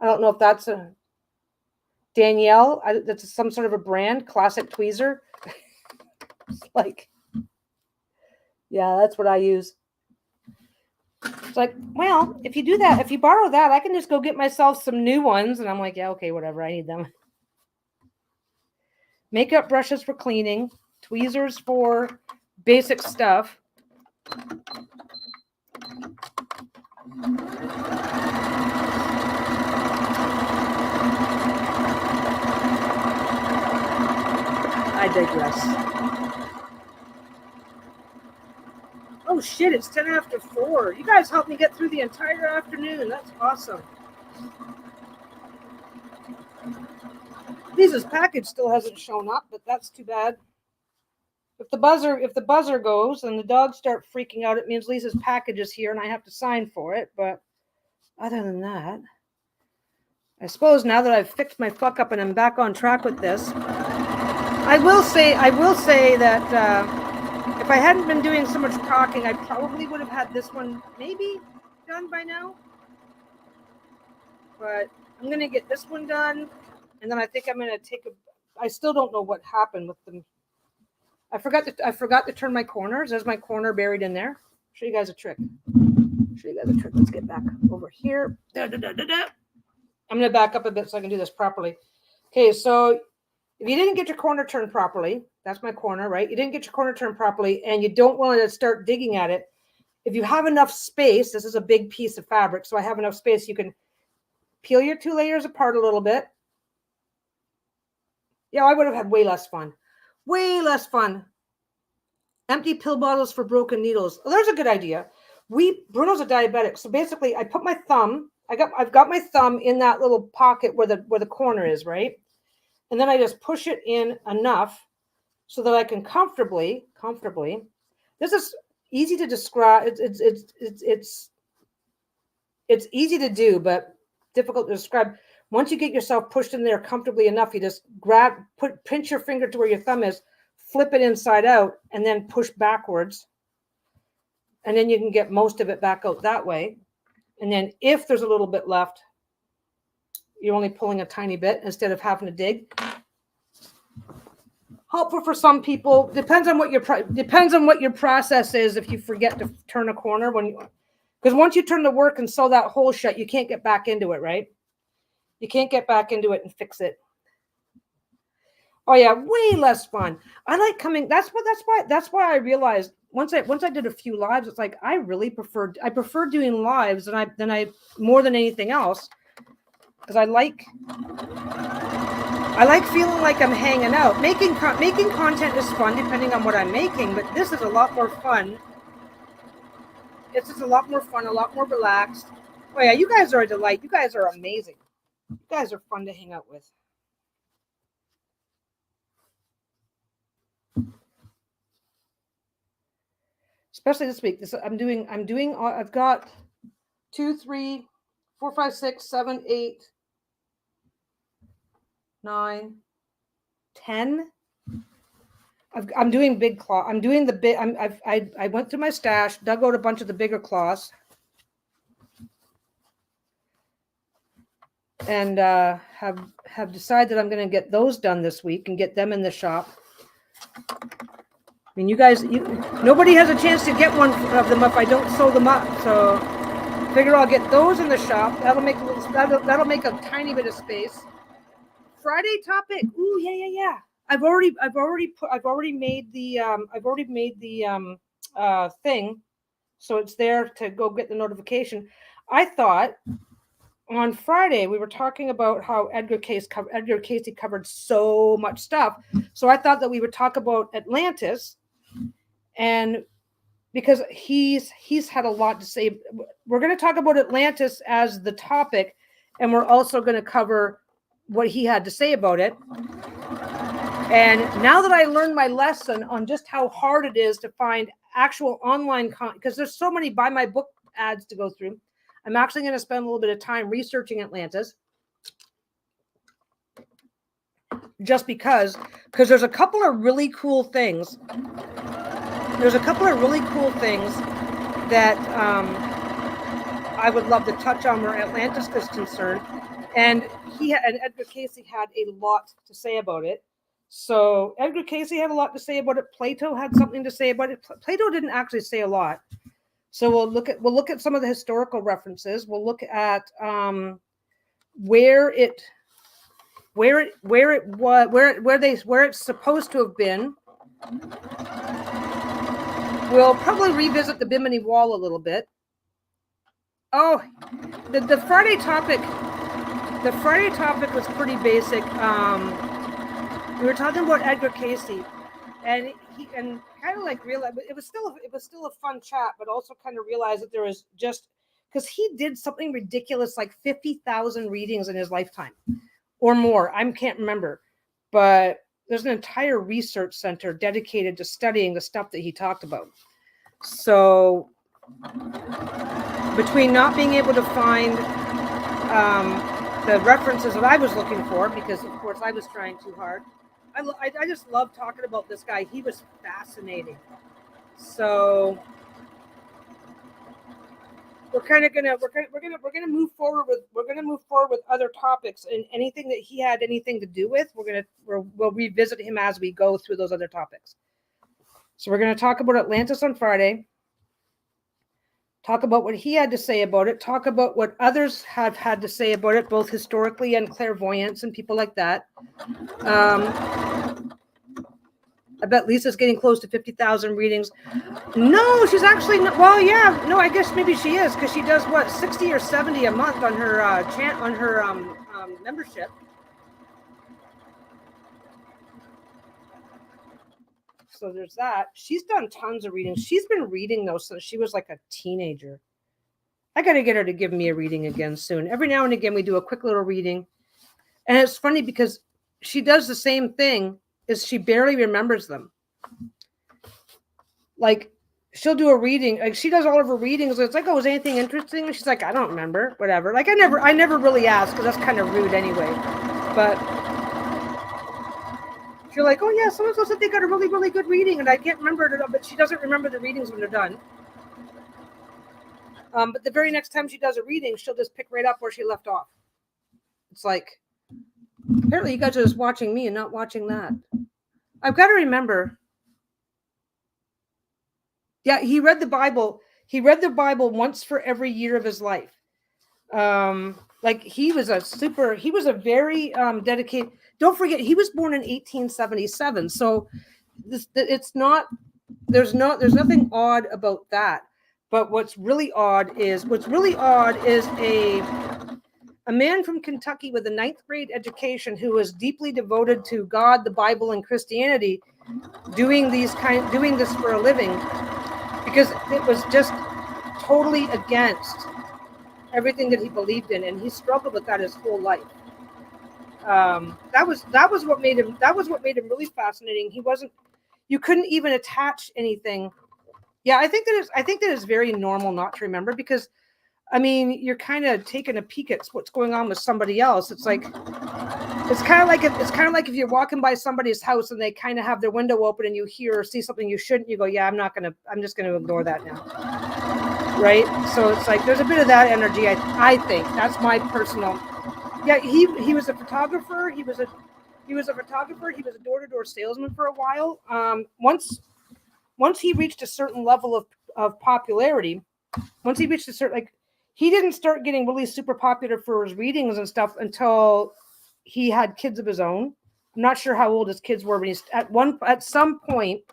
I don't know if that's a Danielle. That's some sort of a brand, classic tweezer. Like, yeah, that's what I use. It's like, well, if you do that, if you borrow that, I can just go get myself some new ones. And I'm like, yeah, okay, whatever. I need them. Makeup brushes for cleaning, tweezers for basic stuff. I digress. Oh shit, it's 10 after 4. You guys helped me get through the entire afternoon. That's awesome. Lisa's package still hasn't shown up, but that's too bad. If the buzzer goes and the dogs start freaking out, it means Lisa's package is here and I have to sign for it. But other than that, I suppose now that I've fixed my fuck up and I'm back on track with this, I will say that if I hadn't been doing so much talking, I probably would have had this one maybe done by now. But I'm going to get this one done. And then I think I'm going to I still don't know what happened with them. I forgot to turn my corners. There's my corner buried in there. Show you guys a trick. Let's get back over here. I'm going to back up a bit so I can do this properly. Okay, so if you didn't get your corner turned properly, That's my corner, right? You didn't get your corner turned properly and you don't want to start digging at it. If you have enough space, this is a big piece of fabric, so I have enough space, you can peel your 2 layers apart a little bit. Yeah, I would have had way less fun. Way less fun. Empty pill bottles for broken needles. Oh, there's a good idea. Bruno's a diabetic, so basically I put my thumb, I've got my thumb in that little pocket where the corner is, right? And then I just push it in enough so that I can comfortably. This is easy to describe. It's easy to do, but difficult to describe. Once you get yourself pushed in there comfortably enough, you just pinch your finger to where your thumb is, flip it inside out, and then push backwards. And then you can get most of it back out that way. And then if there's a little bit left, you're only pulling a tiny bit instead of having to dig. Helpful for some people. Depends on what your process is. If you forget to turn a corner because once you turn the work and sew that hole shut, you can't get back into it, right? You can't get back into it and fix it. Oh yeah, way less fun. I like coming. That's why I realized once I did a few lives, it's like I prefer doing lives than I more than anything else, because I like feeling like I'm hanging out. Making content is fun depending on what I'm making, but this is a lot more fun. It's just a lot more fun, a lot more relaxed. Oh yeah, you guys are a delight. You guys are amazing. You guys are fun to hang out with. Especially this week. I've got 2, 3, 4, 5, 6, 7, 8, 9, 10. I'm doing big claw. I'm doing the big. I went through my stash, dug out a bunch of the bigger claws, and have decided I'm going to get those done this week and get them in the shop. I mean, you guys, nobody has a chance to get one of them if I don't sew them up. So, figure I'll get those in the shop. That'll make a tiny bit of space. Friday topic. Ooh, yeah. I've already made the thing, so it's there to go get the notification. I thought on Friday we were talking about how Edgar Cayce covered so much stuff. So I thought that we would talk about Atlantis, and because he's had a lot to say, we're going to talk about Atlantis as the topic, and we're also going to cover what he had to say about it. And now that I learned my lesson on just how hard it is to find actual online content, because there's so many buy my book ads to go through, I'm actually going to spend a little bit of time researching Atlantis. Just because there's a couple of really cool things. That I would love to touch on where Atlantis is concerned. And Edgar Cayce had a lot to say about it. So Edgar Cayce had a lot to say about it. Plato had something to say about it. Plato didn't actually say a lot. So we'll look at some of the historical references. We'll look at where it's supposed to have been. We'll probably revisit the Bimini Wall a little bit. Oh, the Friday topic. The Friday topic was pretty basic. We were talking about Edgar Cayce, and kind of like realized it was still a fun chat, but also kind of realized that there was just because he did something ridiculous like 50,000 readings in his lifetime or more. I can't remember, but there's an entire research center dedicated to studying the stuff that he talked about. So between not being able to find the references that I was looking for, because of course I was trying too hard, I just love talking about this guy. He was fascinating. So we're gonna move forward with other topics, and anything that he had anything to do with, we'll revisit him as we go through those other topics. So we're going to talk about Atlantis on Friday. Talk about what he had to say about it. Talk about what others have had to say about it, both historically and clairvoyance and people like that. I bet Lisa's getting close to 50,000 readings. No, she's actually not. Well, yeah, no, I guess maybe she is because she does what 60 or 70 a month on her membership. So there's that. She's done tons of readings. She's been reading though since she was like a teenager. I got to get her to give me a reading again soon. Every now and again, we do a quick little reading. And it's funny because she does the same thing is she barely remembers them. Like she'll do a reading, like she does all of her readings. It's like, oh, is anything interesting? And she's like, I don't remember, whatever. Like I never really ask because that's kind of rude anyway. But she's like, oh yeah, someone said they got a really, really good reading and I can't remember it, but she doesn't remember the readings when they're done. But the very next time she does a reading, she'll just pick right up where she left off. It's like, apparently you guys are just watching me and not watching that. I've got to remember. Yeah, he read the Bible. He read the Bible once for every year of his life. Like he was a very dedicated. Don't forget, he was born in 1877. So there's nothing odd about that. But what's really odd is a man from Kentucky with a 9th grade education who was deeply devoted to God, the Bible, and Christianity, doing this for a living, because it was just totally against everything that he believed in, and he struggled with that his whole life. That was what made him really fascinating. You couldn't even attach anything. Yeah, I think that is very normal not to remember, because I mean, you're kind of taking a peek at what's going on with somebody else. It's kind of like if you're walking by somebody's house and they kind of have their window open and you hear or see something you shouldn't. You go, yeah, I'm just gonna ignore that now, right? So it's like there's a bit of that energy. I think that's my personal. Yeah, he was a photographer. He was a photographer. He was a door-to-door salesman for a while. Once he reached a certain level of popularity, he didn't start getting really super popular for his readings and stuff until he had kids of his own. I'm not sure how old his kids were, but at some point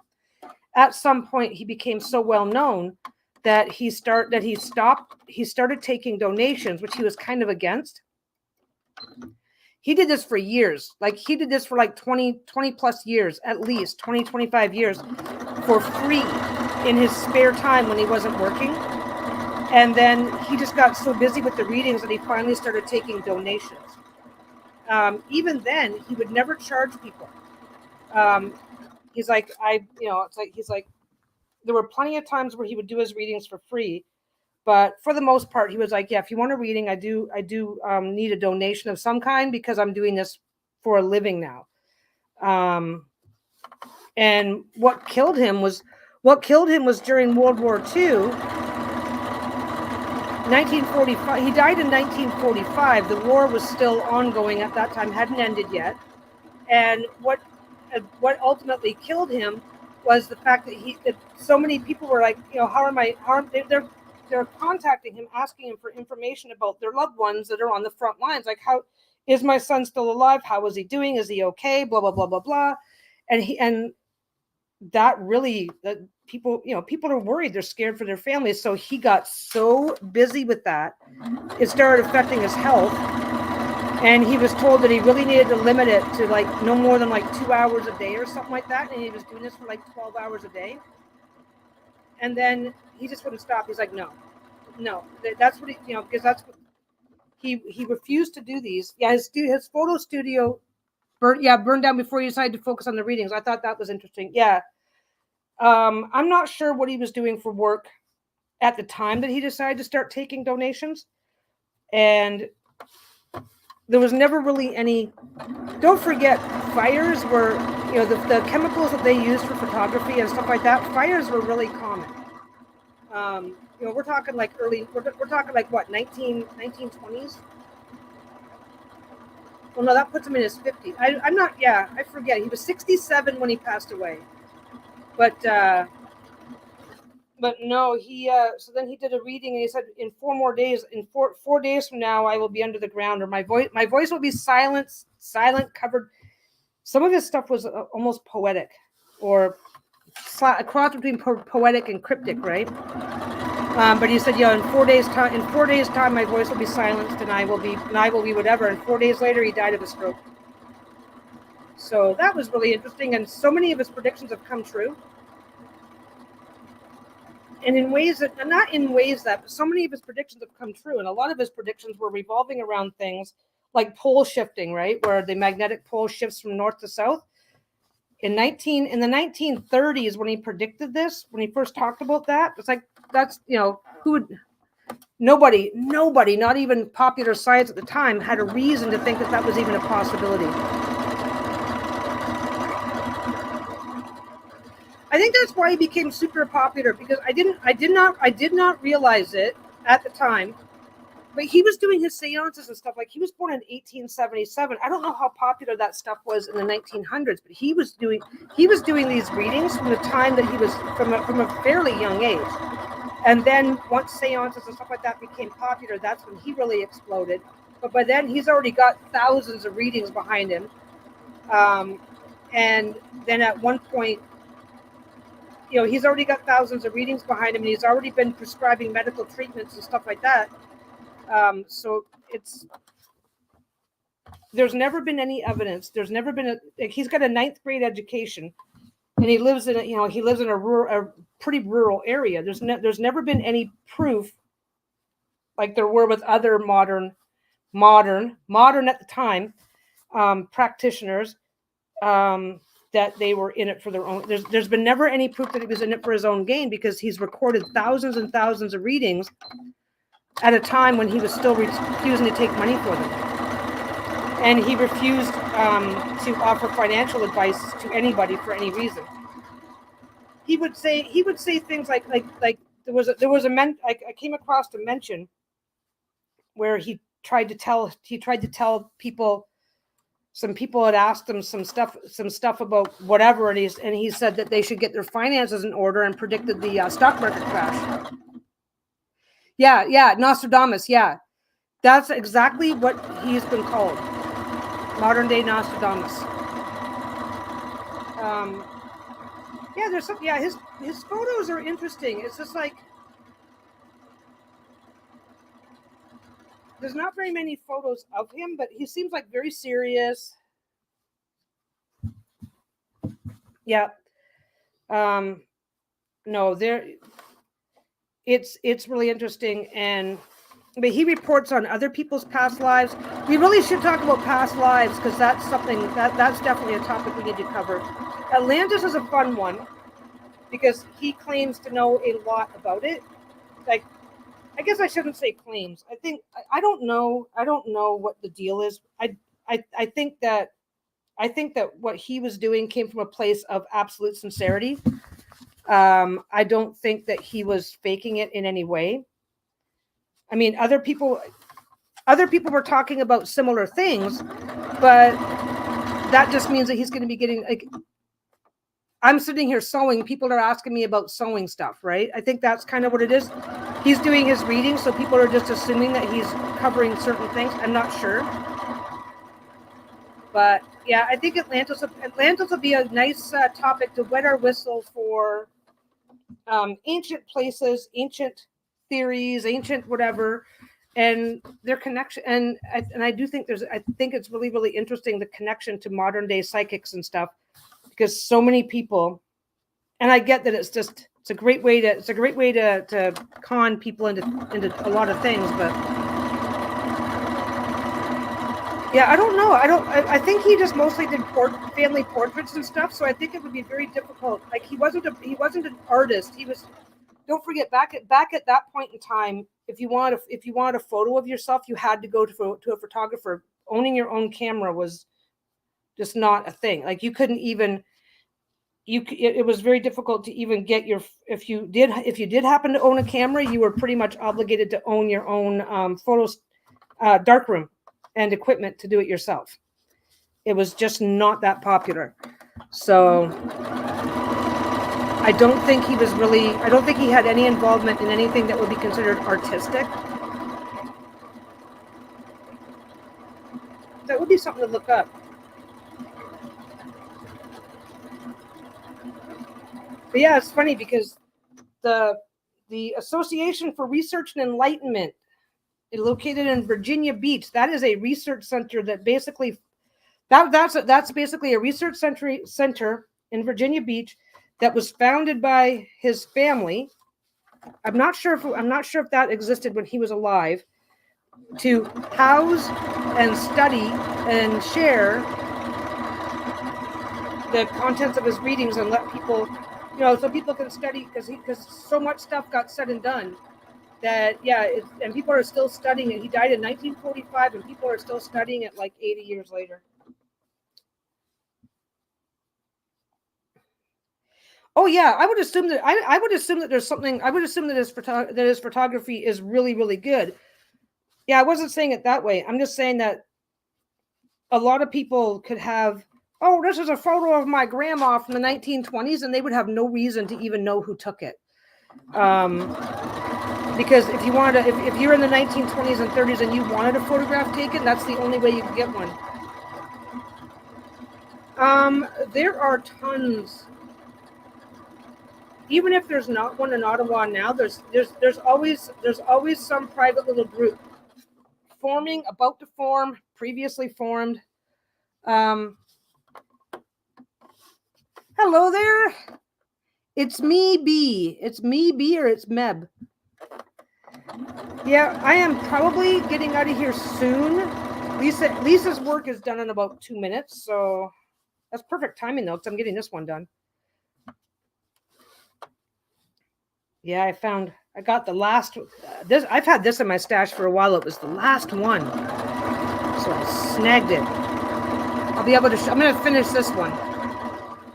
he became so well known that he started taking donations, which he was kind of against. He did this for years. Like he did this for like 20 plus years, at least 20, 25 years for free in his spare time when he wasn't working. And then he just got so busy with the readings that he finally started taking donations. Even then, he would never charge people. He's like, there were plenty of times where he would do his readings for free, but for the most part, he was like, yeah, if you want a reading, I do need a donation of some kind because I'm doing this for a living now. And what killed him was during World War II. 1945. He died in 1945. The war was still ongoing at that time, hadn't ended yet. And what ultimately killed him was the fact that so many people were like, they're contacting him, asking him for information about their loved ones that are on the front lines. Like, how is my son still alive? How is he doing? Is he okay? Blah blah blah blah blah. And that really, people are worried. They're scared for their families. So he got so busy with that, it started affecting his health. And he was told that he really needed to limit it to like no more than like 2 hours a day or something like that. And he was doing this for like 12 hours a day. And then he just wouldn't stop. He's like, no, that's what because that's what he refused to do these. Yeah, his photo studio burned down before he decided to focus on the readings. I thought that was interesting. Yeah. I'm not sure what he was doing for work at the time that he decided to start taking donations. And there was never really any. Don't forget, fires were, the chemicals that they used for photography and stuff like that. Fires were really common. We're talking like we're talking like what, 1920s? Well, no, that puts him in his 50s. I forget. He was 67 when he passed away. But no, so then he did a reading and he said, in 4 more days, in four days from now, I will be under the ground, or my voice will be silent, covered. Some of his stuff was almost poetic. or a cross between poetic and cryptic, right? But he said, in 4 days time, my voice will be silenced, and I will be whatever. And 4 days later, he died of a stroke. So that was really interesting, and so many of his predictions have come true. And in ways that, and not in ways that, but so many of his predictions have come true. And a lot of his predictions were revolving around things like pole shifting, right? Where the magnetic pole shifts from north to south. In the 1930s, when he predicted this, when he first talked about that, it's like, that's, nobody, not even popular science at the time, had a reason to think that that was even a possibility. I think that's why he became super popular, because I did not realize it at the time, but he was doing his seances and stuff. Like, he was born in 1877. I don't know how popular that stuff was in the 1900s, but he was doing these readings from the time that he was from a fairly young age. And then once seances and stuff like that became popular, that's when he really exploded. But by then, he's already got thousands of readings behind him. And then at one point, he's already got thousands of readings behind him, and he's already been prescribing medical treatments and stuff like that. So there's never been any evidence. There's never been he's got a 9th grade education, and he lives in a pretty rural area. There's never been any proof like there were with other modern at the time practitioners that they were in it for their own. There's been never any proof that he was in it for his own gain, because he's recorded thousands and thousands of readings at a time when he was still refusing to take money for them. And he refused to offer financial advice to anybody for any reason. He would say things like there was I came across a mention where he tried to tell people. Some people had asked him some stuff about whatever, and he said that they should get their finances in order, and predicted the stock market crash. Yeah, Nostradamus. Yeah, that's exactly what he's been called, modern day Nostradamus. Yeah, there's some. Yeah, his photos are interesting. It's just like there's not very many photos of him, but he seems like very serious. Yeah. No, it's really interesting, but he reports on other people's past lives. We really should talk about past lives, because that's something that's definitely a topic we need to cover. Atlantis is a fun one, because he claims to know a lot about it. Like, I guess I shouldn't say claims. I don't know what the deal is. I think that what he was doing came from a place of absolute sincerity. I don't think that he was faking it in any way. I mean, other people were talking about similar things, but that just means that he's going to be getting, like, I'm sitting here sewing. People are asking me about sewing stuff, right? I think that's kind of what it is. He's doing his reading, so people are just assuming that he's covering certain things. I'm not sure. But yeah, I think Atlantis will be a nice topic to wet our whistle for ancient places, ancient theories, ancient whatever, and their connection. And I do think I think it's really, really interesting, the connection to modern day psychics and stuff, because so many people, and I get that it's a great way to con people into a lot of things, but yeah, I don't know. I think he just mostly did family portraits and stuff. So I think it would be very difficult. Like, he wasn't an artist. He was. Don't forget, back at that point in time, if you wanted a photo of yourself, you had to go to a photographer. Owning your own camera was just not a thing. Like, you couldn't even. It was very difficult to even get your. If you did happen to own a camera, you were pretty much obligated to own your own photos, darkroom, and equipment to do it yourself. It was just not that popular. So I don't think he had any involvement in anything that would be considered artistic. That would be something to look up. But yeah, it's funny because the Association for Research and Enlightenment is located in Virginia Beach. That is a research center that basically that's basically a research center in Virginia Beach that was founded by his family. I'm not sure if that existed when he was alive, to house and study and share the contents of his readings and let people, so people can study, because so much stuff got said and done that, and people are still studying it. He died in 1945, and people are still studying it like 80 years later. Oh yeah, I would assume that there's something. I would assume that his photography is really, really good. Yeah, I wasn't saying it that way. I'm just saying that a lot of people could have, oh, this is a photo of my grandma from the 1920s, and they would have no reason to even know who took it. Because if you wanted to, if you're in the 1920s and 30s and you wanted a photograph taken, that's the only way you could get one. There are tons. Even if there's not one in Ottawa now, there's always some private little group forming, about to form, previously formed. Hello there. It's me, B. It's me, B, or it's Meb. Yeah, I am probably getting out of here soon. Lisa's work is done in about 2 minutes, so that's perfect timing though, because I'm getting this one done. Yeah, I got the last. I've had this in my stash for a while. It was the last one, so I snagged it. I'll be able to. I'm going to finish this one.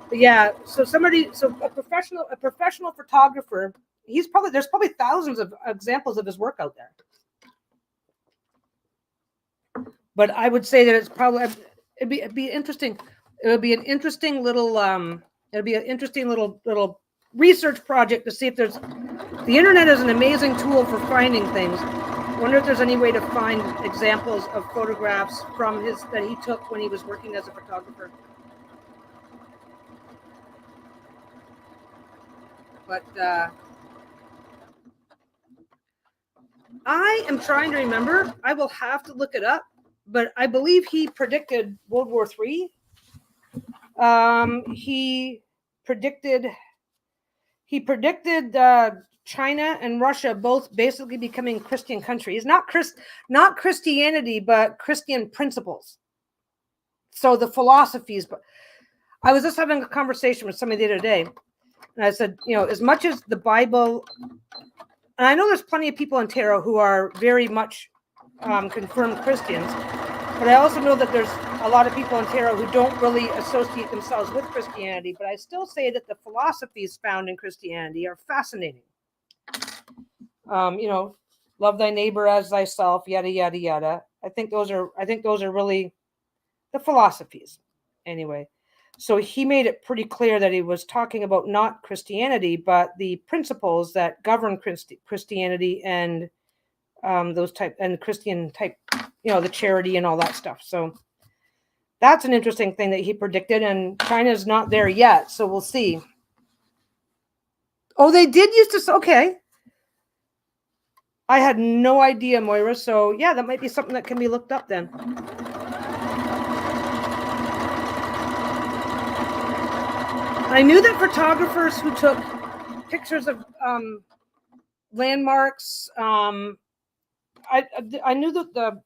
But yeah, so a professional photographer. There's probably thousands of examples of his work out there. But I would say that it's probably it'd be interesting. It would be an interesting little little research project to see if there's. The internet is an amazing tool for finding things. I wonder if there's any way to find examples of photographs from that he took when he was working as a photographer. But I am trying to remember. I will have to look it up. But I believe he predicted World War III. He predicted China and Russia both basically becoming Christian countries. Not Christianity, but Christian principles. So the philosophies. But I was just having a conversation with somebody the other day, and I said, as much as the Bible, and I know there's plenty of people in Ontario who are very much confirmed Christians, but I also know that there's a lot of people in Ontario who don't really associate themselves with Christianity, but I still say that the philosophies found in Christianity are fascinating. Love thy neighbor as thyself, yada, yada, yada. I think those are really the philosophies. Anyway, so he made it pretty clear that he was talking about not Christianity, but the principles that govern Christianity and those type and Christian type, the charity and all that stuff. So that's an interesting thing that he predicted, and China's not there yet, so we'll see. Oh, they did used to. Okay. I had no idea, Moira. So yeah, that might be something that can be looked up then. I knew that photographers who took pictures of landmarks, I knew that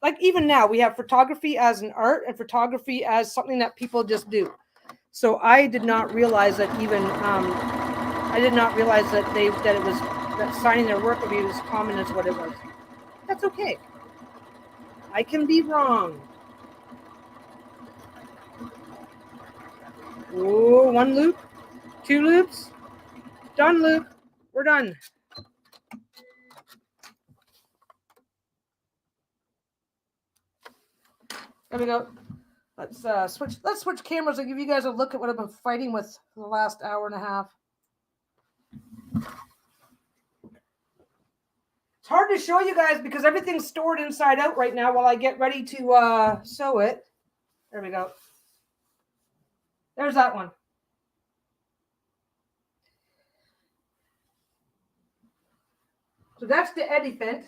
like even now we have photography as an art and photography as something that people just do. So I did not realize that that signing their work would be as common as what it was. That's okay. I can be wrong. Oh, 1 loop, 2 loops, done loop. We're done. There we go. Let's switch cameras and give you guys a look at what I've been fighting with for the last hour and a half. It's hard to show you guys because everything's stored inside out right now while I get ready to sew it. There we go. There's that one. So that's the elephant.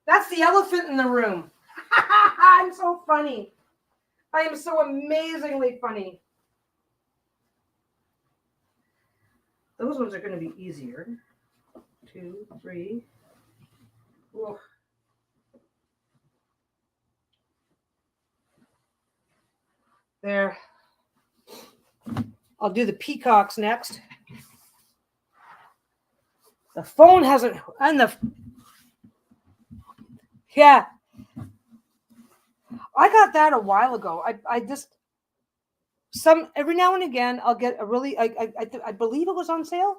That's the elephant in the room. I'm so funny. I am so amazingly funny. Those ones are going to be easier. 2, 3. Whoa. There. I'll do the peacocks next. The phone hasn't, and yeah. I got that a while ago. I just, every now and again, I'll get a really, I believe it was on sale.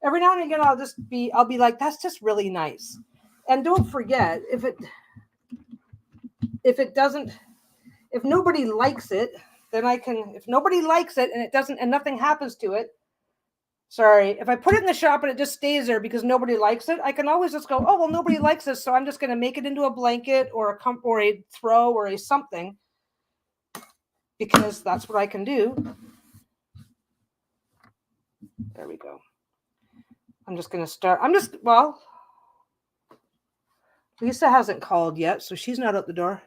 Every now and again, I'll be like, that's just really nice. And don't forget, if nobody likes it, then if nobody likes it and it doesn't, and nothing happens to it, sorry, if I put it in the shop and it just stays there because nobody likes it, I can always just go, oh, well, nobody likes this, so I'm just going to make it into a blanket or a throw or a something, because that's what I can do. There we go. I'm just going to start. Lisa hasn't called yet, so she's not out the door.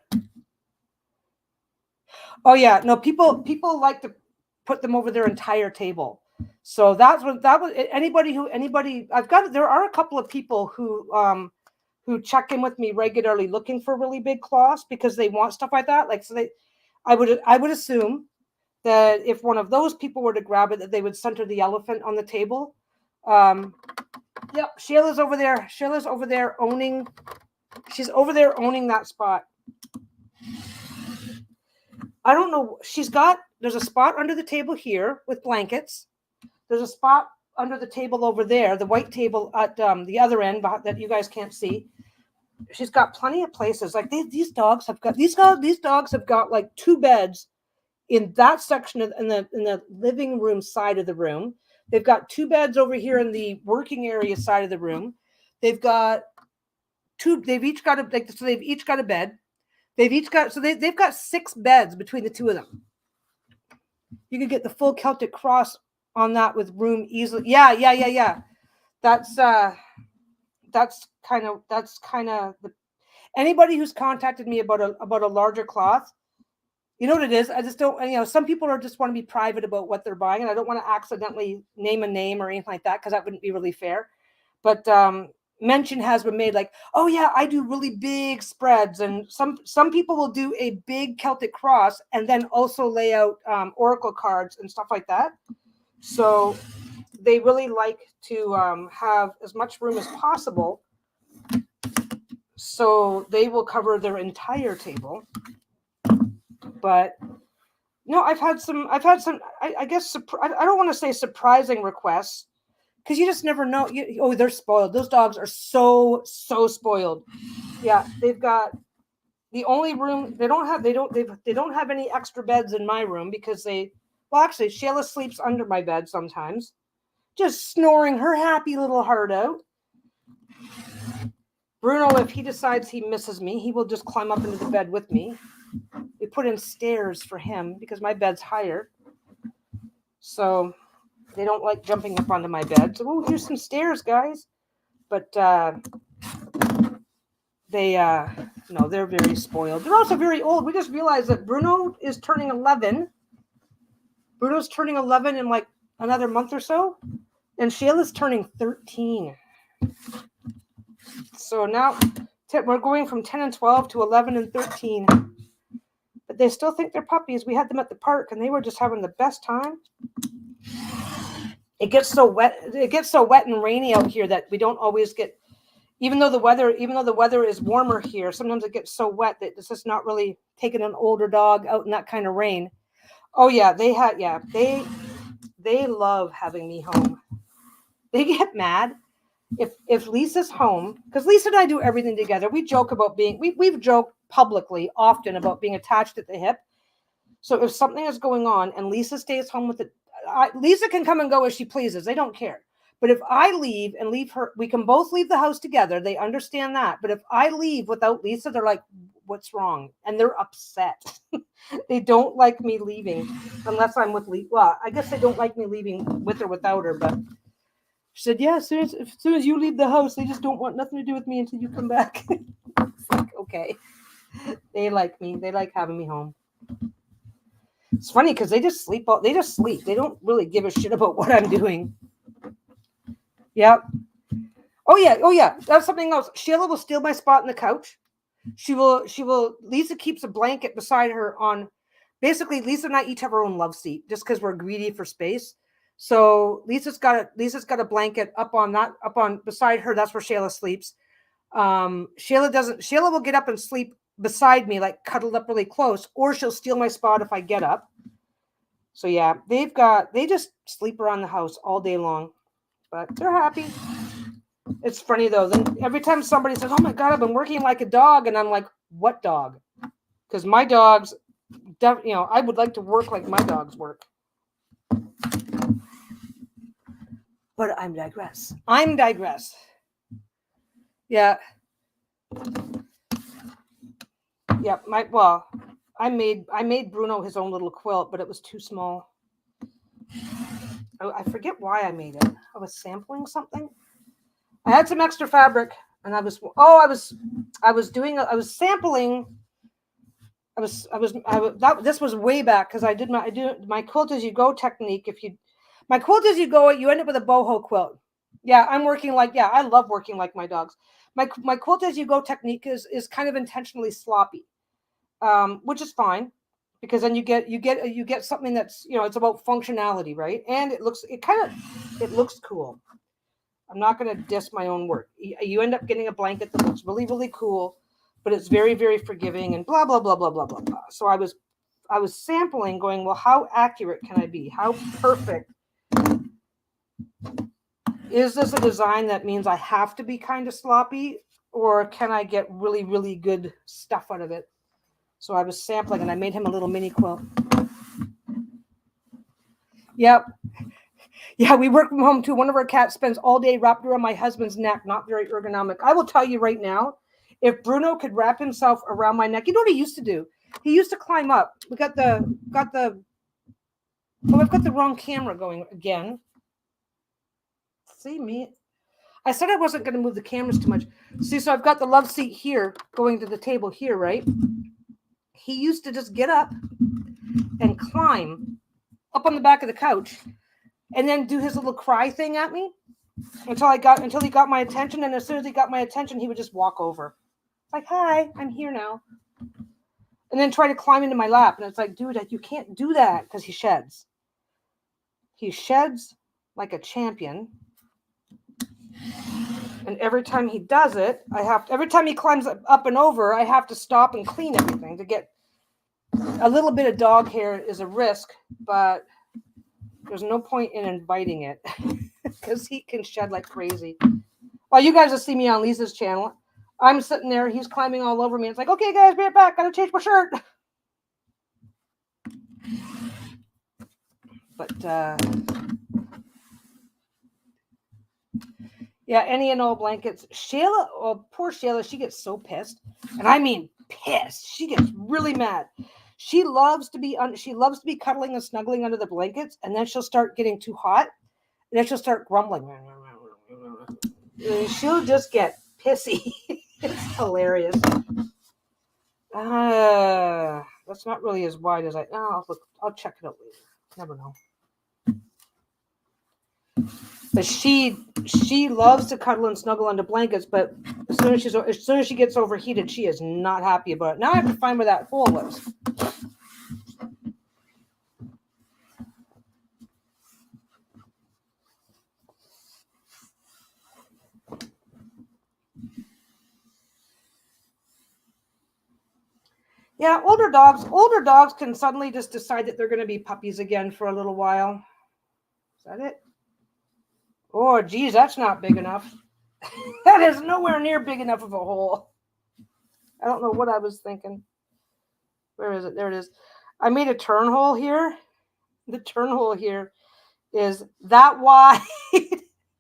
Oh yeah, no, people like to put them over their entire table. So that was anybody there are a couple of people who check in with me regularly looking for really big cloths because they want stuff like that. Like, so I would assume that if one of those people were to grab it, that they would center the elephant on the table. Yep, Sheila's over there. Sheila's over there owning. She's over there owning that spot. I don't know. There's a spot under the table here with blankets. There's a spot under the table over there, the white table at the other end that you guys can't see. She's got plenty of places. Like these dogs have got like 2 beds in that section in the living room side of the room. They've got 2 beds over here in the working area side of the room. They've got 2. They've each got a bed. They've got 6 beds between the 2 of them. You could get the full Celtic cross on that with room easily. Yeah. That's kind of the, anybody who's contacted me about a larger cloth, you know what it is. I just don't, some people just want to be private about what they're buying, and I don't want to accidentally name a name or anything like that, because that wouldn't be really fair. But mention has been made, like, oh yeah, I do really big spreads, and some people will do a big Celtic cross and then also lay out oracle cards and stuff like that. So they really like to have as much room as possible, so they will cover their entire table. But no, I've had some I guess I don't want to say surprising requests, because you just never know. They're spoiled. Those dogs are so spoiled. Yeah, they've got the only room they don't have any extra beds in my room, because actually Sheila sleeps under my bed sometimes, just snoring her happy little heart out. Bruno, if he decides he misses me, he will just climb up into the bed with me. We put in stairs for him because my bed's higher, so they don't like jumping up onto my bed. So here's some stairs, guys. But they're very spoiled. They're also very old. We just realized that Bruno is turning 11. Bruno's turning 11 in like another month or so, and Sheila's turning 13. So now we're going from 10 and 12 to 11 and 13. But they still think they're puppies. We had them at the park, and they were just having the best time. It gets so wet. It gets so wet and rainy out here that we don't always get, even though the weather is warmer here, sometimes it gets so wet that it's just not really taking an older dog out in that kind of rain. Oh yeah, they love having me home. They get mad if Lisa's home, because Lisa and I do everything together. We joke about we've joked publicly often about being attached at the hip. So if something is going on and Lisa stays home with it, Lisa can come and go as she pleases. They don't care. But if I leave and leave her, we can both leave the house together. They understand that. But if I leave without Lisa, they're like, what's wrong? And they're upset. They don't like me leaving unless I'm with Lisa. Well, I guess they don't like me leaving with or without her, but She said, yeah, as soon as you leave the house, they just don't want nothing to do with me until you come back. It's like, okay. They like me. They like having me home. It's funny because they just sleep. They just sleep. They don't really give a shit about what I'm doing. Yep. Oh yeah. Oh yeah. That's something else. Sheila will steal my spot in the couch. She will. Lisa keeps a blanket beside her on. Basically, Lisa and I each have our own love seat, just because we're greedy for space. So Lisa's got a blanket up on beside her. That's where Sheila sleeps. Sheila will get up and sleep beside me, like cuddled up really close, or she'll steal my spot if I get up. So yeah, they just sleep around the house all day long, but they're happy. It's funny though. Then every time somebody says, "Oh my God, I've been working like a dog," and I'm like, "What dog?" Because my dogs, I would like to work like my dogs work. But I'm digress. Yeah. Yeah. I made Bruno his own little quilt, but it was too small. I forget why I made it. I was sampling something. I had some extra fabric, and I was sampling. This was way back because I do my quilt as you go technique. My quilt as you go, you end up with a boho quilt. Yeah, I love working like my dogs. My quilt as you go technique is kind of intentionally sloppy, which is fine because then you get something that's it's about functionality, right? And it looks cool. I'm not going to diss my own work. You end up getting a blanket that looks really, really cool, but it's very, very forgiving and blah, blah, blah, blah, blah, blah, blah. So I was sampling going, well, how accurate can I be? How perfect? Is this a design that means I have to be kind of sloppy, or can I get really, really good stuff out of it? So I was sampling and I made him a little mini quilt. Yep. Yeah, we work from home too. One of our cats spends all day wrapped around my husband's neck. Not very ergonomic. I will tell you right now, if Bruno could wrap himself around my neck, you know what he used to do? He used to climb up. We've got the wrong camera going again. See me? I said I wasn't going to move the cameras too much. See, so I've got the love seat here going to the table here, right? He used to just get up and climb up on the back of the couch and then do his little cry thing at me until he got my attention. And as soon as he got my attention, he would just walk over. It's like, hi, I'm here now. And then try to climb into my lap. And it's like, dude, you can't do that because he sheds. He sheds like a champion. And every time he does it, every time he climbs up and over, I have to stop and clean everything. To get a little bit of dog hair is a risk, but there's no point in inviting it because he can shed like crazy. Well, you guys will see me on Lisa's channel. I'm sitting there, he's climbing all over me. It's like, okay, guys, be right back. Gotta change my shirt. But yeah, any and all blankets. Shayla, oh, poor Shayla, she gets so pissed, and I mean pissed. She gets really mad. She loves to be cuddling and snuggling under the blankets, and then she'll start getting too hot, and then she'll start grumbling. And she'll just get pissy. It's hilarious. That's not really as wide as I'll check it out later. Never know. But she loves to cuddle and snuggle under blankets, but as soon as she gets overheated, she is not happy about it. Now I have to find where that hole was. Yeah, older dogs can suddenly just decide that they're going to be puppies again for a little while. Is that it? Oh, geez, that's not big enough. That is nowhere near big enough of a hole. I don't know what I was thinking. Where is it? There it is. I made a turn hole here. The turn hole here is that wide,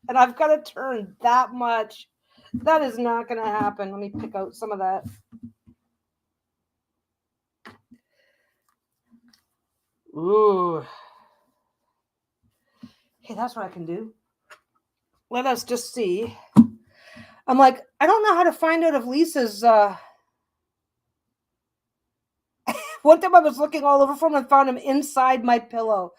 and I've got to turn that much. That is not going to happen. Let me pick out some of that. Ooh. Hey, that's what I can do. let us just see. I'm like, I don't know how to find out if Lisa's one time I was looking all over for him and found him inside my pillow.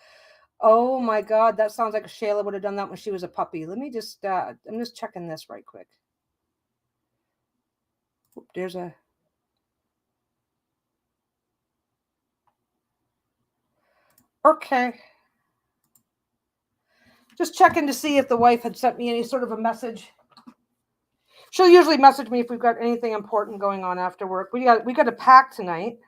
Oh my God, that sounds like Shayla would have done that when she was a puppy. Let me just, I'm just checking this right quick. Oop, there's a, okay. Just checking to see if the wife had sent me any sort of a message. She'll usually message me if we've got anything important going on after work. We got to pack tonight.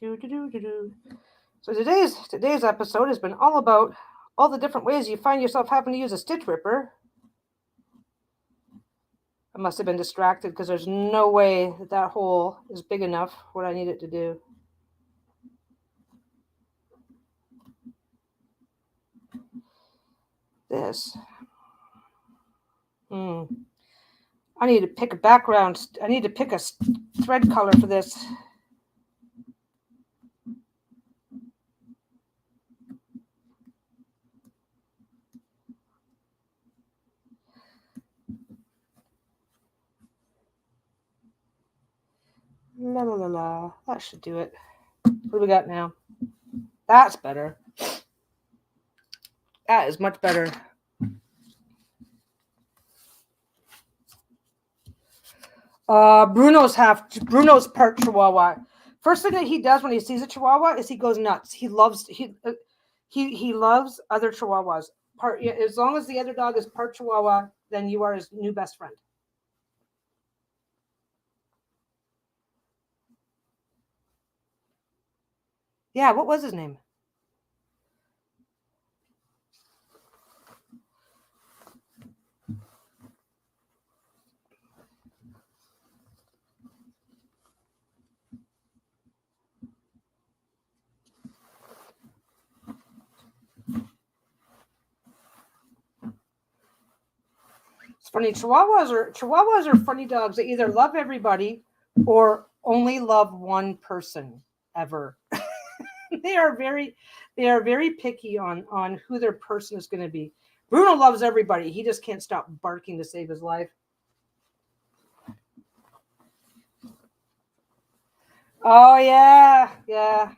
So today's episode has been all about all the different ways you find yourself having to use a stitch ripper. I must have been distracted because there's no way that hole is big enough for what I need it to do. This. I need to pick a background. I need to pick a thread color for this. La la la la. That should do it. What do we got now? That's better. That is much better. Bruno's part Chihuahua. First thing that he does when he sees a Chihuahua is he goes nuts. He loves other Chihuahuas. As long as the other dog is part Chihuahua, then you are his new best friend. Yeah, what was his name? It's funny. Chihuahuas are funny dogs. They either love everybody or only love one person ever. they are very picky on who their person is going to be. Bruno loves everybody. He just can't stop barking to save his life. Oh yeah. Yeah,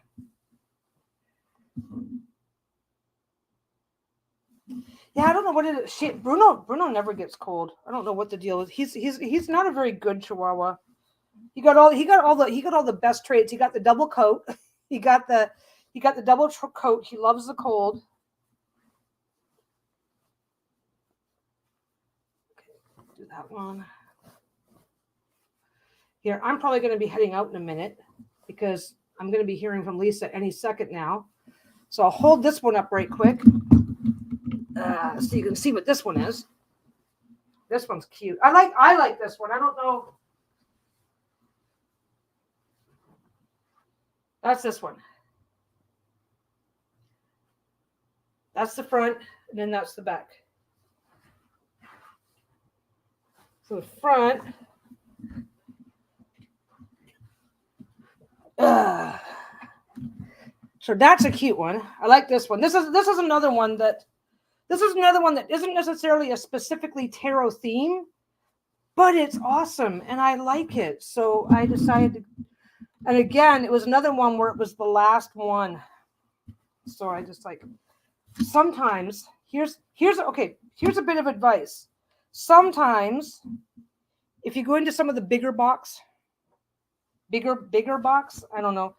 I don't know what it is. Bruno never gets cold. I don't know what the deal is. He's not a very good Chihuahua. He got all the best traits. He got the double coat. He got the double coat. He loves the cold. Okay, do that one. Here, I'm probably going to be heading out in a minute because I'm going to be hearing from Lisa any second now. So I'll hold this one up right quick so you can see what this one is. This one's cute. I like this one. I don't know. That's this one. That's the front, and then that's the back. So the front. So that's a cute one. I like this one. This is another one that isn't necessarily a specifically tarot theme, but it's awesome and I like it. So I decided to, and again, it was another one where it was the last one. So I just like, sometimes here's a bit of advice. Sometimes if you go into some of the bigger box, I don't know.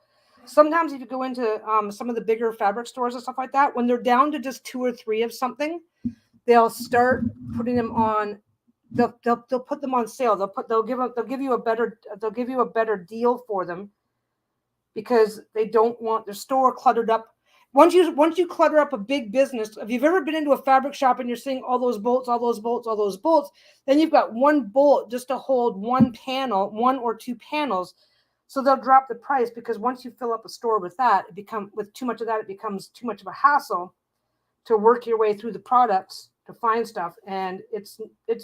Sometimes if you go into some of the bigger fabric stores and stuff like that, when they're down to just 2 or 3 of something, they'll start putting them on. They'll put them on sale. They'll give you a better deal for them because they don't want their store cluttered up. Once you clutter up a big business, if you've ever been into a fabric shop and you're seeing all those bolts, then you've got one bolt just to hold one or 2 panels. So they'll drop the price because once you fill up a store with too much of that, it becomes too much of a hassle to work your way through the products. to find stuff, and it's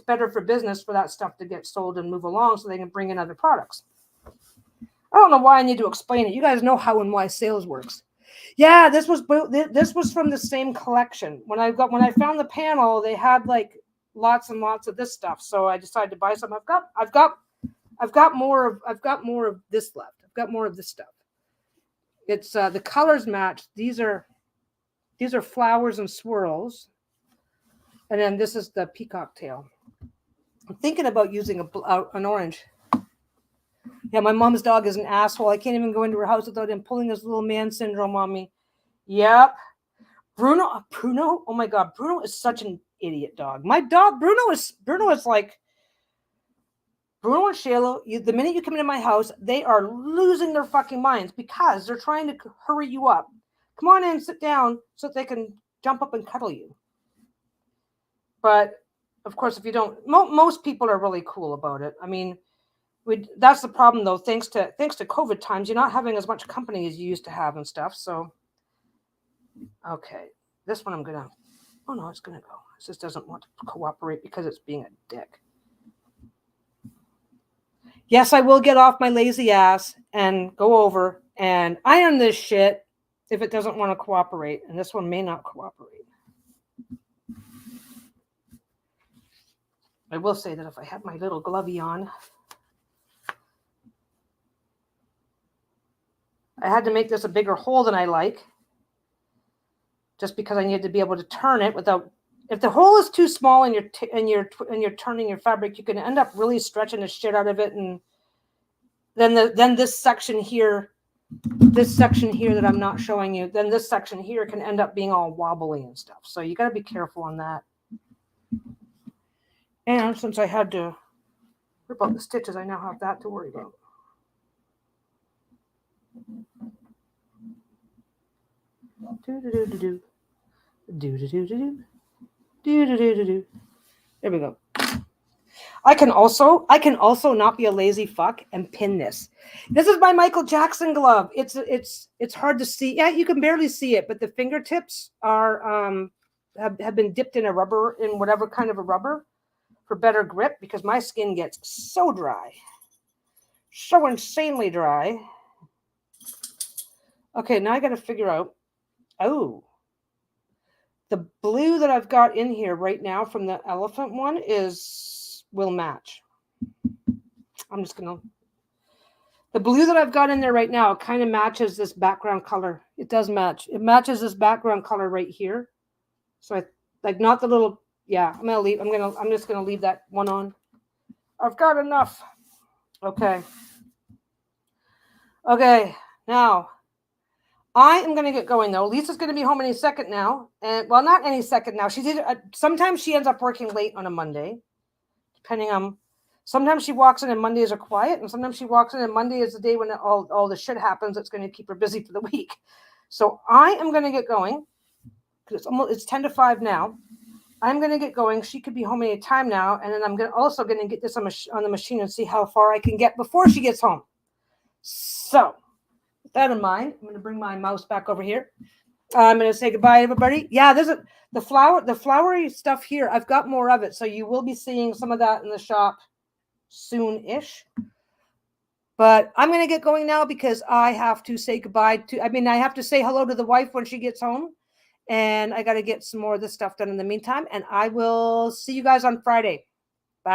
better for business for that stuff to get sold and move along so they can bring in other products. I don't know why I need to explain it. You guys know how and why sales works. Yeah, this was from the same collection. When I found the panel, they had like lots and lots of this stuff, so I decided to buy some. I've got more of this left. I've got more of this stuff. It's the colors match. These are flowers and swirls. And then this is the peacock tail. I'm thinking about using an orange. Yeah, my mom's dog is an asshole. I can't even go into her house without him pulling his little man syndrome on me. Yep. Bruno, oh my God, Bruno is such an idiot dog. My dog, Bruno is like, Bruno and Shayla, the minute you come into my house, they are losing their fucking minds because they're trying to hurry you up. Come on in, sit down so that they can jump up and cuddle you. But of course, if you don't, most people are really cool about it. I mean, that's the problem though. Thanks to COVID times, you're not having as much company as you used to have and stuff. So, okay, this one I'm gonna. Oh no, it's gonna go. It just doesn't want to cooperate because it's being a dick. Yes, I will get off my lazy ass and go over and iron this shit if it doesn't want to cooperate. And this one may not cooperate. I will say that if I had my little glovey on, I had to make this a bigger hole than I like, just because I needed to be able to turn it without. If the hole is too small and you're turning your fabric, you can end up really stretching the shit out of it, and then this section here that I'm not showing you, then this section here can end up being all wobbly and stuff. So you got to be careful on that. And since I had to rip out the stitches, I now have that to worry about. There we go. I can also not be a lazy fuck and pin this. This is my Michael Jackson glove. It's hard to see. Yeah, you can barely see it, but the fingertips are have been dipped in whatever kind of a rubber for better grip, because my skin gets so dry. So insanely dry. Okay, now I got to figure out. Oh, the blue that I've got in here right now from the elephant one will match. The blue that I've got in there right now kind of matches this background color. It does match. It matches this background color right here. So I like not the little. Yeah, I'm just gonna leave that one on. I've got enough. Okay. Okay, now I am gonna get going though. Lisa's gonna be home any second now, and well, not any second now. Sometimes she ends up working late on a Monday, depending on. Sometimes she walks in and Mondays are quiet, and sometimes she walks in and Monday is the day when all the shit happens that's going to keep her busy for the week. So I am going to get going because it's 10 to 5 now. I'm going to get going. She could be home any time now. And then I'm also going to get this on the machine and see how far I can get before she gets home. So with that in mind, I'm going to bring my mouse back over here. I'm going to say goodbye, everybody. Yeah, there's the flowery stuff here. I've got more of it. So you will be seeing some of that in the shop soon-ish. But I'm going to get going now because I have to say goodbye I have to say hello to the wife when she gets home. And I got to get some more of this stuff done in the meantime. And I will see you guys on Friday.